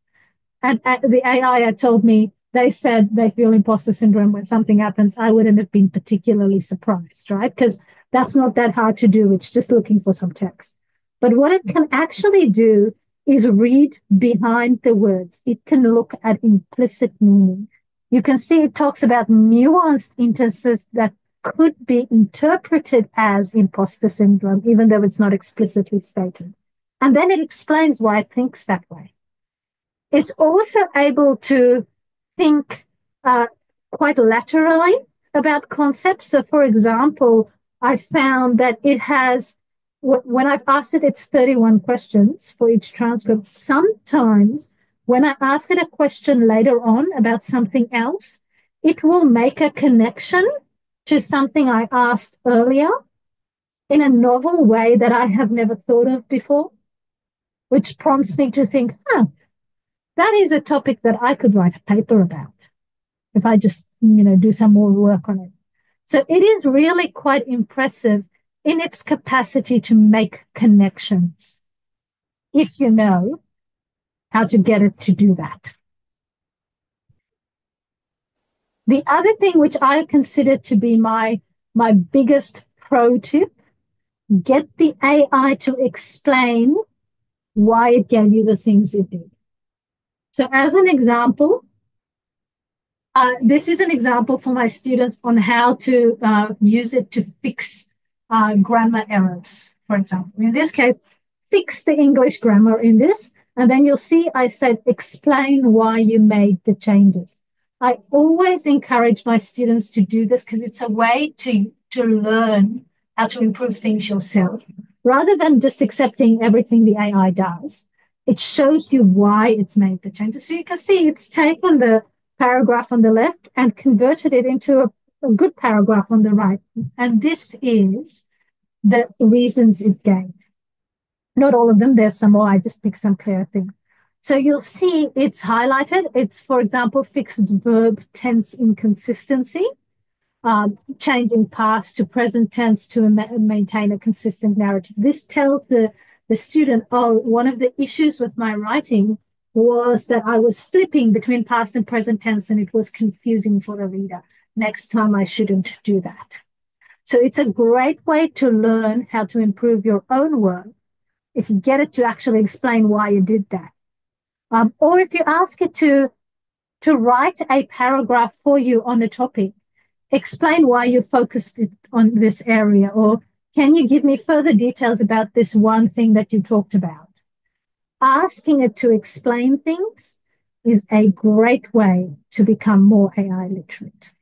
and the AI told me they said they feel imposter syndrome when something happens, I wouldn't have been particularly surprised, right? Because that's not that hard to do. It's just looking for some text. But what it can actually do is read behind the words. It can look at implicit meaning. You can see it talks about nuanced instances that could be interpreted as imposter syndrome, even though it's not explicitly stated. And then it explains why it thinks that way. It's also able to think quite laterally about concepts. So, for example, I found that it has, when I've asked it, it's 31 questions for each transcript. Sometimes when I ask it a question later on about something else, it will make a connection to something I asked earlier in a novel way that I have never thought of before, which prompts me to think, that is a topic that I could write a paper about if I just, do some more work on it. So it is really quite impressive in its capacity to make connections, if you know how to get it to do that. The other thing which I consider to be my biggest pro tip, get the AI to explain why it gave you the things it did. So as an example, this is an example for my students on how to use it to fix grammar errors, for example. In this case, fix the English grammar in this, and then you'll see I said explain why you made the changes. I always encourage my students to do this because it's a way to learn how to improve things yourself, rather than just accepting everything the AI does. It shows you why it's made the changes. So you can see it's taken the paragraph on the left and converted it into a good paragraph on the right. And this is the reasons it gave. Not all of them, there's some more, I just picked some clear things. So you'll see it's highlighted. It's, for example, fixed verb tense inconsistency, changing past to present tense to maintain a consistent narrative. This tells the student, one of the issues with my writing was that I was flipping between past and present tense and it was confusing for the reader. Next time I shouldn't do that. So it's a great way to learn how to improve your own work if you get it to actually explain why you did that. Or if you ask it to write a paragraph for you on a topic, explain why you focused it on this area, or can you give me further details about this one thing that you talked about? Asking it to explain things is a great way to become more AI literate.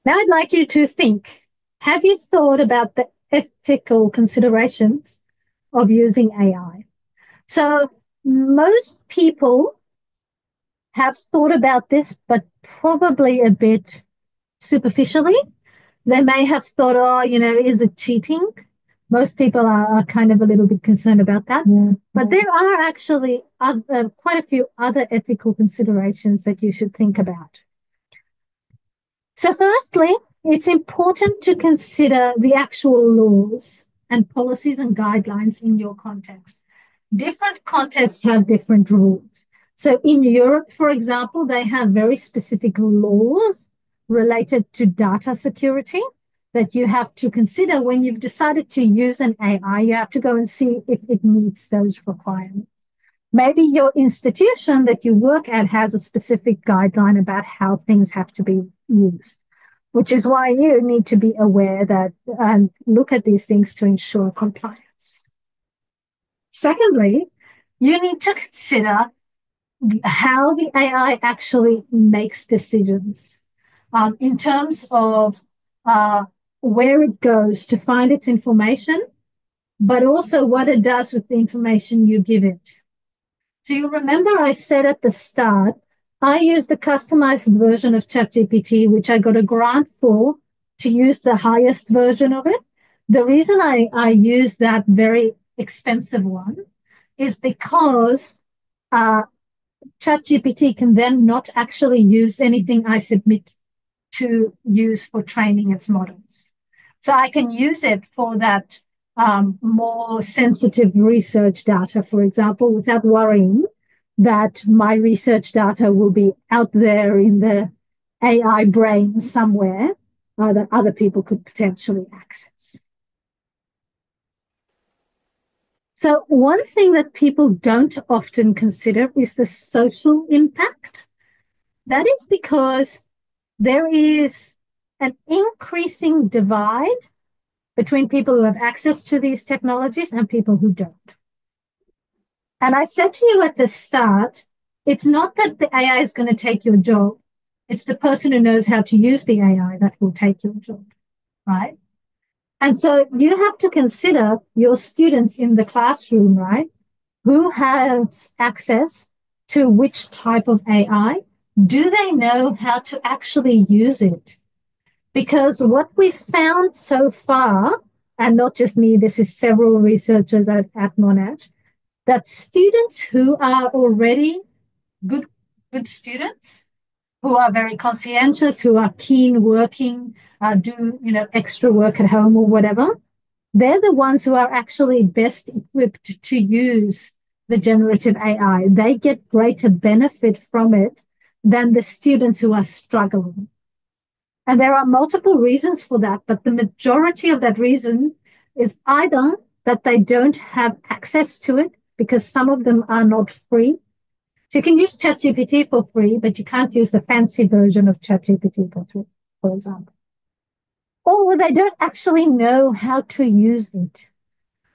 Now I'd like you to think, have you thought about the ethical considerations of using AI? So most people have thought about this, but probably a bit superficially. They may have thought, is it cheating? Most people are kind of a little bit concerned about that. Yeah. But there are actually quite a few other ethical considerations that you should think about. So firstly, it's important to consider the actual laws and policies and guidelines in your context. Different contexts have different rules. So in Europe, for example, they have very specific laws related to data security that you have to consider when you've decided to use an AI. You have to go and see if it meets those requirements. Maybe your institution that you work at has a specific guideline about how things have to be used, which is why you need to be aware that and look at these things to ensure compliance. Secondly, you need to consider how the AI actually makes decisions in terms of where it goes to find its information, but also what it does with the information you give it. So you remember I said at the start, I used a customized version of ChatGPT, which I got a grant for to use the highest version of it. The reason I used that very expensive one is because ChatGPT can then not actually use anything I submit to use for training its models. So I can use it for that more sensitive research data, for example, without worrying that my research data will be out there in the AI brain somewhere that other people could potentially access. So one thing that people don't often consider is the social impact. That is because there is an increasing divide between people who have access to these technologies and people who don't. And I said to you at the start, it's not that the AI is going to take your job. It's the person who knows how to use the AI that will take your job, right? And so you have to consider your students in the classroom, right? Who has access to which type of AI? Do they know how to actually use it? Because what we've found so far, and not just me, this is several researchers at Monash, that students who are already good students, who are very conscientious, who are keen working, do extra work at home or whatever, they're the ones who are actually best equipped to use the generative AI. They get greater benefit from it than the students who are struggling. And there are multiple reasons for that, but the majority of that reason is either that they don't have access to it because some of them are not free. So you can use ChatGPT for free, but you can't use the fancy version of ChatGPT for free, for example. Or they don't actually know how to use it,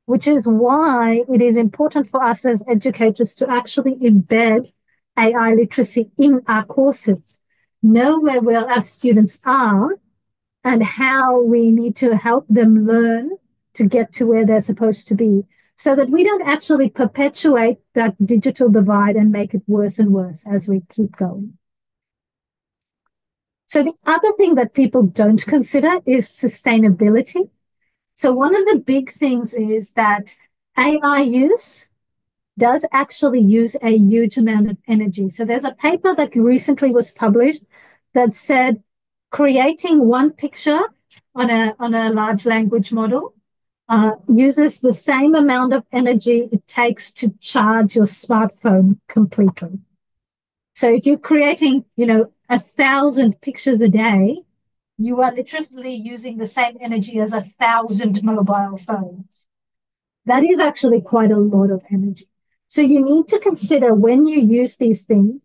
which is why it is important for us as educators to actually embed AI literacy in our courses, know where our students are and how we need to help them learn to get to where they're supposed to be so that we don't actually perpetuate that digital divide and make it worse and worse as we keep going. So the other thing that people don't consider is sustainability. So one of the big things is that AI use does actually use a huge amount of energy. So there's a paper that recently was published that said creating one picture on a large language model uses the same amount of energy it takes to charge your smartphone completely. So if you're creating, 1,000 pictures a day, you are literally using the same energy as 1,000 mobile phones. That is actually quite a lot of energy. So you need to consider when you use these things,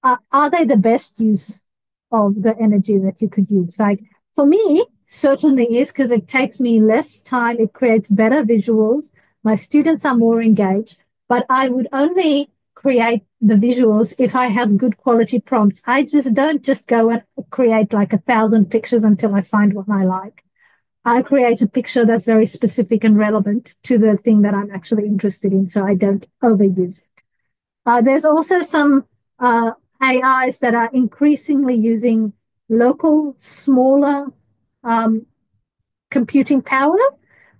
are they the best use of the energy that you could use? Like for me, certainly is because it takes me less time. It creates better visuals. My students are more engaged, but I would only create the visuals if I have good quality prompts. I just don't just go and create like 1,000 pictures until I find what I like. I create a picture that's very specific and relevant to the thing that I'm actually interested in, so I don't overuse it. There's also some AIs that are increasingly using local, smaller computing power.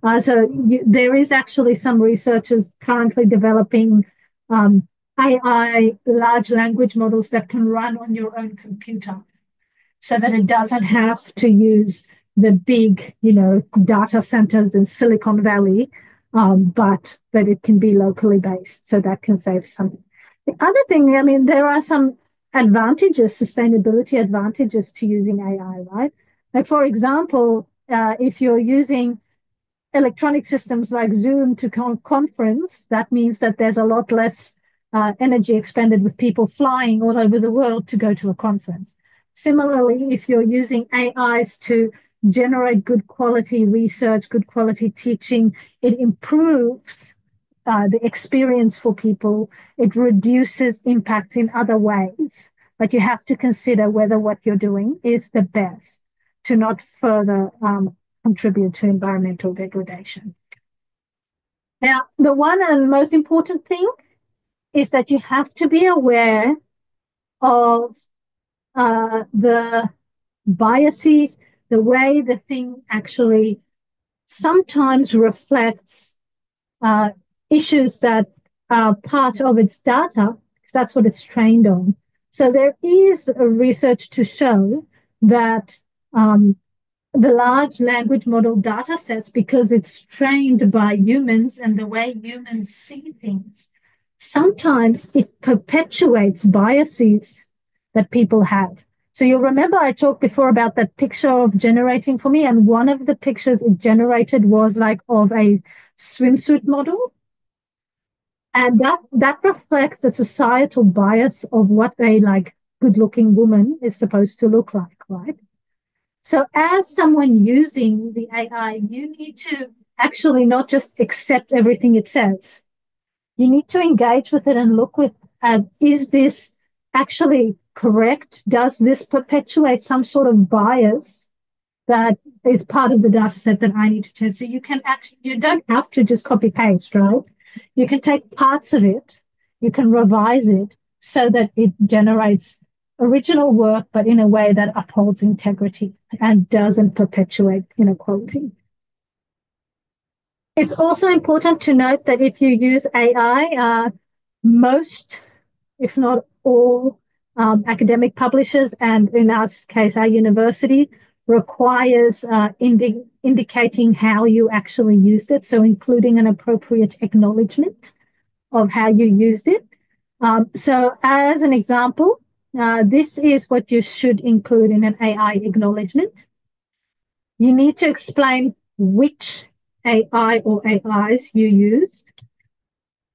There is actually some researchers currently developing AI large language models that can run on your own computer so that it doesn't have to use the big, data centers in Silicon Valley, but that it can be locally based. So that can save something. The other thing, there are some advantages, sustainability advantages to using AI, right? Like, for example, if you're using electronic systems like Zoom to conference, that means that there's a lot less energy expended with people flying all over the world to go to a conference. Similarly, if you're using AIs to generate good quality research, good quality teaching, it improves the experience for people. It reduces impacts in other ways. But you have to consider whether what you're doing is the best to not further contribute to environmental degradation. Now, the one and most important thing is that you have to be aware of the biases, the way the thing actually sometimes reflects issues that are part of its data, because that's what it's trained on. So there is research to show that the large language model data sets, because it's trained by humans and the way humans see things, sometimes it perpetuates biases that people have. So you'll remember I talked before about that picture of generating for me, and one of the pictures it generated was like of a swimsuit model. And that reflects the societal bias of what a like good-looking woman is supposed to look like, right? So as someone using the AI, you need to actually not just accept everything it says. You need to engage with it and look at, is this actually correct? Does this perpetuate some sort of bias that is part of the data set that I need to test? So you don't have to just copy paste, right? You can take parts of it, you can revise it so that it generates original work, but in a way that upholds integrity and doesn't perpetuate inequality. It's also important to note that if you use AI, most, if not all, academic publishers, and in our case, our university, requires indicating how you actually used it, so including an appropriate acknowledgement of how you used it. So as an example, this is what you should include in an AI acknowledgement. You need to explain which AI or AIs you used,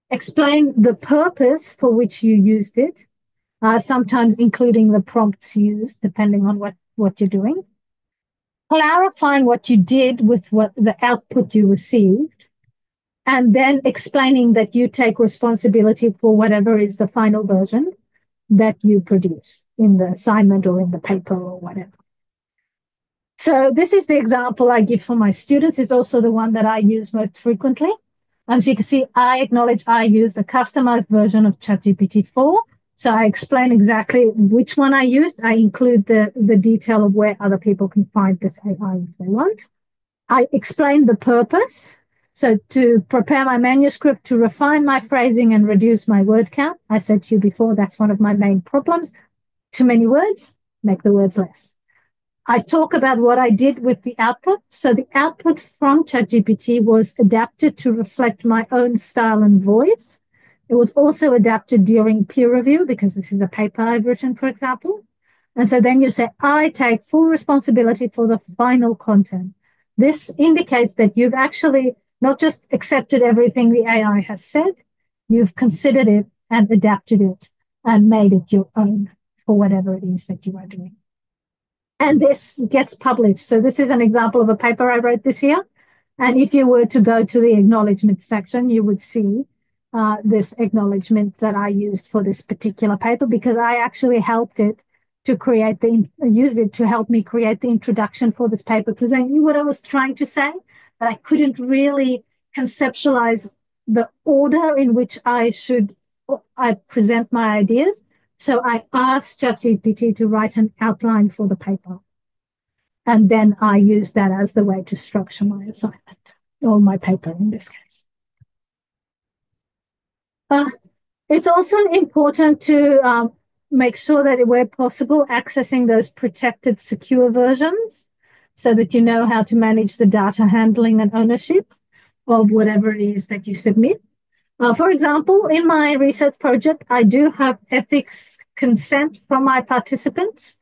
explain the purpose for which you used it, sometimes including the prompts used, depending on what you're doing, clarifying what you did with what the output you received, and then explaining that you take responsibility for whatever is the final version that you produce in the assignment or in the paper or whatever. So this is the example I give for my students. It's also the one that I use most frequently. As you can see, I acknowledge I used a customized version of ChatGPT 4. So I explain exactly which one I used. I include the detail of where other people can find this AI if they want. I explain the purpose. So to prepare my manuscript, to refine my phrasing and reduce my word count. I said to you before, that's one of my main problems. Too many words, make the words less. I talk about what I did with the output. So the output from ChatGPT was adapted to reflect my own style and voice. It was also adapted during peer review because this is a paper I've written, for example. And so then you say, I take full responsibility for the final content. This indicates that you've actually not just accepted everything the AI has said, you've considered it and adapted it and made it your own for whatever it is that you are doing. And this gets published. So this is an example of a paper I wrote this year. And if you were to go to the acknowledgement section, you would see this acknowledgement that I used for this particular paper because I actually helped it to use it to help me create the introduction for this paper because I knew what I was trying to say, but I couldn't really conceptualize the order in which I present my ideas. So I asked ChatGPT to write an outline for the paper. And then I use that as the way to structure my assignment or my paper in this case. It's also important to make sure that where possible, accessing those protected, secure versions so that you know how to manage the data handling and ownership of whatever it is that you submit. For example, in my research project, I do have ethics consent from my participants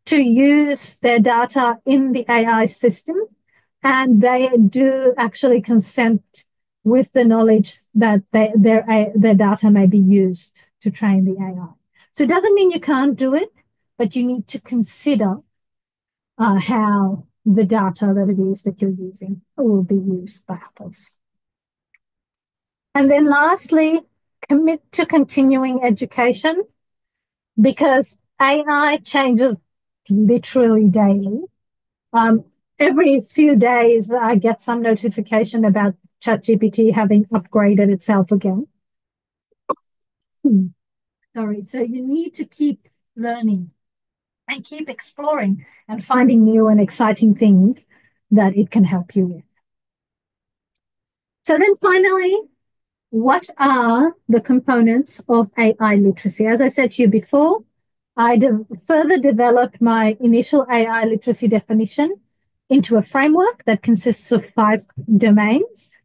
to use their data in the AI systems, and they do actually consent with the knowledge that their data may be used to train the AI. So it doesn't mean you can't do it, but you need to consider how the data that it is that you're using will be used by others. And then lastly, commit to continuing education because AI changes literally daily. Every few days, I get some notification about ChatGPT having upgraded itself again. Sorry. So you need to keep learning and keep exploring and finding new and exciting things that it can help you with. So then finally, what are the components of AI literacy? As I said to you before, I further developed my initial AI literacy definition into a framework that consists of 5 domains.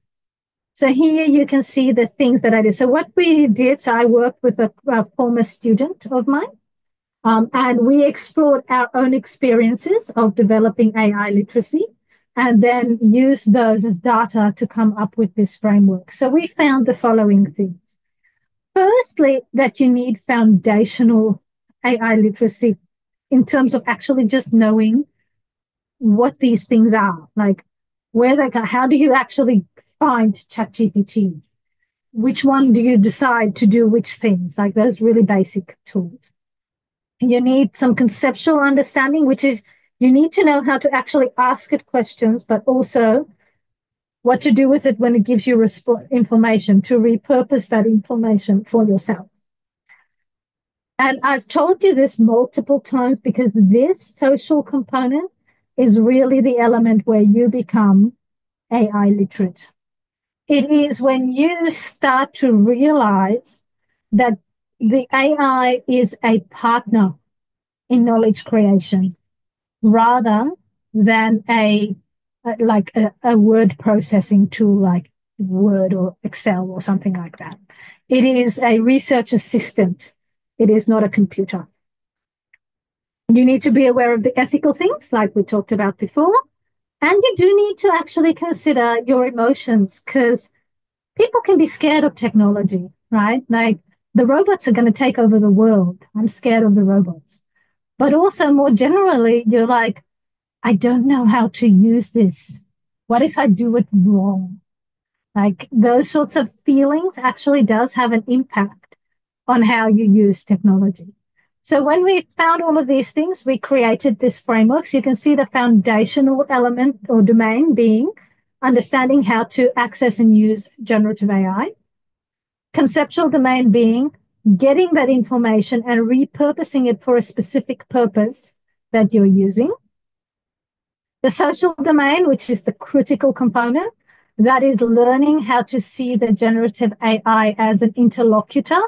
So here you can see the things that I did. So what we did, so I worked with a former student of mine, and we explored our own experiences of developing AI literacy and then used those as data to come up with this framework. So we found the following things. Firstly, that you need foundational AI literacy in terms of actually just knowing what these things are, like where they go, how do you actually find ChatGPT? which one do you decide to do which things, like those really basic tools. You need some conceptual understanding, which is you need to know how to actually ask it questions, but also what to do with it when it gives you information, to repurpose that information for yourself. And I've told you this multiple times because this social component is really the element where you become AI literate. It is when you start to realize that the AI is a partner in knowledge creation rather than a word processing tool like Word or Excel or something like that. It is a research assistant. It is not a computer. You need to be aware of the ethical things like we talked about before. And you do need to actually consider your emotions because people can be scared of technology, right? Like the robots are going to take over the world. I'm scared of the robots. But also more generally, you're like, I don't know how to use this. What if I do it wrong? Like those sorts of feelings actually does have an impact on how you use technology. So when we found all of these things, we created this framework. So you can see the foundational element or domain being understanding how to access and use generative AI. Conceptual domain being getting that information and repurposing it for a specific purpose that you're using. The social domain, which is the critical component, that is learning how to see the generative AI as an interlocutor,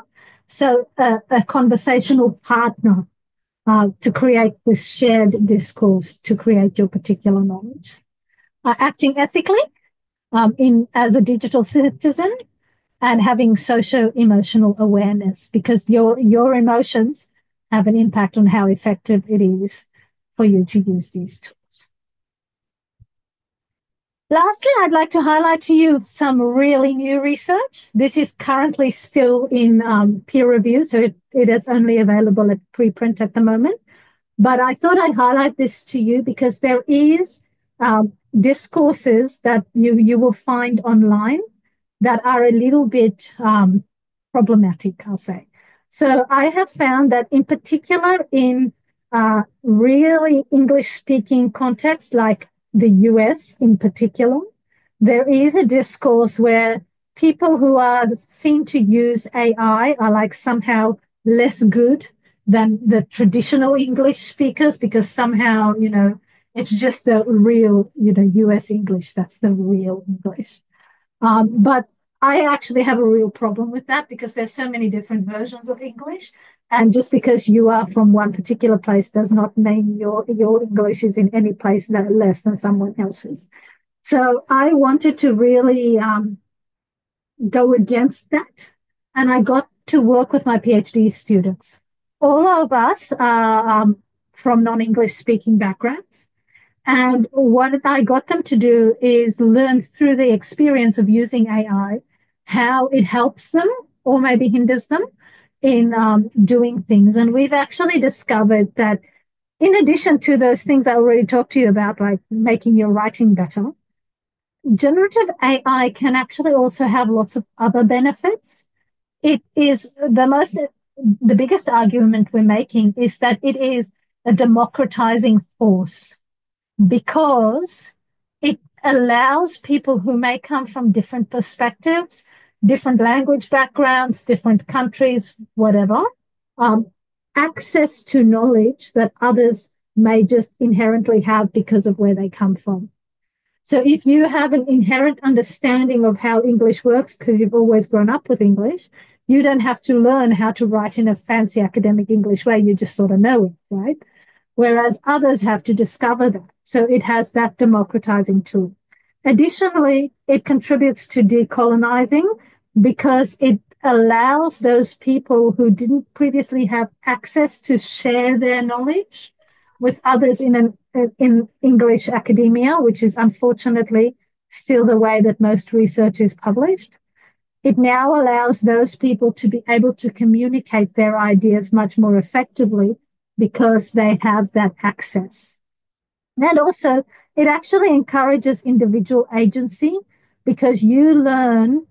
so a conversational partner to create this shared discourse to create your particular knowledge. Acting ethically as a digital citizen and having socio-emotional awareness because your emotions have an impact on how effective it is for you to use these tools. Lastly, I'd like to highlight to you some really new research. This is currently still in peer review, so it is only available at preprint at the moment. But I thought I'd highlight this to you because there is discourses that you will find online that are a little bit problematic, I'll say. So I have found that in particular in really English-speaking contexts like the US in particular, there is a discourse where people who are seen to use AI are like somehow less good than the traditional English speakers because somehow, it's just the real, US English. That's the real English. But I actually have a real problem with that because there's so many different versions of English. And just because you are from one particular place does not mean your English is in any place less than someone else's. So I wanted to really go against that. And I got to work with my PhD students. All of us are from non-English speaking backgrounds. And what I got them to do is learn through the experience of using AI how it helps them or maybe hinders them in doing things. And we've actually discovered that in addition to those things I already talked to you about, like making your writing better, generative AI can actually also have lots of other benefits. It is the biggest argument we're making is that it is a democratizing force because it allows people who may come from different perspectives, different language backgrounds, different countries, whatever, access to knowledge that others may just inherently have because of where they come from. So if you have an inherent understanding of how English works because you've always grown up with English, you don't have to learn how to write in a fancy academic English way. You just sort of know it, right? Whereas others have to discover that. So it has that democratizing tool. Additionally, it contributes to decolonizing because it allows those people who didn't previously have access to share their knowledge with others in English academia, which is unfortunately still the way that most research is published. It now allows those people to be able to communicate their ideas much more effectively because they have that access. And also, it actually encourages individual agency because you learn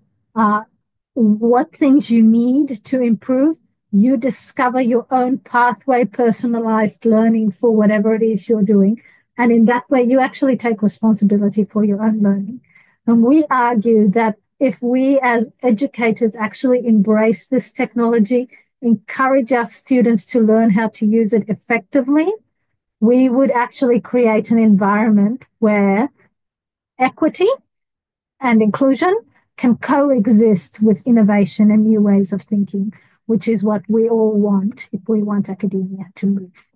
what things you need to improve. You discover your own pathway, personalized learning for whatever it is you're doing. And in that way, you actually take responsibility for your own learning. And we argue that if we as educators actually embrace this technology, encourage our students to learn how to use it effectively, we would actually create an environment where equity and inclusion can coexist with innovation and new ways of thinking, which is what we all want if we want academia to move.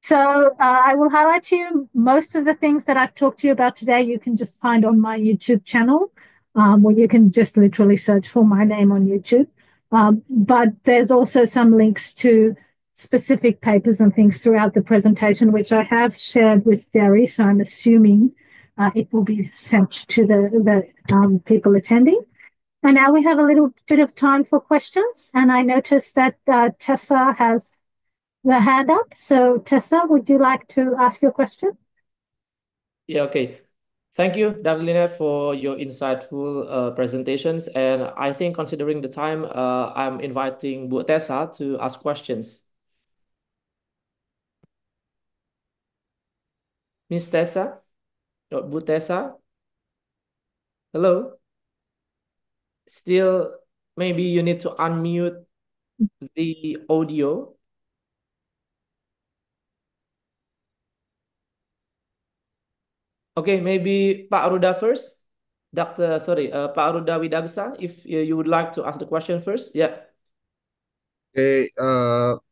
So I will highlight to you most of the things that I've talked to you about today. You can just find on my YouTube channel, or you can just literally search for my name on YouTube. But there's also some links to specific papers and things throughout the presentation, which I have shared with Derry. So I'm assuming it will be sent to the people attending. And now we have a little bit of time for questions. And I noticed that Tessa has the hand up. So Tessa, would you like to ask your question? Yeah, okay. Thank you, Darlene, for your insightful presentations. And I think considering the time, I'm inviting Bu Tessa to ask questions. Miss Tessa? Bu Tessa? Hello? Still, maybe you need to unmute the audio. Okay, maybe Pak Ruda first. Pak Ruda Widagsa, if you would like to ask the question first. Yeah. Okay,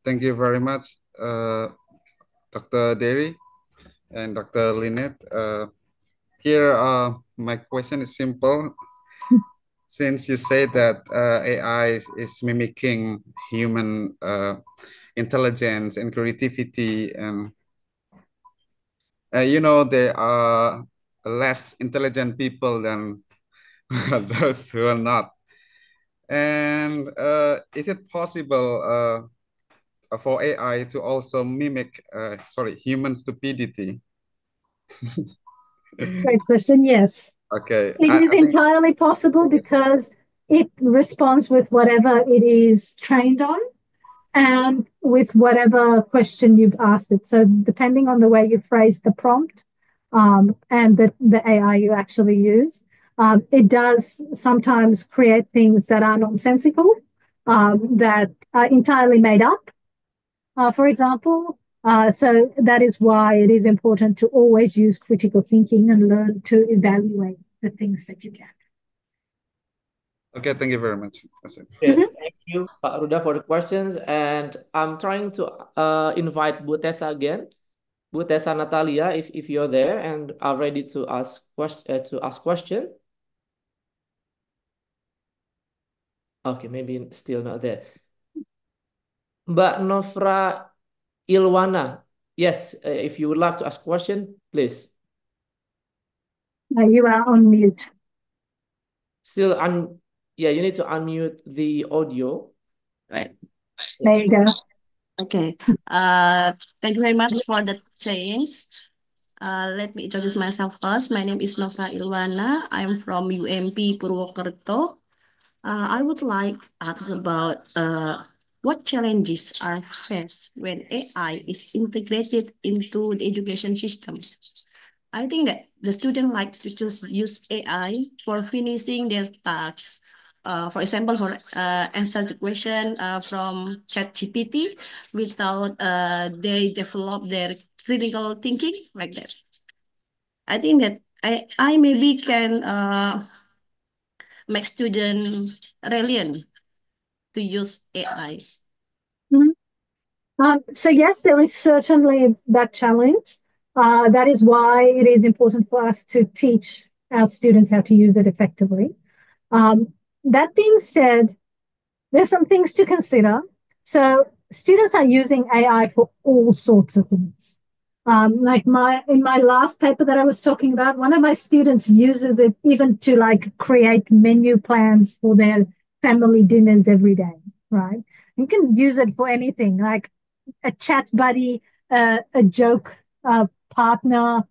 thank you very much, Dr. Derry and Dr. Lynette. Here, my question is simple. Since you say that AI is mimicking human intelligence and creativity, and there are less intelligent people than those who are not. And is it possible for AI to also mimic, human stupidity? Great question. Yes. Okay. It is entirely possible because it responds with whatever it is trained on and with whatever question you've asked it. So depending on the way you phrase the prompt and the AI you actually use, it does sometimes create things that are nonsensical, that are entirely made up, for example. So that is why it is important to always use critical thinking and learn to evaluate the things that you get. Okay, thank you very much. Yes, thank you, Pak Ruda, for the questions. And I'm trying to invite Bu Tessa again. Bu Tessa Natalia, if you're there and are ready to ask question. Okay, maybe still not there. Mbak Novra Ilwana, yes, if you would like to ask question, please. You are on mute. Still yeah, you need to unmute the audio. Right. There you go. Okay. Thank you very much for the change. Let me introduce myself first. My name is Nova Ilwana. I'm from UMP Purwokerto. I would like to ask about what challenges are faced when AI is integrated into the education system. I think that the student like to just use AI for finishing their tasks. For example, for answer the question from ChatGPT without they develop their critical thinking like that. I think that I maybe can make students resilient to use AI. So yes, there is certainly that challenge. That is why it is important for us to teach our students how to use it effectively. That being said, there's some things to consider. So students are using AI for all sorts of things. Like in my last paper that I was talking about, one of my students uses it even to like create menu plans for their family dinners every day, right? You can use it for anything, like a chat buddy, a joke partner,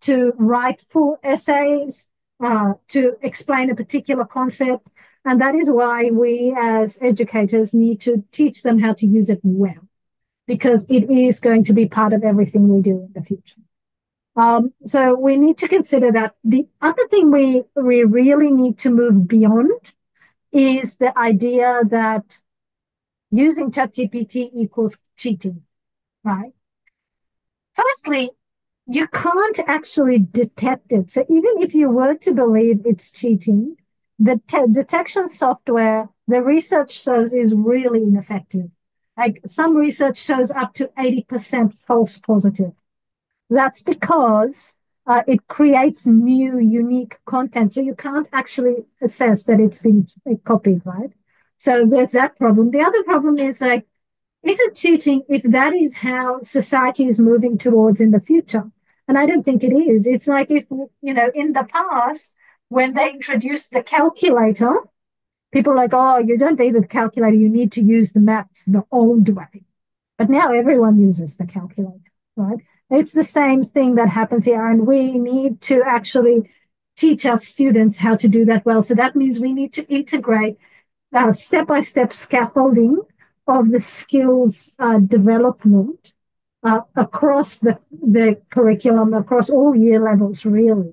to write full essays, to explain a particular concept. And that is why we as educators need to teach them how to use it well, because it is going to be part of everything we do in the future. So we need to consider that. The other thing we really need to move beyond is the idea that using ChatGPT equals cheating, right? Firstly, you can't actually detect it. So even if you were to believe it's cheating, the detection software, the research shows is really ineffective. Like some research shows up to 80% false positive. That's because it creates new, unique content. So you can't actually assess that it's been copied, right? So there's that problem. The other problem is like, is it cheating if that is how society is moving towards in the future? And I don't think it is. It's like if, you know, in the past, when they introduced the calculator, people are like, oh, you don't need the calculator, you need to use the maths the old way. But now everyone uses the calculator, right? It's the same thing that happens here. And we need to actually teach our students how to do that well. So that means we need to integrate step-by-step scaffolding of the skills development across the curriculum, across all year levels, really,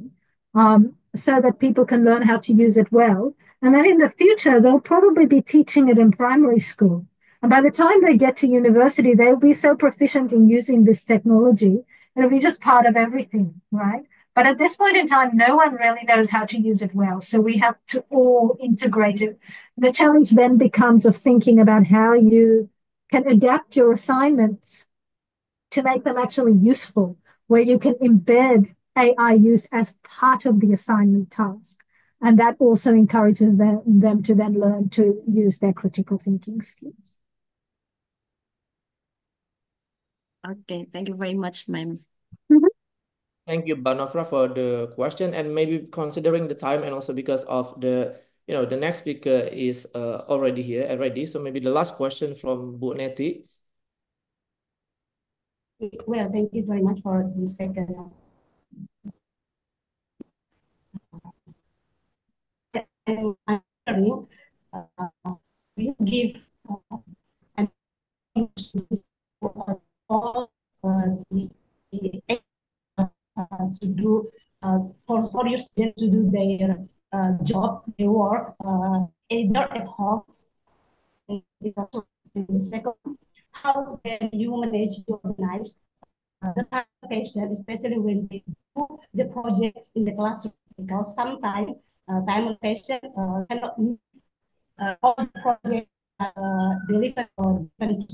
so that people can learn how to use it well. And then in the future, they'll probably be teaching it in primary school. And by the time they get to university, they'll be so proficient in using this technology, it'll be just part of everything, right? But at this point in time, no one really knows how to use it well. So we have to all integrate it. The challenge then becomes of thinking about how you can adapt your assignments to make them actually useful, where you can embed AI use as part of the assignment task. And that also encourages them to then learn to use their critical thinking skills. Okay, thank you very much, ma'am. Thank you, Banafra, for the question, and maybe considering the time and also because of the, the next speaker is already here already. So maybe the last question from Bu Neti. Well, thank you very much for the second. And I'm wondering, we give an all to do for your students to do their job, their work, either at home. Second, how can you manage to organize the time allocation, especially when they do the project in the classroom? Because sometimes time allocation cannot meet all the project delivered or in the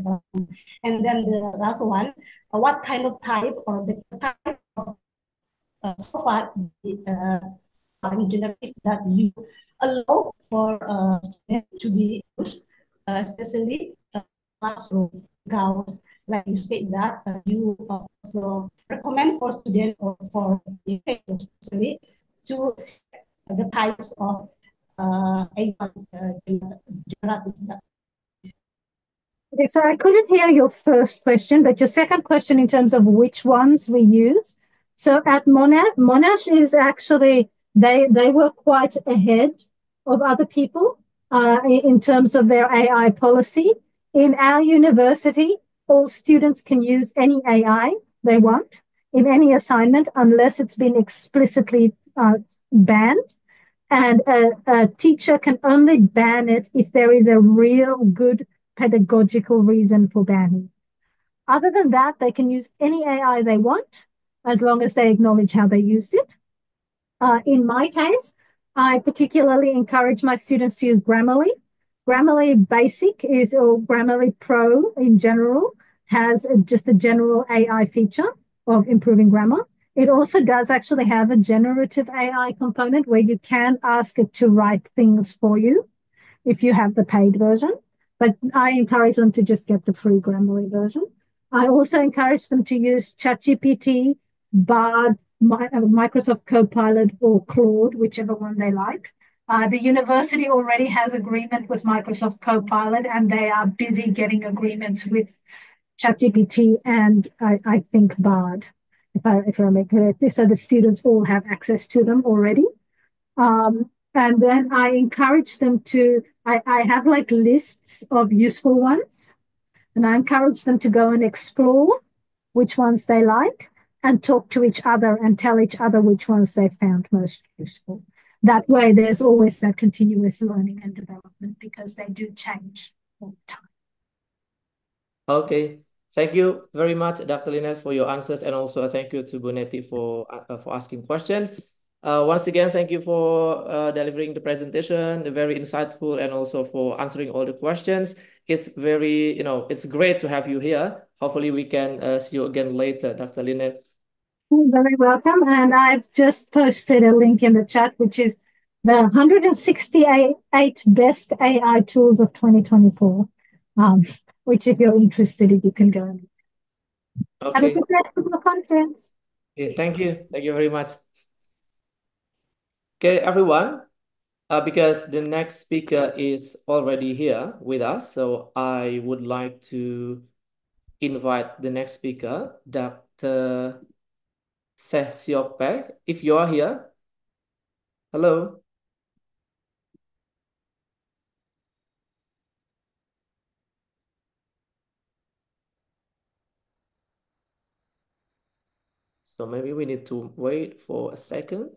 classroom. And then the last one, what kind of type or the type of so far generative that you allow for students to be used, especially classroom, because like you said that you also recommend for students or for educators especially to the types of generative. Okay, so I couldn't hear your first question, but your second question in terms of which ones we use. So at Monash is actually, they were quite ahead of other people in terms of their AI policy. In our university, all students can use any AI they want in any assignment unless it's been explicitly banned. And a teacher can only ban it if there is a real good pedagogical reason for banning. Other than that, they can use any AI they want as long as they acknowledge how they used it. In my case, I particularly encourage my students to use Grammarly. Grammarly Basic is, or Grammarly Pro in general, has just a general AI feature of improving grammar. It also does actually have a generative AI component where you can ask it to write things for you if you have the paid version. But I encourage them to just get the free Grammarly version. I also encourage them to use ChatGPT, Bard, Microsoft Copilot, or Claude, whichever one they like. The university already has agreement with Microsoft Copilot, and they are busy getting agreements with ChatGPT and I think Bard. if I remember correctly. So the students all have access to them already. And then I encourage them I have like lists of useful ones, and I encourage them to go and explore which ones they like and talk to each other and tell each other which ones they found most useful. That way, there's always that continuous learning and development because they do change all the time. Okay, thank you very much, Dr. Lynette, for your answers, and also a thank you to Bonetti for asking questions. Once again, thank you for delivering the presentation, very insightful, and also for answering all the questions. It's very, it's great to have you here. Hopefully we can see you again later, Dr. Lynette. You're very welcome. And I've just posted a link in the chat, which is the 168 best AI tools of 2024, which if you're interested, you can go and have a Okay. good rest of the conference. Okay, thank you. Thank you very much. Okay, everyone, because the next speaker is already here with us, so I would like to invite the next speaker, Dr. Sesiokpe. If you are here, hello. So maybe we need to wait for a second.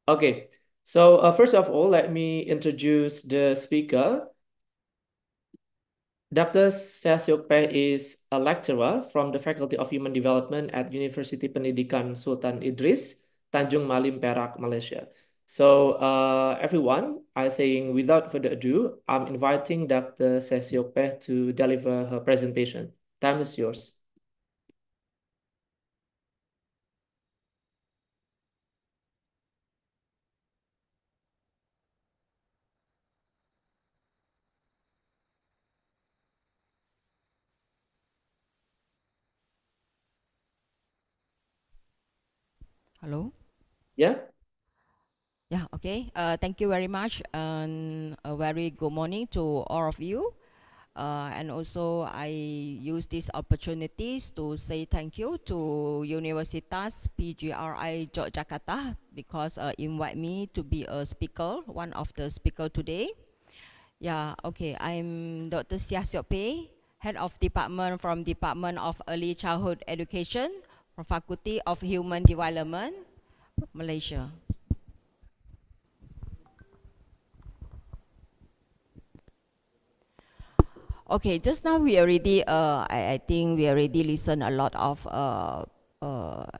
Okay, so first of all, let me introduce the speaker. Dr. Sesiokpe is a lecturer from the Faculty of Human Development at University Pendidikan Sultan Idris, Tanjung Malim, Perak, Malaysia. So everyone, I think without further ado, I'm inviting Dr. Sesiokpe to deliver her presentation. Time is yours. Hello? Yeah? Yeah, okay. Thank you very much, and a very good morning to all of you. And also, I use these opportunities to say thank you to Universitas PGRI Yogyakarta because invite me to be a speaker, one of the speaker today. Yeah, okay. I'm Dr. Siasiope, Head of Department from Department of Early Childhood Education from Faculty of Human Development, Malaysia. Okay, just now we already, I think we already listened a lot of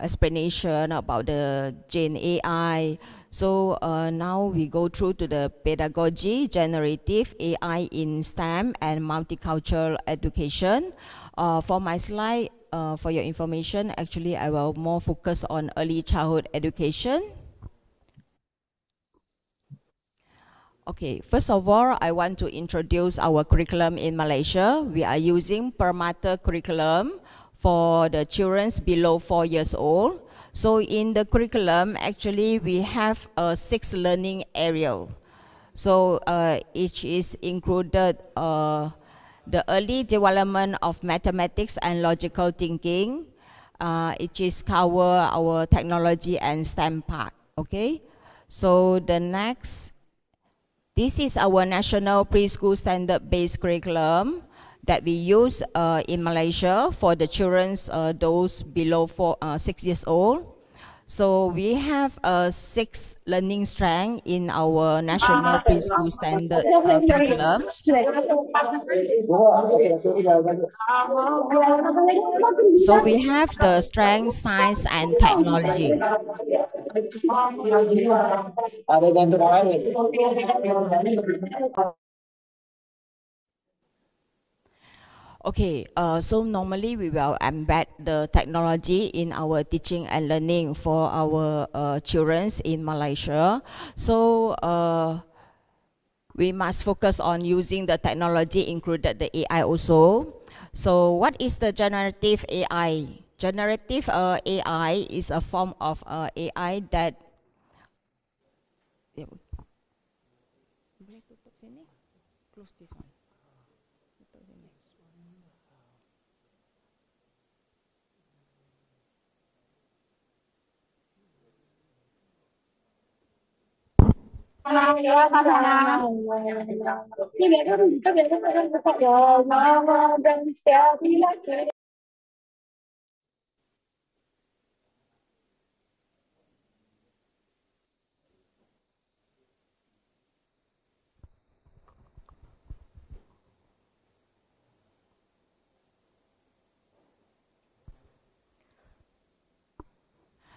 explanation about the Gen AI. So now we go through to the pedagogy, generative AI in STEM and multicultural education. For my slide, for your information, actually I will more focus on early childhood education. Okay, first of all, I want to introduce our curriculum in Malaysia. We are using Permata curriculum for the children below 4 years old. So in the curriculum, actually, we have 6 learning areas. So each is included the early development of mathematics and logical thinking. It is cover our technology and STEM part, okay? So the next, this is our national preschool standard-based curriculum that we use in Malaysia for the children, those below 6 years old. So we have 6 learning strengths in our national preschool standard curriculum. So we have the strength, science, and technology. Okay, so normally we will embed the technology in our teaching and learning for our children in Malaysia. So we must focus on using the technology, included the AI also. So what is the generative AI? Generative AI is a form of AI that close this one.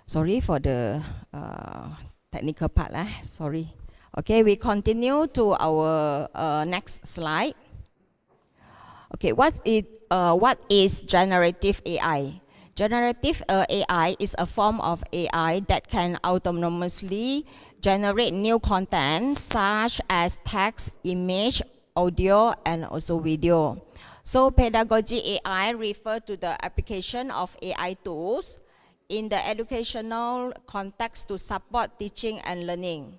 Sorry for the technical part. Sorry. Okay, we continue to our next slide. Okay, what is generative AI? Generative AI is a form of AI that can autonomously generate new content such as text, image, audio, and also video. So pedagogy AI refers to the application of AI tools in the educational context to support teaching and learning,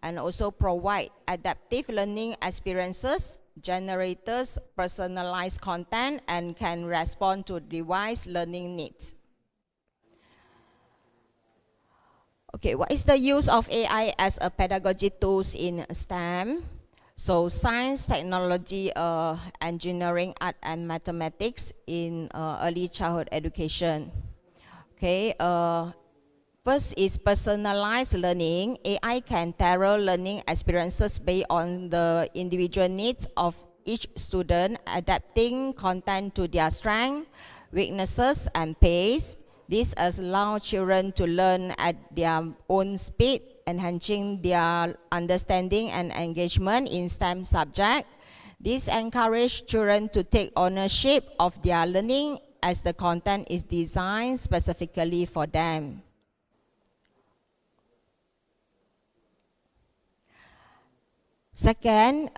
and also provide adaptive learning experiences, generators personalized content, and can respond to device learning needs. Okay, what is the use of AI as a pedagogy tools in STEM? So science, technology, engineering, art, and mathematics in early childhood education. Okay, first is personalized learning. AI can tailor learning experiences based on the individual needs of each student, adapting content to their strengths, weaknesses, and pace. This allows children to learn at their own speed, enhancing their understanding and engagement in STEM subjects. This encourages children to take ownership of their learning as the content is designed specifically for them. Second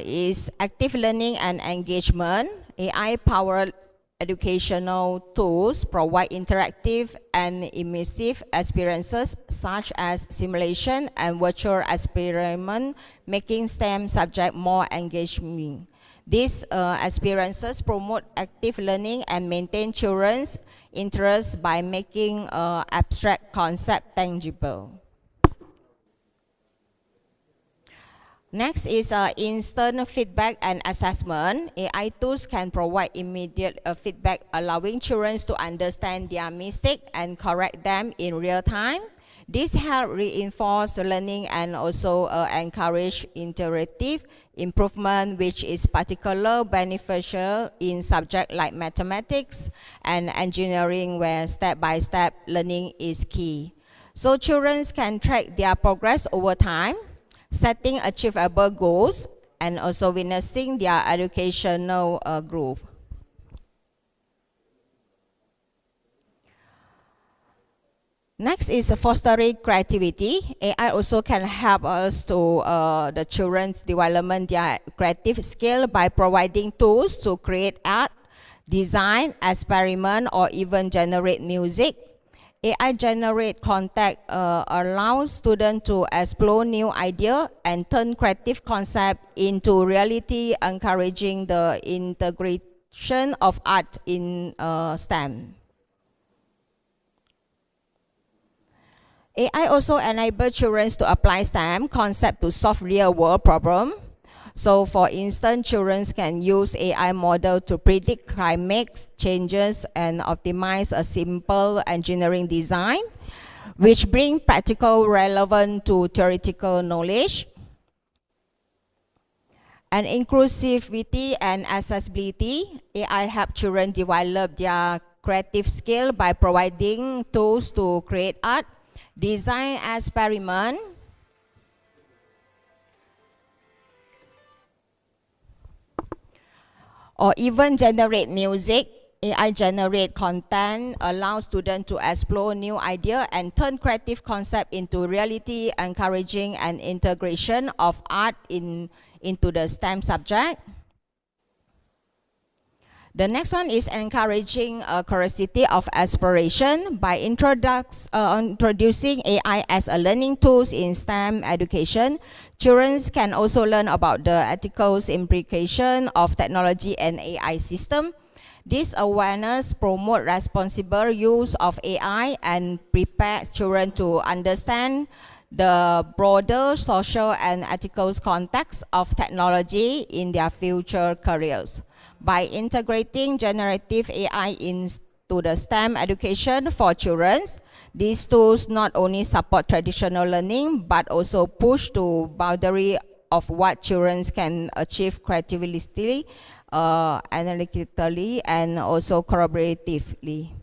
is active learning and engagement. AI-powered educational tools provide interactive and immersive experiences such as simulation and virtual experiment, making STEM subjects more engaging. These experiences promote active learning and maintain children's interest by making abstract concepts tangible. Next is instant feedback and assessment. AI tools can provide immediate feedback, allowing children to understand their mistakes and correct them in real time. This helps reinforce learning and also encourage iterative improvement, which is particularly beneficial in subjects like mathematics and engineering, where step-by-step learning is key. So children can track their progress over time, setting achievable goals, and also witnessing their educational growth. Next is fostering creativity. AI also can help us to the children's development their creative skill by providing tools to create art, design, experiment, or even generate music. AI generate content allows students to explore new ideas and turn creative concepts into reality, encouraging the integration of art in STEM. AI also enables children to apply STEM concepts to solve real-world problems. So for instance, children can use AI model to predict climate changes and optimize a simple engineering design, which bring practical relevance to theoretical knowledge. And inclusivity and accessibility, AI help children develop their creative skill by providing tools to create art, design, experiment, or even generate music. AI generate content, allow students to explore new ideas and turn creative concepts into reality, encouraging an integration of art into the STEM subject. The next one is encouraging curiosity of exploration by introducing AI as a learning tools in STEM education. Children can also learn about the ethical implication of technology and AI system. This awareness promotes responsible use of AI and prepares children to understand the broader social and ethical context of technology in their future careers. By integrating generative AI into the STEM education for children, these tools not only support traditional learning but also push to boundary of what children can achieve creatively, analytically, and also collaboratively.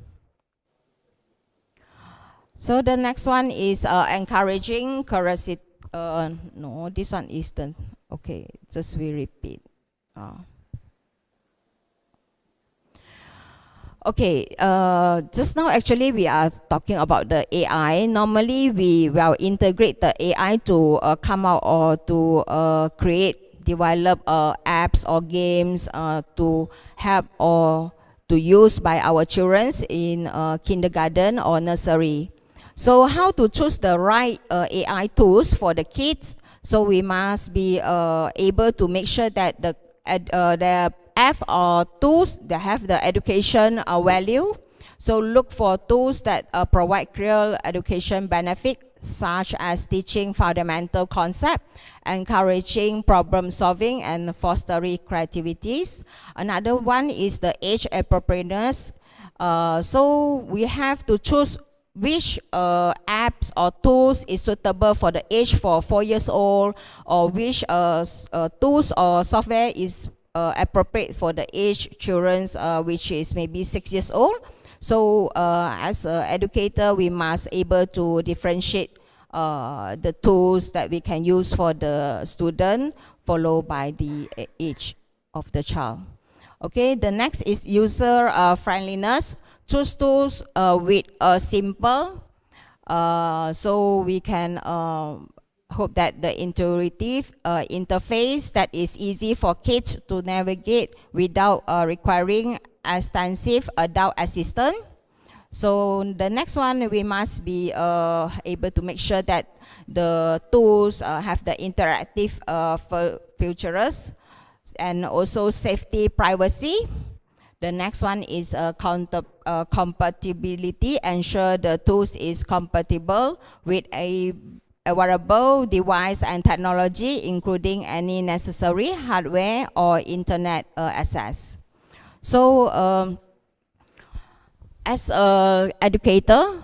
So the next one is encouraging curiosity. No, this one is the, okay, just we repeat. Okay, just now actually we are talking about the AI. Normally we will integrate the AI to come out or to develop apps or games to help or to use by our children in kindergarten or nursery. So how to choose the right AI tools for the kids? So we must be able to make sure that the app or tools that have the education value. So look for tools that provide clear education benefit, such as teaching fundamental concepts, encouraging problem solving, and fostering creativities. Another one is the age appropriateness. So we have to choose which apps or tools is suitable for the age for 4 years old, or which tools or software is appropriate for the age children which is maybe 6 years old. So as an educator, we must able to differentiate the tools that we can use for the student, followed by the age of the child. Okay, the next is user friendliness. Choose tools with a simple, so we can hope that the intuitive interface that is easy for kids to navigate without requiring extensive adult assistance. So the next one, we must be able to make sure that the tools have the interactive features and also safety, privacy. The next one is compatibility. Ensure the tools is compatible with a wearable device and technology, including any necessary hardware or internet access. So as an educator,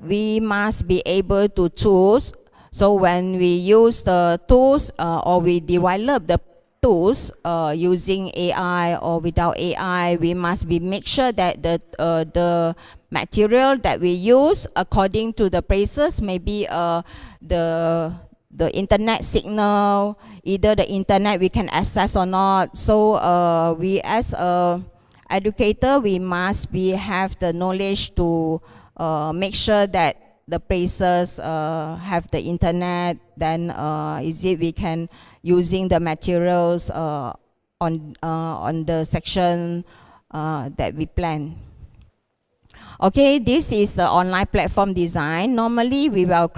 we must be able to choose. So when we use the tools or we develop the tools using AI or without AI, we must be make sure that the material that we use according to the places, maybe the internet signal, either the internet we can access or not. So we as a educator, we must have the knowledge to make sure that the places have the internet. Then we can using the materials on the section that we plan. Okay, this is the online platform design. Normally, we will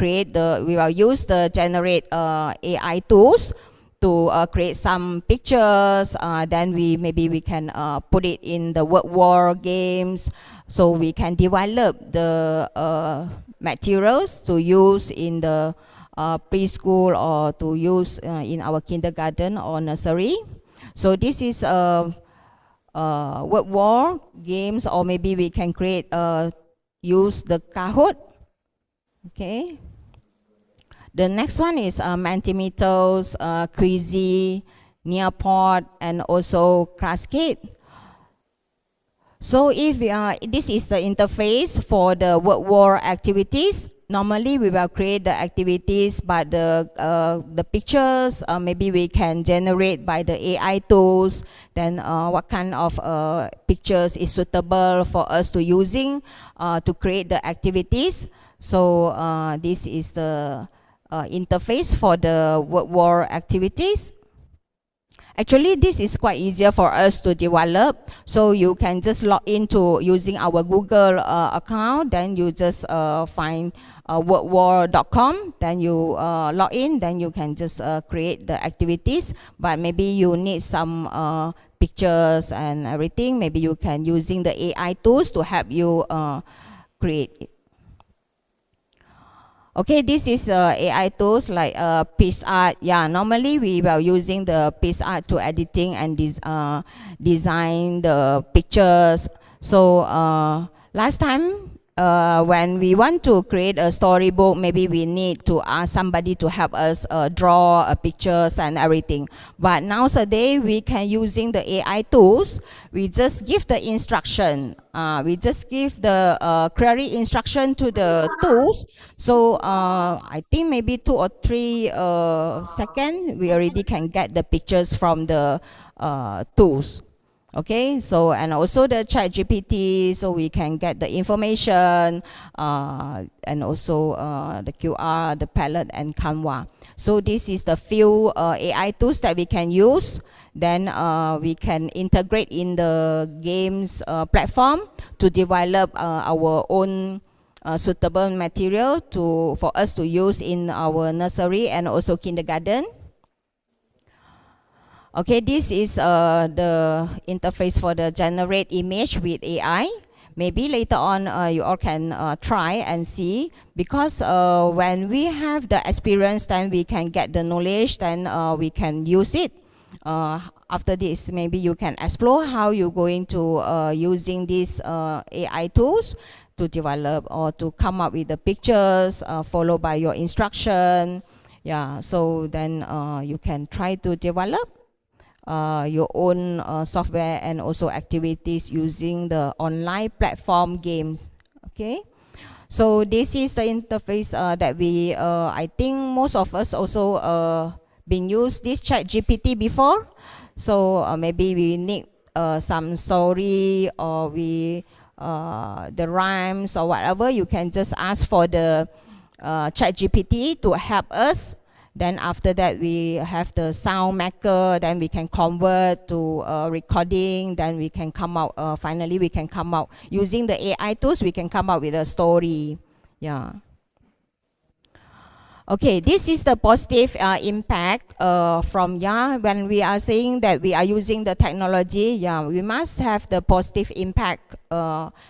use the generate AI tools to create some pictures. Then maybe we can put it in the word war games, so we can develop the materials to use in the preschool or to use in our kindergarten or nursery. So this is word war games, or maybe we can create use the Kahoot. Okay. The next one is Mentimeters, Quizy, Nearpod, and also Cascade. So if this is the interface for the word war activities. Normally we will create the activities, but the pictures maybe we can generate by the AI tools. Then what kind of pictures is suitable for us to using to create the activities. So this is the interface for the word war activities. Actually, this is quite easier for us to develop. So you can just log into using our Google account, then you just find workwar.com, then you log in, then you can just create the activities, but maybe you need some pictures and everything. Maybe you can using the AI tools to help you create it. Okay, this is AI tools like PicsArt. Yeah, normally we were using the PicsArt to editing and design the pictures. So last time when we want to create a storybook, maybe we need to ask somebody to help us draw pictures and everything. But nowadays we can using the AI tools. We just give the instruction. We just give the query instruction to the tools. So I think maybe 2 or 3 seconds, we already can get the pictures from the tools. Okay, so and also the ChatGPT, so we can get the information and also the QR, the palette and Canva. So this is the few AI tools that we can use. Then we can integrate in the games platform to develop our own suitable material for us to use in our nursery and also kindergarten. Okay, this is the interface for the generate image with AI. Maybe later on you all can try and see, because when we have the experience, then we can get the knowledge, then we can use it. After this, maybe you can explore how you're going to using these AI tools to develop or to come up with the pictures followed by your instruction. Yeah, so then you can try to develop your own software and also activities using the online platform games. Okay, so this is the interface that we I think most of us also been used this ChatGPT before. So maybe we need some story or the rhymes or whatever. You can just ask for the ChatGPT to help us. Then after that, we have the sound maker, then we can convert to recording, then we can come out, finally we can come out, using the AI tools, we can come out with a story. Yeah. Okay, this is the positive impact from, when we are saying that we are using the technology, we must have the positive impact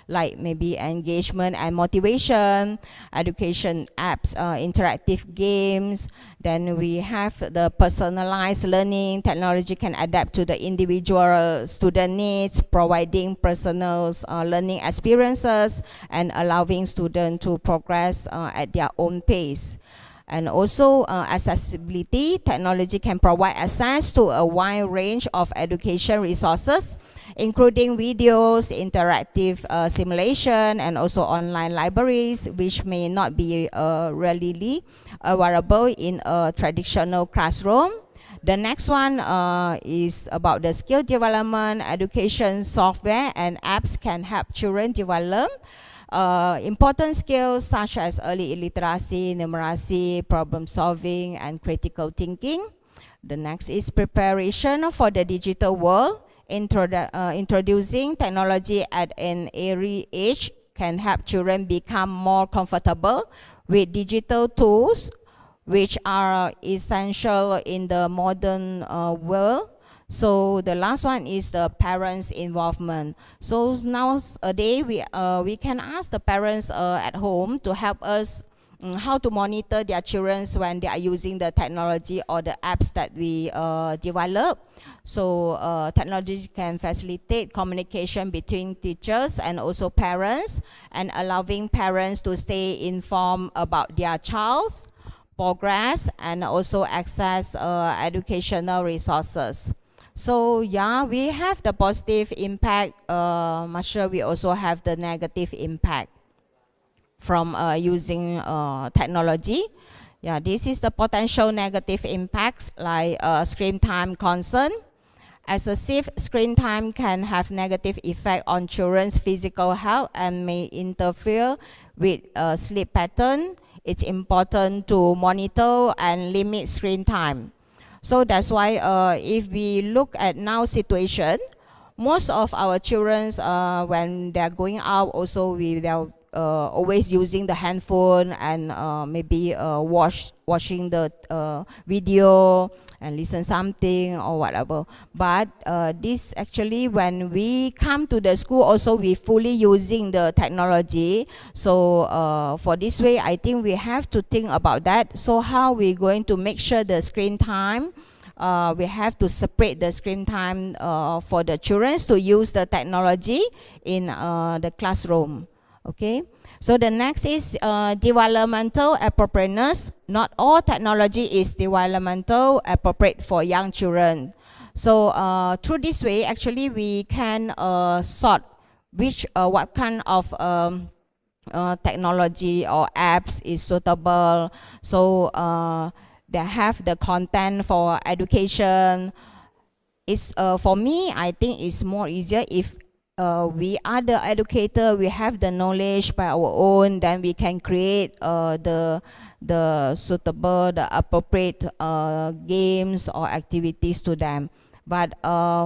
like maybe engagement and motivation, education apps, interactive games. Then we have the personalized learning. Technology can adapt to the individual student needs, providing personal learning experiences and allowing students to progress at their own pace. And also accessibility. Technology can provide access to a wide range of education resources, including videos, interactive simulation, and also online libraries, which may not be readily available in a traditional classroom. The next one is about the skill development. Education software and apps can help children develop important skills such as early literacy, numeracy, problem solving, and critical thinking. The next is preparation for the digital world. Introducing technology at an early age can help children become more comfortable with digital tools, which are essential in the modern world. So the last one is the parents' involvement. So nowadays we can ask the parents at home to help us how to monitor their children when they are using the technology or the apps that we develop. So technology can facilitate communication between teachers and also parents, and allowing parents to stay informed about their child's progress and also access educational resources. So we have the positive impact. I'm sure we also have the negative impact from using technology. This is the potential negative impacts like screen time concern. Excessive screen time can have negative effect on children's physical health and may interfere with sleep pattern. It's important to monitor and limit screen time. So that's why if we look at now situation, most of our children, when they're going out, also they're always using the handphone and maybe watching the video and listen something or whatever. But this actually, when we come to the school, also we fully using the technology. So for this way, I think we have to think about that. So how we going to make sure the screen time, we have to separate the screen time for the children to use the technology in the classroom. Okay, so the next is developmental appropriateness. Not all technology is developmental appropriate for young children. So through this way, actually we can sort what kind of technology or apps is suitable. So they have the content for education. It's for me, I think it's more easier if we are the educator, we have the knowledge by our own, then we can create the suitable, the appropriate games or activities to them. But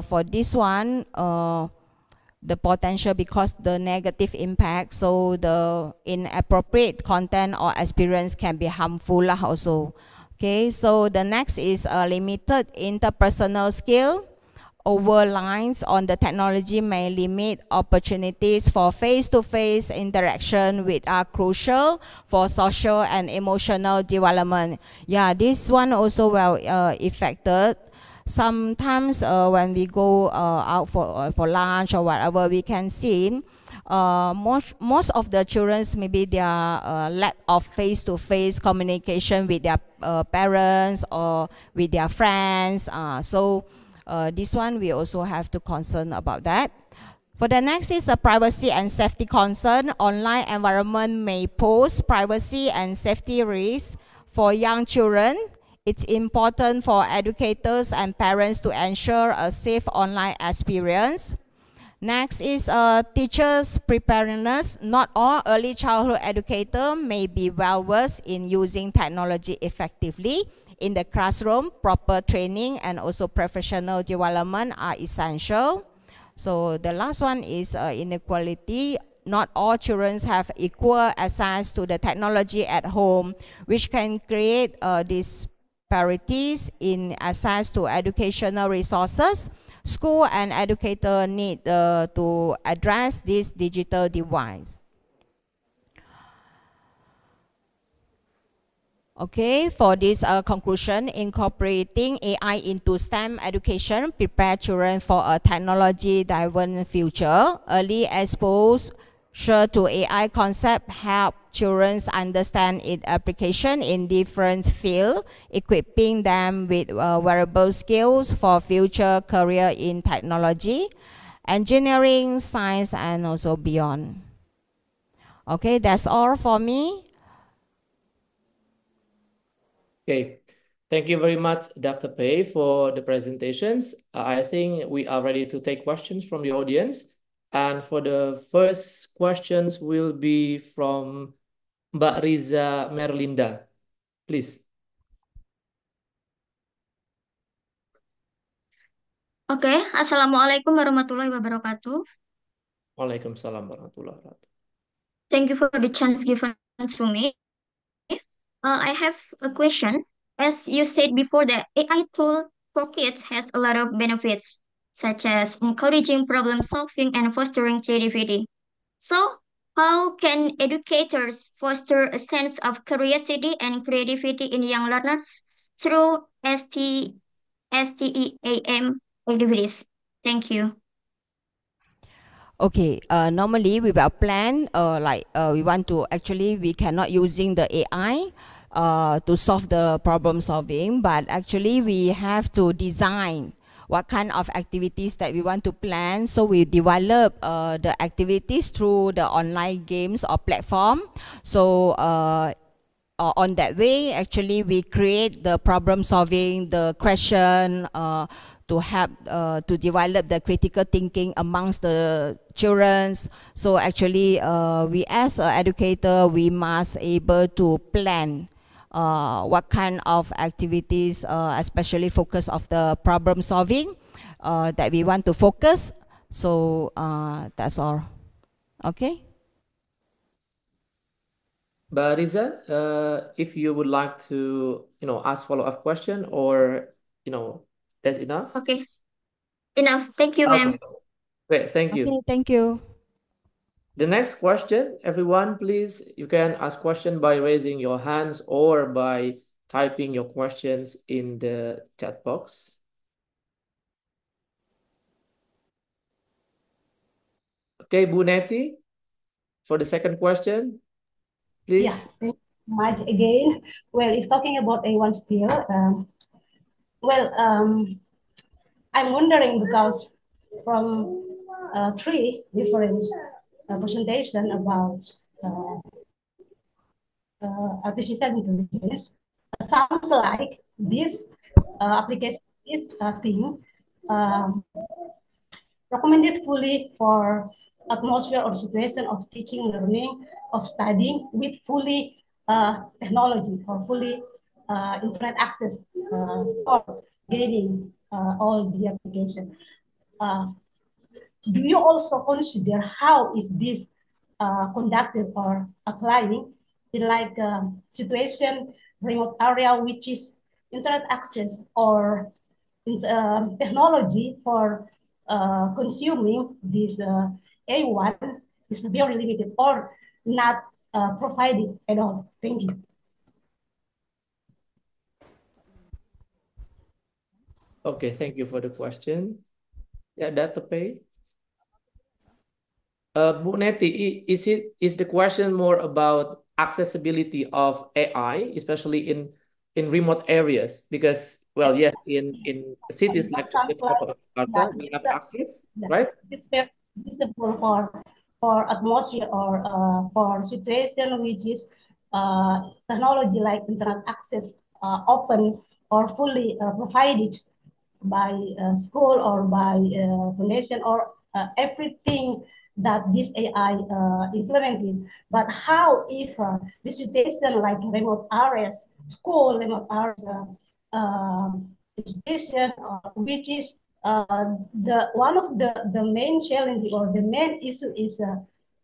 for this one, the potential, because the negative impact, so the inappropriate content or experience can be harmful also. Okay, so the next is limited interpersonal skill. Over lines on the technology may limit opportunities for face-to-face interaction, which are crucial for social and emotional development. Yeah, this one also well affected. Sometimes when we go out for lunch or whatever, we can see most of the children, maybe they are lack of face-to-face communication with their parents or with their friends. So this one we also have to concern about that. For the next is a privacy and safety concern. Online environment may pose privacy and safety risks for young children. It's important for educators and parents to ensure a safe online experience. Next is teachers' preparedness. Not all early childhood educators may be well versed in using technology effectively. In the classroom, proper training and also professional development are essential. So the last one is inequality. Not all children have equal access to the technology at home, which can create disparities in access to educational resources. School and educator need to address this digital divide. Okay, for this conclusion, incorporating AI into STEM education prepare children for a technology-driven future. Early exposure to AI concept help children understand its application in different fields, equipping them with valuable skills for future career in technology, engineering, science, and also beyond. Okay, that's all for me. Okay, thank you very much, Dr. Pei, for the presentations. I think we are ready to take questions from the audience. And for the first questions will be from Mbak Riza Merlinda. Please. Oke, Assalamualaikum warahmatullahi wabarakatuh. Waalaikumsalam warahmatullahi wabarakatuh. Thank you for the chance given to me. I have a question. As you said before, the AI tool for kids has a lot of benefits, such as encouraging problem solving and fostering creativity. So, how can educators foster a sense of curiosity and creativity in young learners through STEAM activities? Thank you. Okay, normally we will plan we want to, actually we cannot using the AI to solve the problem solving, but actually we have to design what kind of activities that we want to plan. So we develop the activities through the online games or platform. So on that way, actually we create the problem solving, the question, to help to develop the critical thinking amongst the children. So actually we as an educator, we must able to plan what kind of activities, especially focus of the problem solving that we want to focus. So that's all. Okay. But Riza, if you would like to, ask follow-up question, or, that's enough? Okay, enough. Thank you, ma'am. Okay, great, thank you. Okay, thank you. The next question, everyone, please, you can ask question by raising your hands or by typing your questions in the chat box. Okay, Bu Neti, for the second question, please. Yeah, thank you much again. Well, it's talking about A1 still. I'm wondering because from three different presentation about uh, artificial intelligence, sounds like this application is a thing um, recommended fully for atmosphere or situation of teaching, learning, of studying with fully technology or fully internet access for gaining all the application. Uh, do you also consider how if this conducted or applying in like situation remote area which is internet access or technology for consuming this A1 is very limited or not provided at all. Thank you. Okay, thank you for the question. Yeah, data pay. Bu Neti, is the question more about accessibility of AI, especially in remote areas? Because, well, yes, in cities like Jakarta, we have access, right? It's very visible for atmosphere or for situation which is technology like internet access open or fully provided by school or by foundation or everything that this AI implementing. But how if the situation like remote areas, school, remote areas, education, which is the one of the main challenge or the main issue is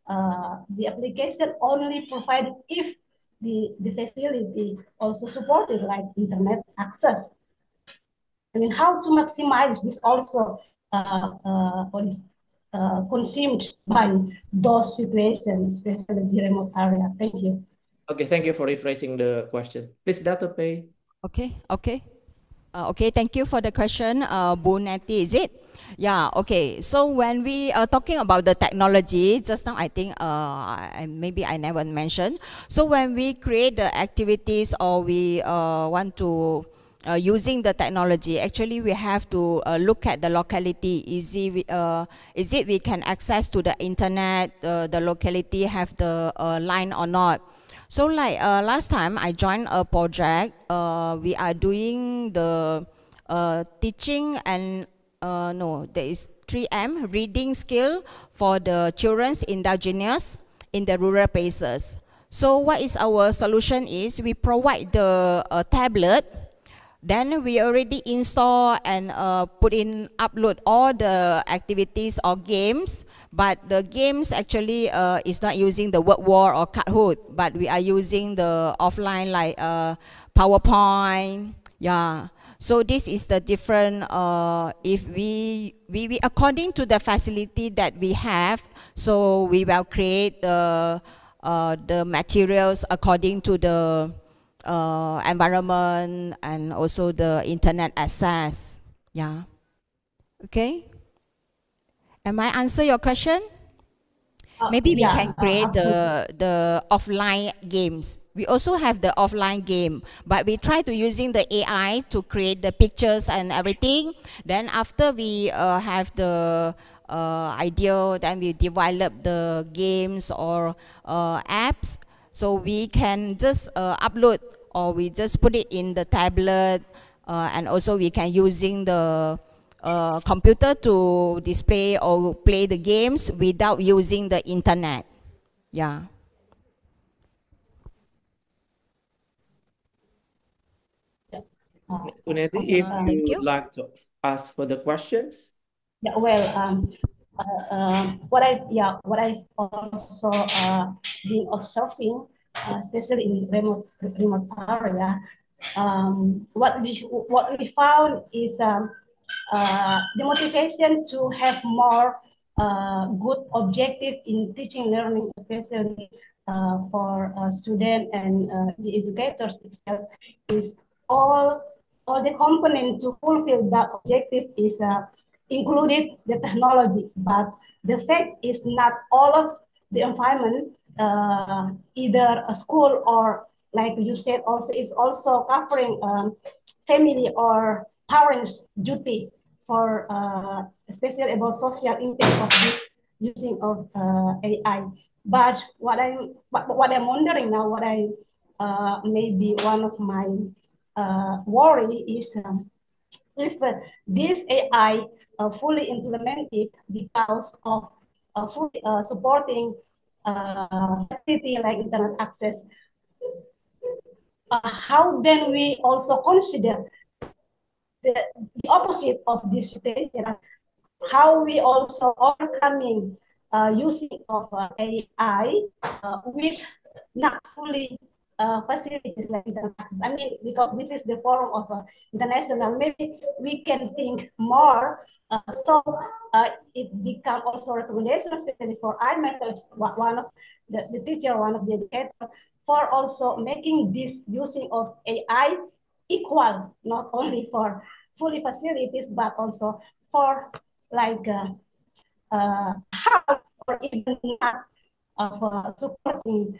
the application only provided if the facility also supported like internet access. I mean, how to maximize this also consumed by those situations, especially the remote area. Thank you. Okay, thank you for rephrasing the question. Please, data pay. Okay, okay. Okay, thank you for the question, Bu Neti, is it? Yeah, okay. So when we are talking about the technology, just now I think maybe I never mentioned. So when we create the activities or we want to using the technology, actually we have to look at the locality. Is it we can access to the internet, the locality have the line or not? So like last time I joined a project, we are doing the teaching and no, there is 3M reading skill for the children's indigenous in the rural places. So what is our solution is we provide the tablet. Then we already install and upload all the activities or games, but the games actually is not using the word war or Kahoot, but we are using the offline like PowerPoint, yeah. So this is the different, if we according to the facility that we have, so we will create the materials according to the environment and also the internet access. Yeah. Okay. Am I answer your question? Maybe we can create the offline games. We also have the offline game, but we try to using the AI to create the pictures and everything. Then after we have the idea, then we develop the games or apps. So we can just upload or we just put it in the tablet, and also we can using the computer to display or play the games without using the internet. Yeah. Uneti, if Thank you would you. like to ask further questions. Yeah, well, what I also been observing, especially in remote area, what we found is the motivation to have more good objective in teaching learning, especially for students and the educators itself, is all the component to fulfill that objective is included the technology, but the fact is not all of the environment, either a school or like you said, also is also covering family or parents' duty for especially about social impact of this using of AI. But what I'm wondering now, what I maybe one of my worry is if this AI fully implemented because of fully supporting facility like internet access, how then we also consider the opposite of this situation, how we also overcoming using of AI with not fully facilities like internet access. I mean, because this is the forum of international, maybe we can think more. So it become also recommendation, especially for I myself, one of the teacher, one of the educator, for also making this using of AI equal, not only for fully facilities, but also for like half or even not of supporting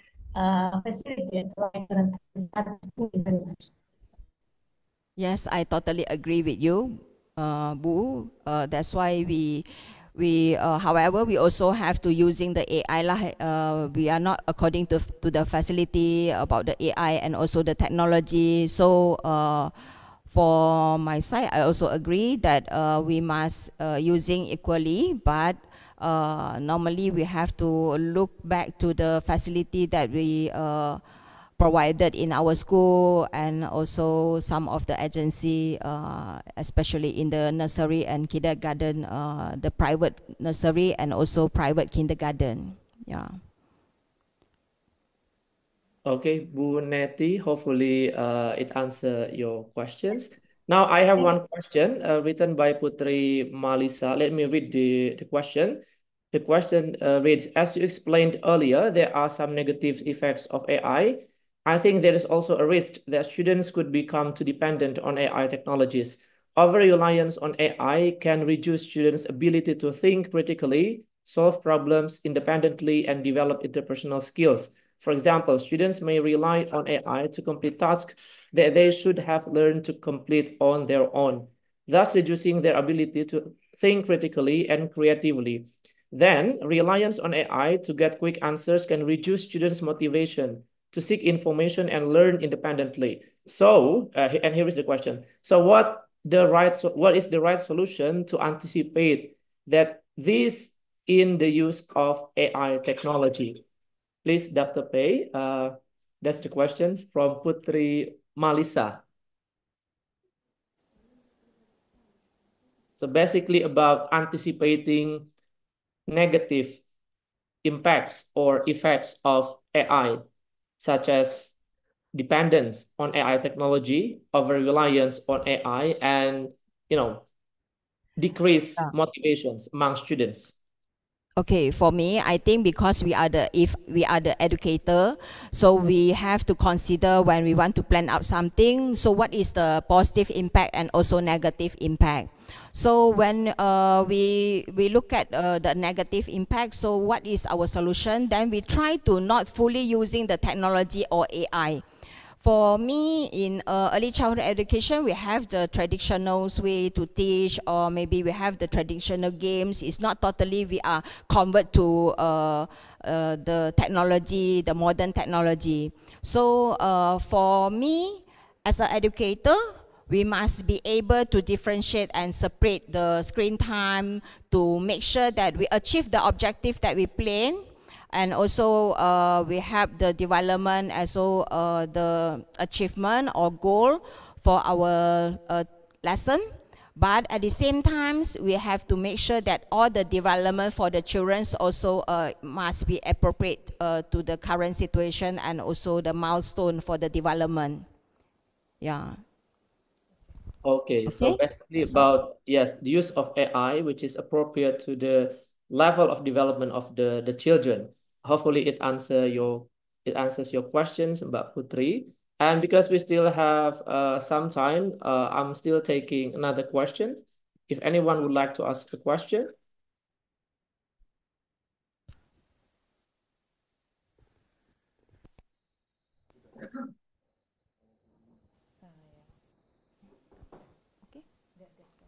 facilities like very much. Yes, I totally agree with you, Bu. That's why however, we also have to using the AI lah. We are not according to the facility about the AI and also the technology. So for my side, I also agree that we must using equally, but normally we have to look back to the facility that we provided in our school and also some of the agency, especially in the nursery and kindergarten, the private nursery and also private kindergarten. Yeah. Okay, Bu Neti, hopefully it answer your questions. Now I have one question written by Putri Malisa. Let me read the question. The question reads, as you explained earlier, there are some negative effects of AI. I think there is also a risk that students could become too dependent on AI technologies. Over-reliance on AI can reduce students' ability to think critically, solve problems independently, and develop interpersonal skills. For example, students may rely on AI to complete tasks that they should have learned to complete on their own, thus reducing their ability to think critically and creatively. Then, reliance on AI to get quick answers can reduce students' motivation to seek information and learn independently. So, and here is the question. So what is the right solution to anticipate that this in the use of AI technology? Please, Dr. Pei, that's the question from Putri Malisa. So basically about anticipating negative impacts or effects of AI, such as dependence on AI technology, over-reliance on AI, and, decrease motivations among students. Okay, for me, I think because if we are the educator, so we have to consider when we want to plan out something, so what is the positive impact and also negative impact. So when we look at the negative impact, so what is our solution? Then we try to not fully using the technology or AI. For me, in early childhood education, we have the traditional way to teach, or maybe we have the traditional games. It's not totally we are convert to the technology, the modern technology. So for me, as an educator, we must be able to differentiate and separate the screen time to make sure that we achieve the objective that we plan. And also we have the development, also the achievement or goal for our lesson. But at the same time, we have to make sure that all the development for the children also must be appropriate to the current situation and also the milestone for the development. Yeah. Okay, so Okay. basically That's all. about, yes, the use of AI, which is appropriate to the level of development of the children. Hopefully it answers your questions, Mbak Putri. And because we still have some time, I'm still taking another question. If anyone would like to ask a question.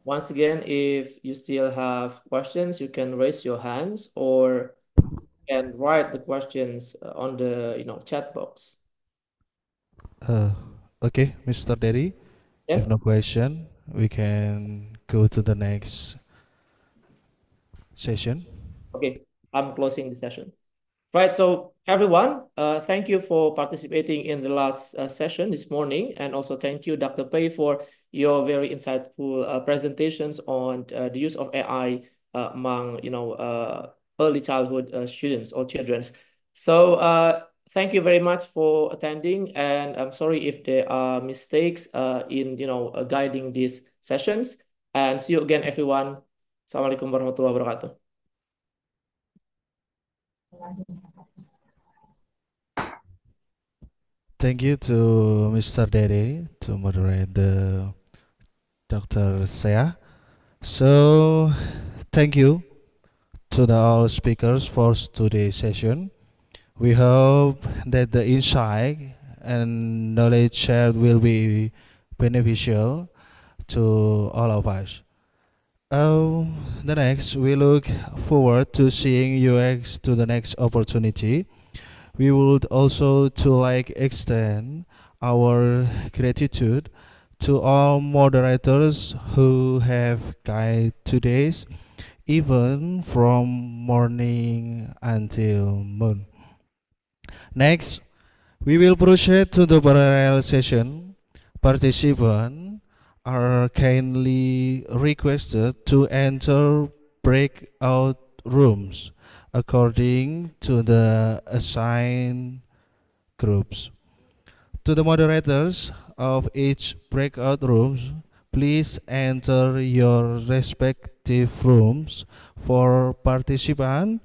Once again, if you still have questions, you can raise your hands or can write the questions on the chat box. Okay, Mr. Derry. Yeah. If no question, we can go to the next session. Okay, I'm closing the session. Right, so everyone, thank you for participating in the last session this morning, and also thank you, Dr. Pei, for your very insightful presentations on the use of AI among early childhood students or children. So thank you very much for attending, and I'm sorry if there are mistakes in guiding these sessions. And see you again, everyone. Assalamualaikum warahmatullahi wabarakatuh. Thank you to Mr. Dede to moderate the Dr. Saya. So, thank you to the all speakers for today's session. We hope that the insight and knowledge shared will be beneficial to all of us. The next, we look forward to seeing you to the next opportunity. We would also extend our gratitude to all moderators who have guided today's even from morning until noon. Next, we will proceed to the parallel session. Participants are kindly requested to enter breakout rooms according to the assigned groups. To the moderators of each breakout rooms, please enter your respective rooms. For participants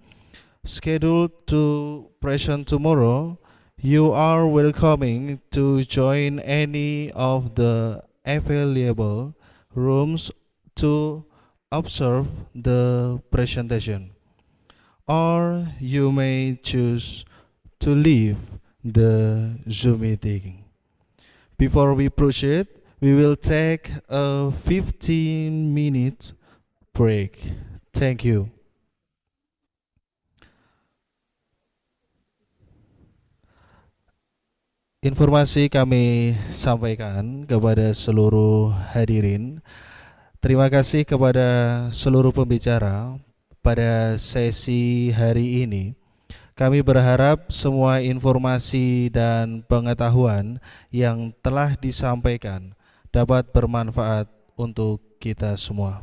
scheduled to present tomorrow, you are welcoming to join any of the available rooms to observe the presentation, or you may choose to leave the Zoom meeting. Before we proceed, we will take a 15-minute break. Thank you. Informasi kami sampaikan kepada seluruh hadirin. Terima kasih kepada seluruh pembicara pada sesi hari ini. Kami berharap semua informasi dan pengetahuan yang telah disampaikan dapat bermanfaat untuk kita semua.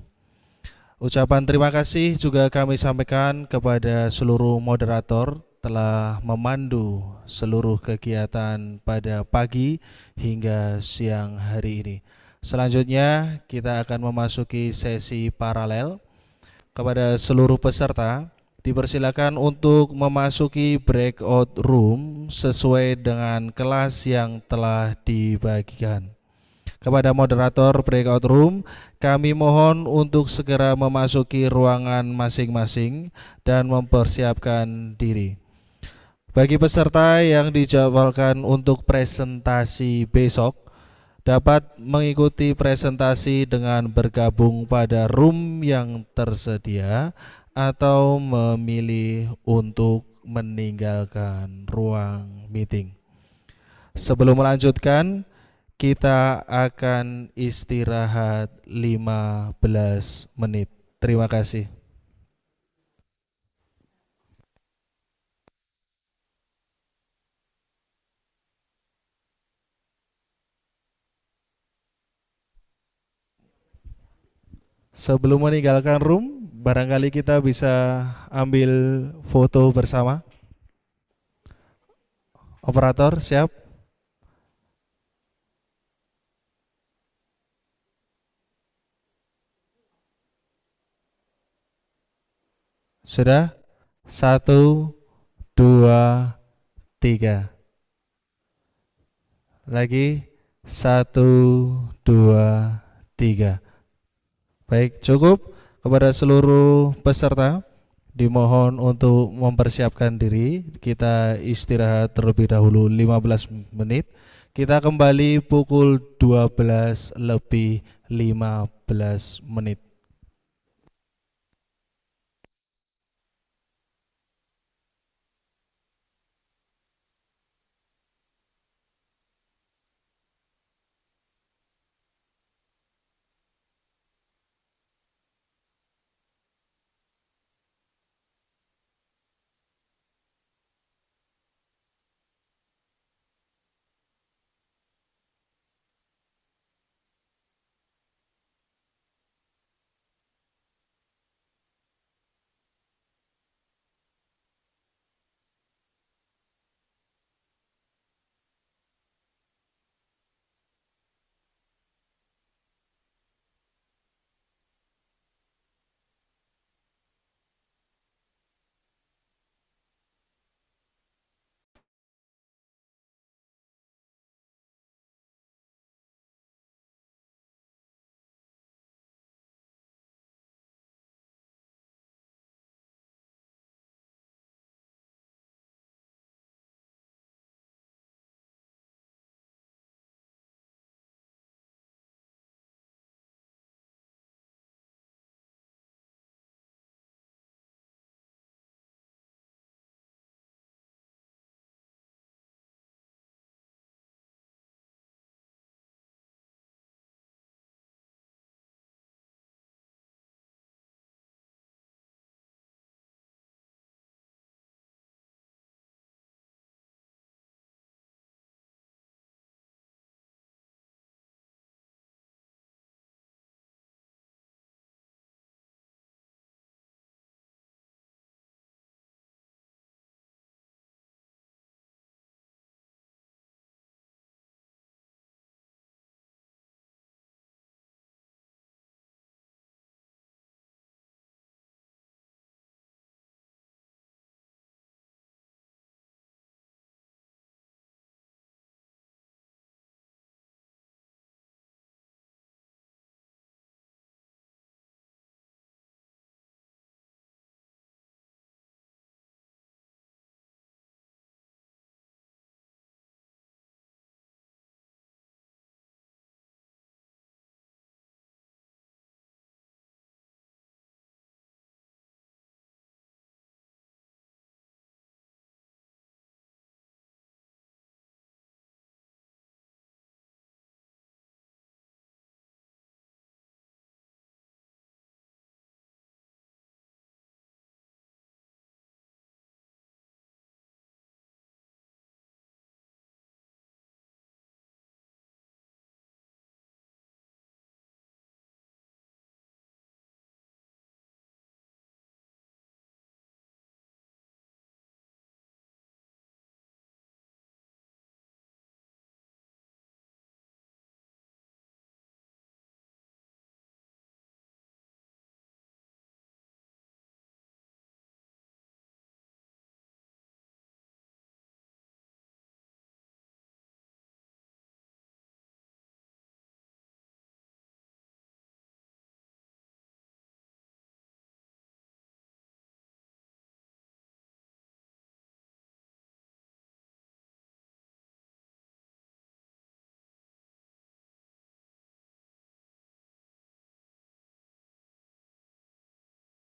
Ucapan terima kasih juga kami sampaikan kepada seluruh moderator telah memandu seluruh kegiatan pada pagi hingga siang hari ini. Selanjutnya kita akan memasuki sesi paralel. Kepada seluruh peserta dipersilakan untuk memasuki breakout room sesuai dengan kelas yang telah dibagikan. Kepada moderator breakout room, kami mohon untuk segera memasuki ruangan masing-masing dan mempersiapkan diri. Bagi peserta yang dijadwalkan untuk presentasi besok, dapat mengikuti presentasi dengan bergabung pada room yang tersedia atau memilih untuk meninggalkan ruang meeting. Sebelum melanjutkan, kita akan istirahat 15 menit. Terima kasih. Sebelum meninggalkan room, barangkali kita bisa ambil foto bersama. Operator, siap? Sudah? 1, 2, 3. Lagi 1, 2, 3. Baik, cukup. Kepada seluruh peserta dimohon untuk mempersiapkan diri. Kita istirahat terlebih dahulu 15 menit. Kita kembali pukul 12 lebih 15 menit.